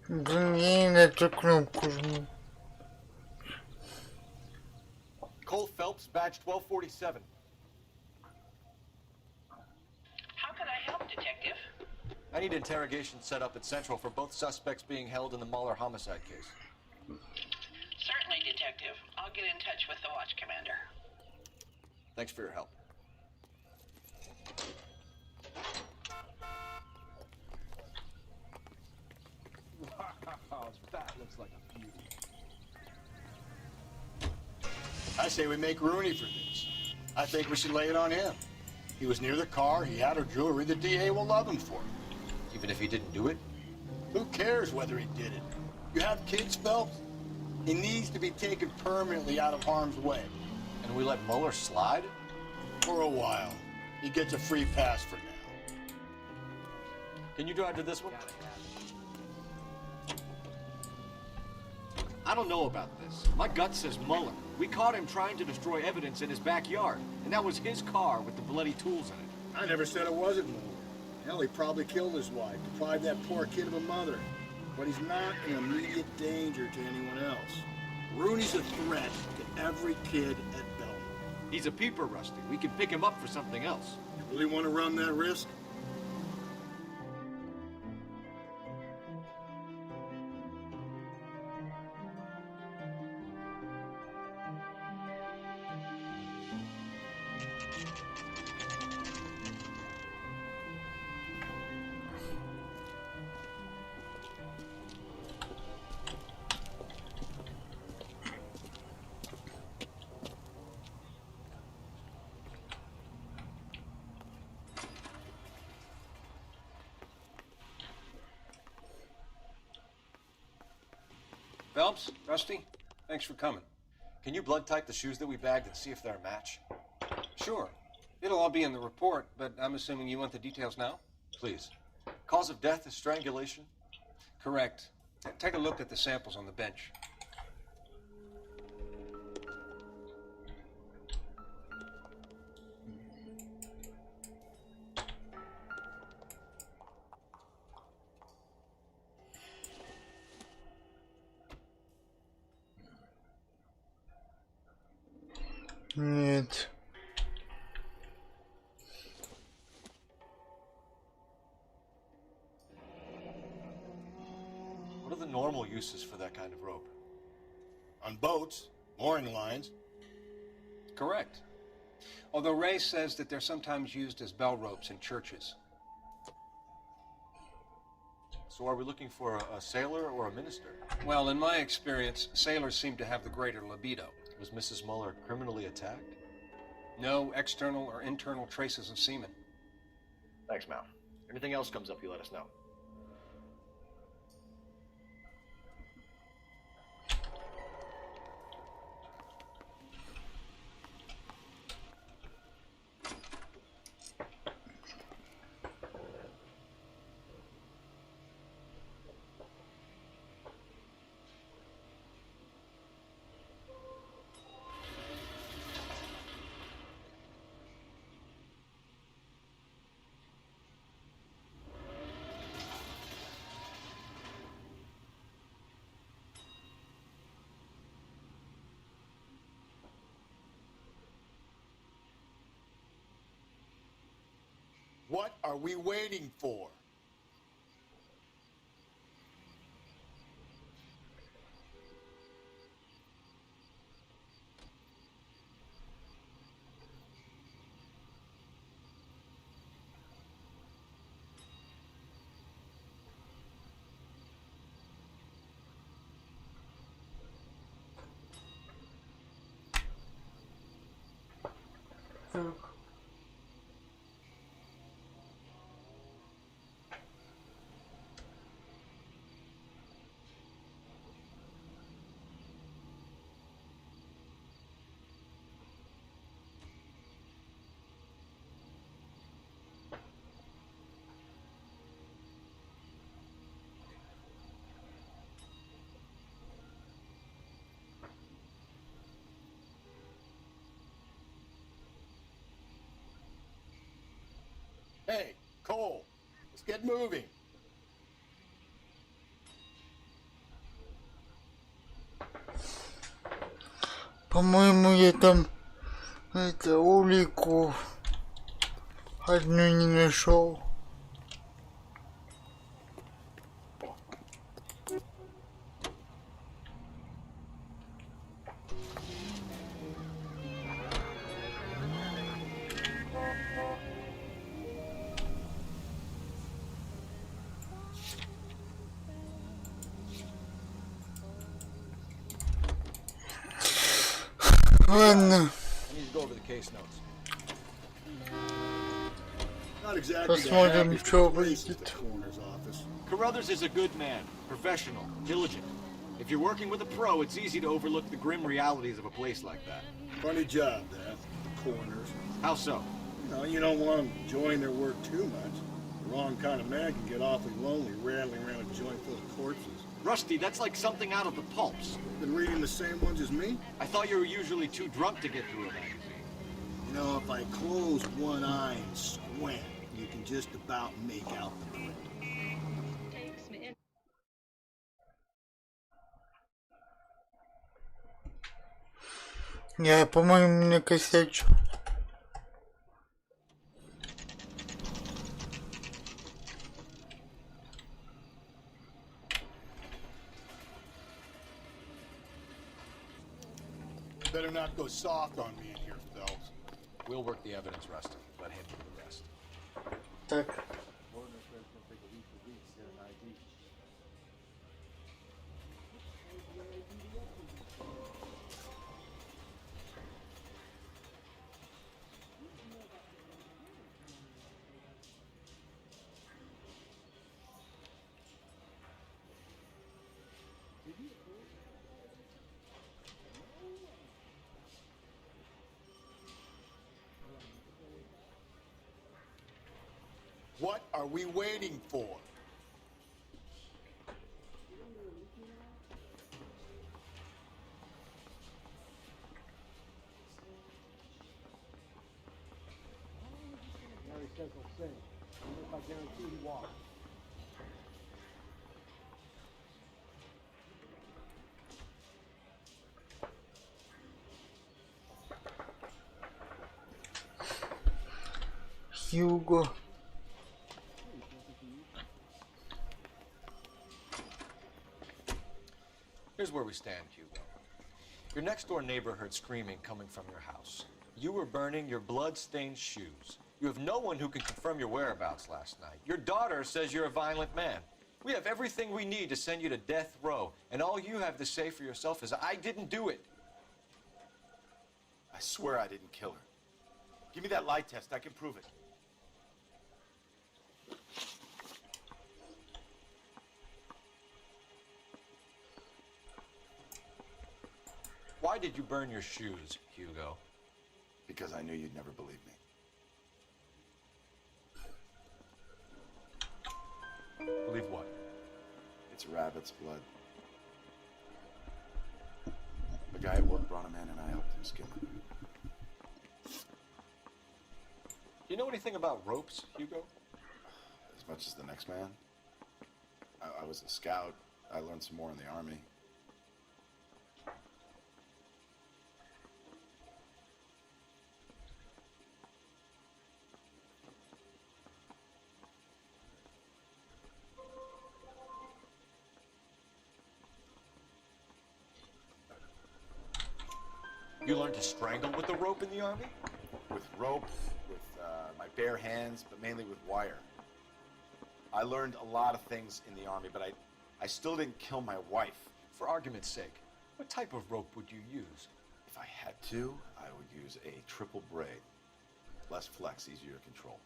Блин, эту кнопку жму. Cole Phelps, badge 1247. How can I help, Detective? I need interrogation set up at Central for both suspects being held in the Muller homicide case. Certainly, Detective. I'll get in touch with the watch commander. Thanks for your help. Wow, that looks like a beauty. I say we make Rooney for this. I think we should lay it on him. He was near the car, he had her jewelry, the DA will love him for it. Even if he didn't do it? Who cares whether he did it? You have kids, Phelps? He needs to be taken permanently out of harm's way. And we let Muller slide? For a while. He gets a free pass for now. Can you drive to this one? I don't know about this. My gut says Muller. We caught him trying to destroy evidence in his backyard, and that was his car with the bloody tools in it. I never said it wasn't Muller. Hell, he probably killed his wife, deprived that poor kid of a mother. But he's not in immediate danger to anyone else. Rooney's a threat to every kid at Belmont. He's a peeper, Rusty. We can pick him up for something else. You really want to run that risk? Phelps, Rusty, thanks for coming. Can you blood type the shoes that we bagged and see if they're a match? Sure. It'll all be in the report, but I'm assuming you want the details now? Please. Cause of death is strangulation? Correct. Take a look at the samples on the bench. Нет. What are the normal uses for that kind of rope? On boats, mooring lines. Correct. Although Ray says that they're sometimes used as bell ropes in churches. So are we looking for a sailor or a minister? Well, in my experience, sailors seem to have the greater libido. Was Mrs. Muller criminally attacked? No external or internal traces of semen. Thanks, Mal. Anything else comes up, you let us know. are we waiting for? Hey, Cole, let's get moving. По-моему, я там это улику одну не нашел. Ладно. I need to go over the case notes. Not exactly the Посмотрим, happiest что place выйдет. at the coroner's office. Carruthers is a good man, professional, diligent. If you're working with a pro, it's easy to overlook the grim realities of a place like that. Funny job, that, the coroner's. How so? You don't want them enjoying their work too much. The wrong kind of man can get awfully lonely rattling around a joint full of corpses. Rusty, that's like something out of the pulps. Been reading the same ones as me? I thought you were usually too drunk to get through a magazine. You know, if I close one eye and squint, you can just about make out the print. Я, по-моему, не косячу. Better not go soft on me in here, Phelps. We'll work the evidence, Rusty. Let him do the rest. Так. What are we waiting for? Mary says he'll sing. Even if I guarantee he won't. Hugo. Here's where we stand, Hugo. Your next-door neighbor heard screaming coming from your house. You were burning your blood-stained shoes. You have no one who can confirm your whereabouts last night. Your daughter says you're a violent man. We have everything we need to send you to death row, and all you have to say for yourself is, I didn't do it. I swear I didn't kill her. Give me that lie test. I can prove it. Why did you burn your shoes, Hugo? Because I knew you'd never believe me. Believe what? It's rabbit's blood. The guy at work brought him in and I helped him skin him. Do you know anything about ropes, Hugo? As much as the next man. I was a scout. I learned some more in the Army. You learned to strangle with the rope in the army? With rope, with my bare hands, but mainly with wire. I learned a lot of things in the army, but I still didn't kill my wife. For argument's sake, what type of rope would you use? If I had to, I would use a triple braid. Less flex, easier to control.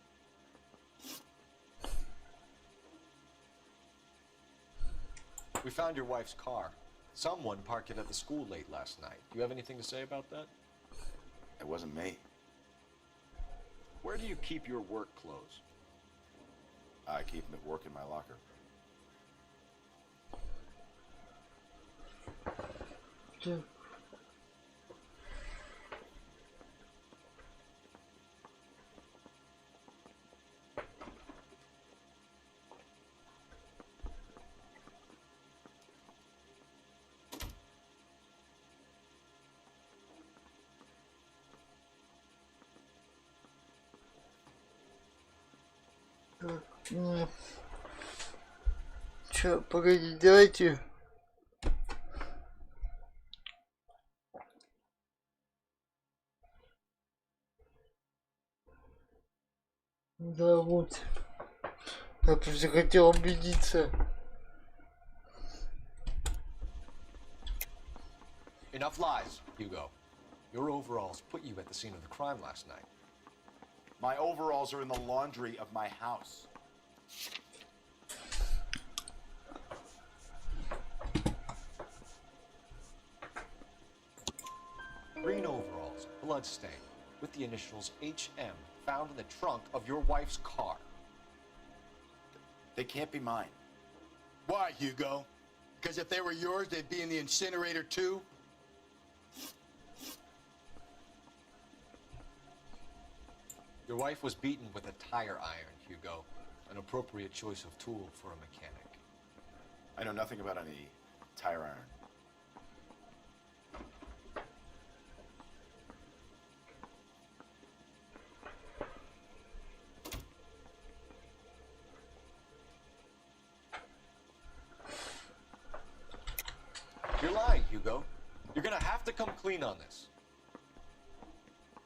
We found your wife's car. Someone parked it at the school late last night. Do you have anything to say about that? It wasn't me. Where do you keep your work clothes? I keep them at work in my locker. Чё, погоди, давайте. Да вот. Я просто хотел убедиться. Enough lies, Hugo. Your overalls put you at the scene of the crime last night. My overalls are in the laundry of my house. Green overalls, bloodstain, with the initials HM found in the trunk of your wife's car. They can't be mine. Why, Hugo? Because if they were yours, they'd be in the incinerator too? Your wife was beaten with a tire iron, Hugo. An appropriate choice of tool for a mechanic. I know nothing about any tire iron. You're lying, Hugo. You're gonna have to come clean on this.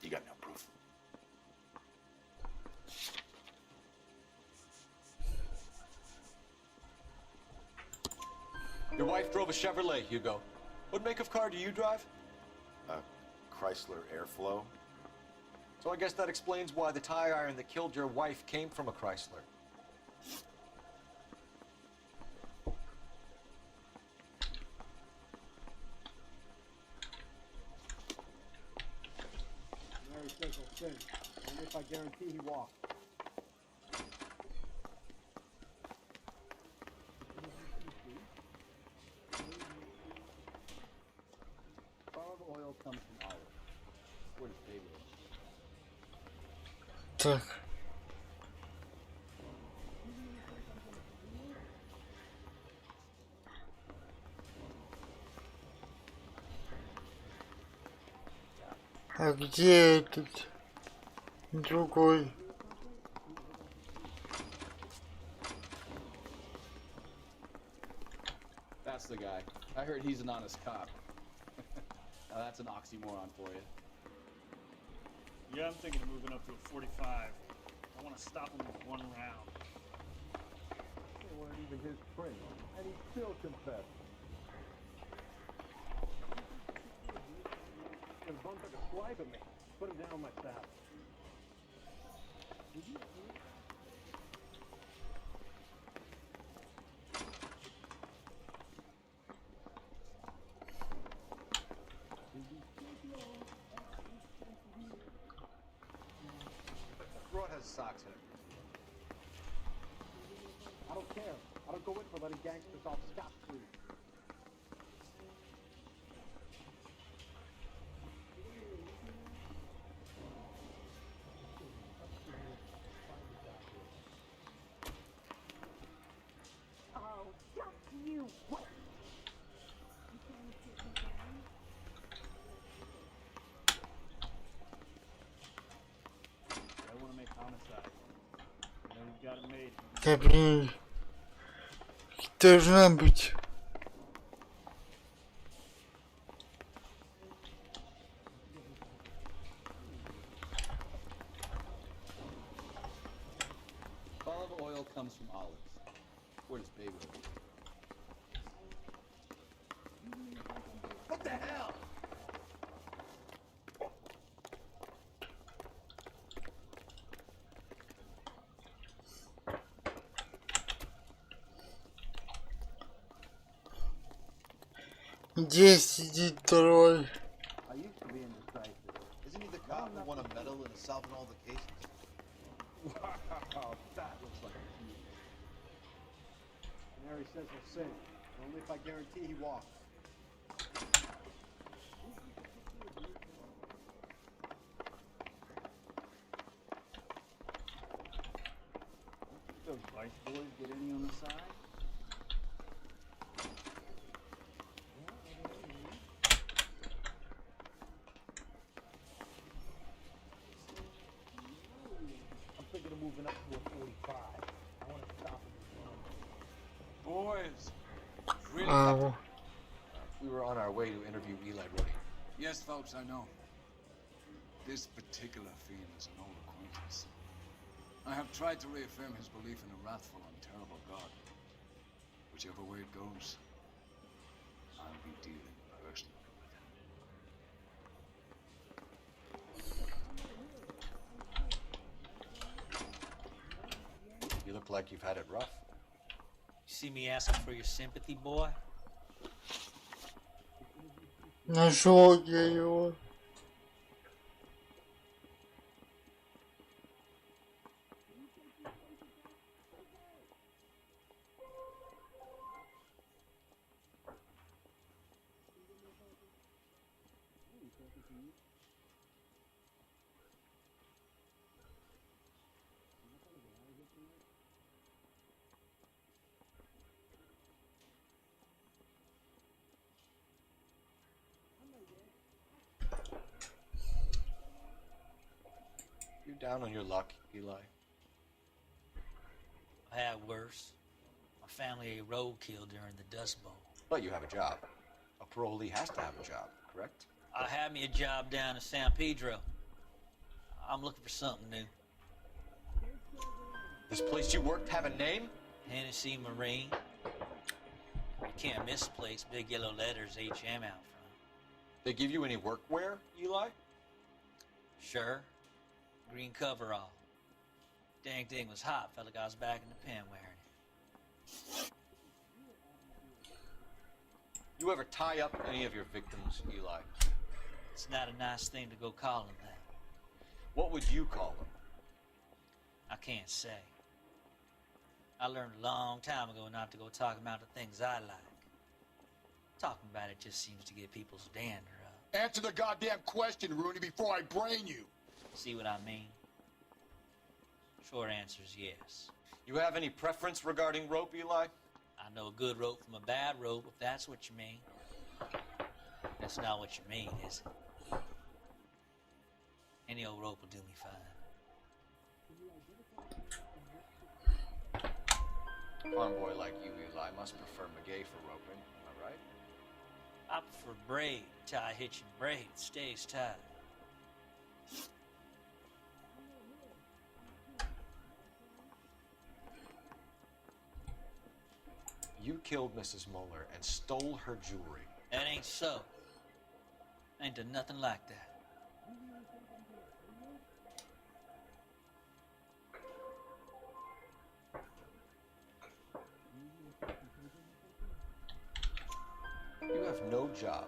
You got no proof. Your wife drove a Chevrolet, Hugo. What make of car do you drive? A Chrysler Airflow. So I guess that explains why the tire iron that killed your wife came from a Chrysler. Mary says he'll sin, only if I guarantee he walks. Olive oil comes from olive. Where does baby live? Так. А где этот другой? That's the guy. I heard he's an honest cop. Now that's an oxymoron for you. Yeah, I'm thinking of moving up to a 45. I want to stop him with one round. They weren't even his print, and he still confessed. He's gonna bump like a swipe at me. Put him down on my saddle. Broad has socks in it. I don't care. I don't go in for letting gangsters off scot-free. Oh, just you wait. I want to make homicide. And then we've got it made. Да блин. Должна быть. oil comes from olives. Where does baby oil? What the hell? Где сидит тролль? I used to be indecisive. Isn't he the cop who won a medal in solving all the cases? Wow, that looks like a huge. Mary says he'll sing, only if I guarantee he walks. Those vice boys get any on the side? I'm thinking of moving up to a 45. I want to stop him. Boys, Oh. We were on our way to interview Eli Ruddy. yes, Phelps, I know. This particular fiend is an old acquaintance. I have tried to reaffirm his belief in a wrathful and terrible God. Whichever way it goes, I'll be dealing personally with him. You look like you've had it rough. You see me asking for your sympathy, boy? Нашел я его. You down on your luck, Eli? I had worse. My family ate roadkill during the Dust Bowl. But you have a job. A parolee has to have a job, correct? I had me a job down in San Pedro. I'm looking for something new. This place you worked have a name? Hennessy Marine. You can't miss the place. Big yellow letters, HM out front. They give you any workwear, Eli? Sure. Green coverall. Dang thing was hot. Felt like I was back in the pen wearing it. You ever tie up any of your victims, Eli? It's not a nice thing to go call them that. What would you call them? I can't say. I learned a long time ago not to go talking about the things I like. Talking about it just seems to get people's dander up. Answer the goddamn question, Rooney, before I brain you. See what I mean? Short answer is yes. You have any preference regarding rope, Eli? I know a good rope from a bad rope, if that's what you mean. That's not what you mean, is it? Any old rope will do me fine. A farm boy like you, Eli, must prefer Magay for roping, am I right? I prefer braid. Tie hitching braid. It stays tied. You killed Mrs. Moeller and stole her jewelry. That ain't so. I ain't done nothing like that. You have no job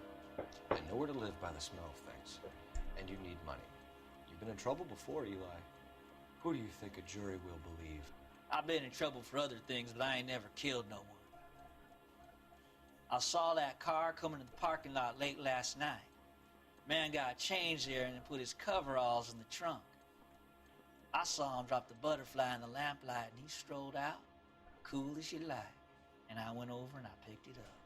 and nowhere to live by the smell of things. And you need money. You've been in trouble before, Eli. Who do you think a jury will believe? I've been in trouble for other things, but I ain't never killed no one. I saw that car coming to the parking lot late last night. Man got changed there and then put his coveralls in the trunk. I saw him drop the butterfly in the lamplight and he strolled out, cool as you like. And I went over and I picked it up.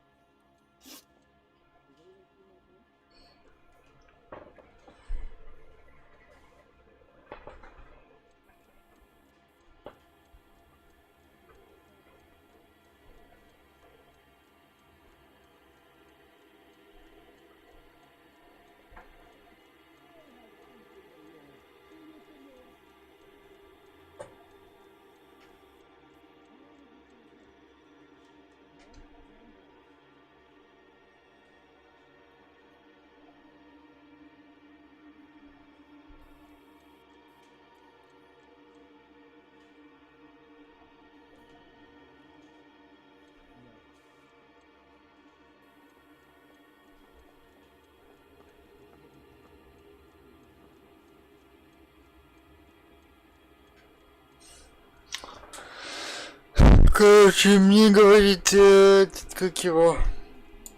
Короче, мне говорит этот, как его,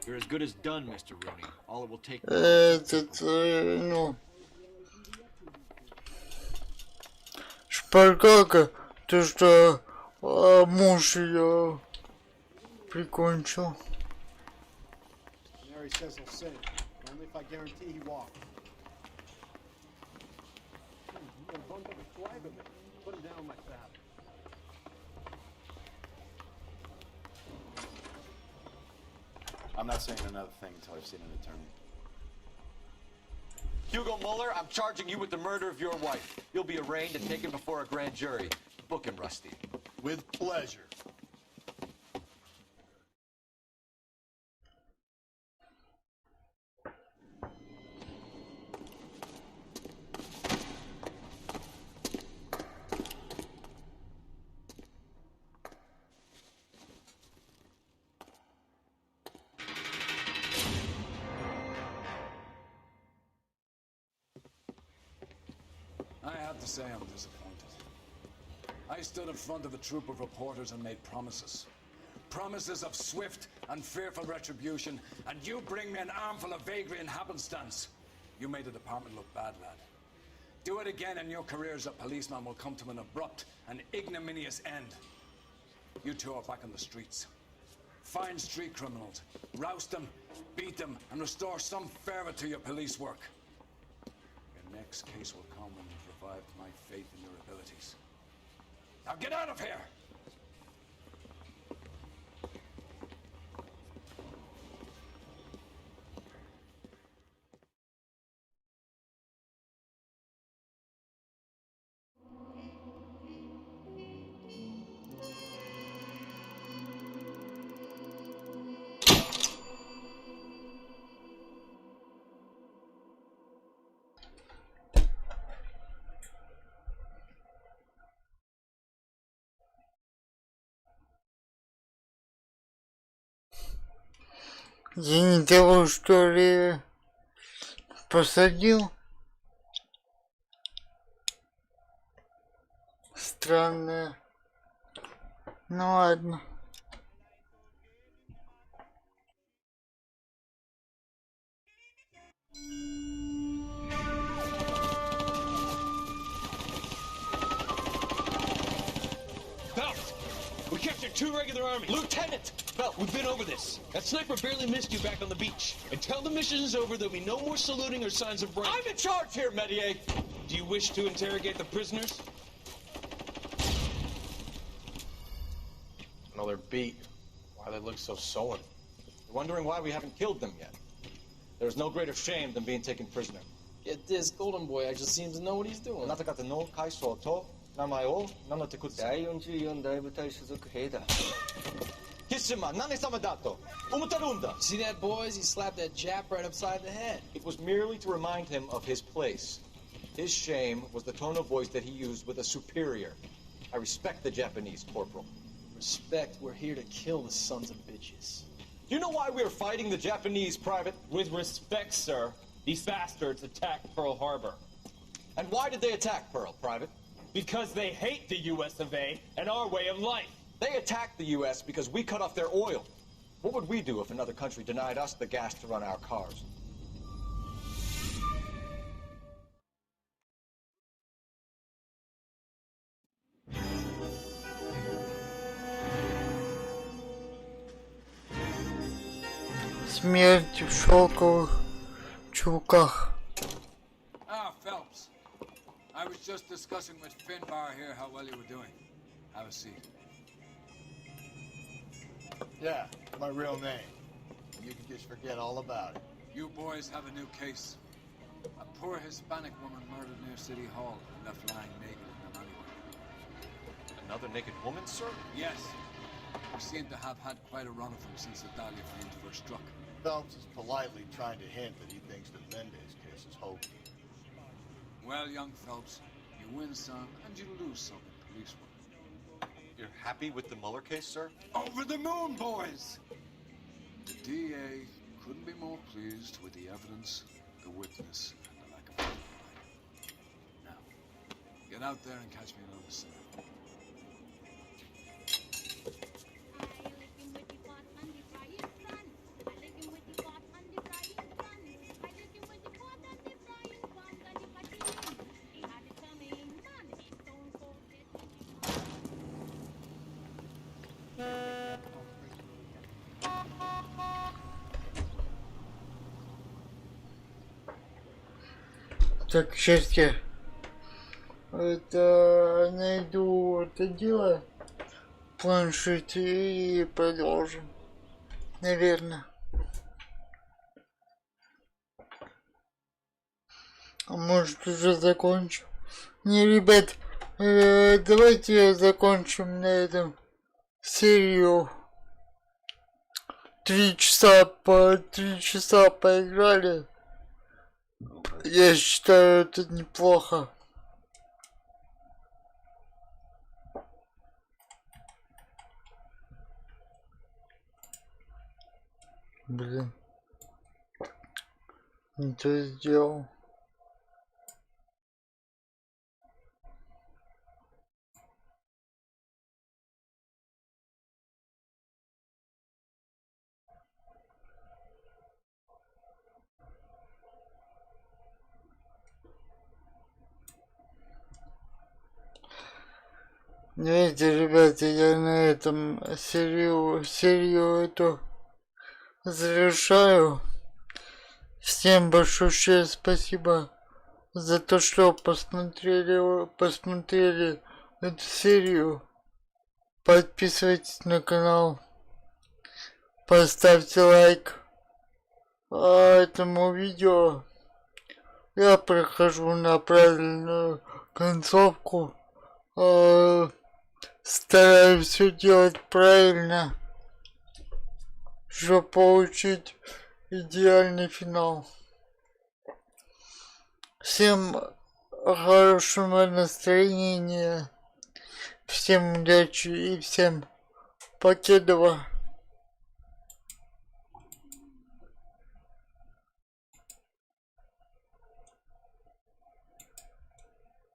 You're as good as done, Mr. Rooney. All it will take. этот, ну, шпаргалка, то, что муж ее прикончил. Mary says he'll sing, only if I guarantee he walks. Put him down like that. I'm not saying another thing until I've seen an attorney. Hugo Muller, I'm charging you with the murder of your wife. You'll be arraigned and taken before a grand jury. Book him, Rusty. With pleasure. I have to say I'm disappointed. I stood in front of a troop of reporters and made promises. Promises of swift and fearful retribution, and you bring me an armful of vagary and happenstance. You made the department look bad, lad. Do it again and your career as a policeman will come to an abrupt and ignominious end. You two are back on the streets. Find street criminals, roust them, beat them, and restore some fervor to your police work. Your next case will come when you've revived my faith in your abilities. Now get out of here! Я не того, что ли, посадил. Странно. Ну ладно. Phelps, we captured 2 regular armies. Lieutenant! Phelps, we've been over this. That sniper barely missed you back on the beach. Until the mission is over, there'll be no more saluting or signs of rank. I'm in charge here, Medier! Do you wish to interrogate the prisoners? No, they're beat. Why they look so sullen? You're wondering why we haven't killed them yet. There's no greater shame than being taken prisoner. Get this, Golden Boy actually seems to know what he's doing. なた方の会社と名前を名乗ってください。第44大部隊所属兵だ。貴様、何様だと思ってるんだ。 See that, boys? He slapped that Jap right upside the head. It was merely to remind him of his place. His shame was the tone of voice that he used with a superior. I respect the Japanese, Corporal. Respect, we're here to kill the sons of bitches. Do you know why we're fighting the Japanese, Private? With respect, sir, these bastards attacked Pearl Harbor. And why did they attack Pearl, Private? Because they hate the US of A and our way of life. They attacked the US because we cut off their oil. What would we do if another country denied us the gas to run our cars? Смерть в шелковых чулках. Ah, Phelps. I was just discussing with Finbar here how well you were doing. Have a seat. Yeah, my real name. You can just forget all about it. You boys have a new case. A poor Hispanic woman murdered near City Hall and left lying naked in an alleyway. Another naked woman, sir? Yes. We seem to have had quite a run of them since the Dahlia flames first struck. Phelps is politely trying to hint that he thinks the Mendez case is hokey. Well, young Phelps, you win some and you lose some in police work. You're happy with the Mueller case, sir? Over the moon, boys! The DA couldn't be more pleased with the evidence, the witness, and the lack of alibi. Now, get out there and catch me another cinema. Так, сейчас я это найду это дело в планшете и продолжим. Наверное. А может уже закончу? Не, ребят, давайте закончим на этом серию. 3 часа поиграли. Я считаю, это неплохо. Блин. Не то сделал. Знаете, ребята, я на этом серию эту завершаю. Всем большое спасибо за то, что посмотрели эту серию. Подписывайтесь на канал, поставьте лайк этому видео. Я прохожу на правильную концовку. Стараюсь все делать правильно, чтобы получить идеальный финал. Всем хорошего настроения, всем удачи и всем покедова.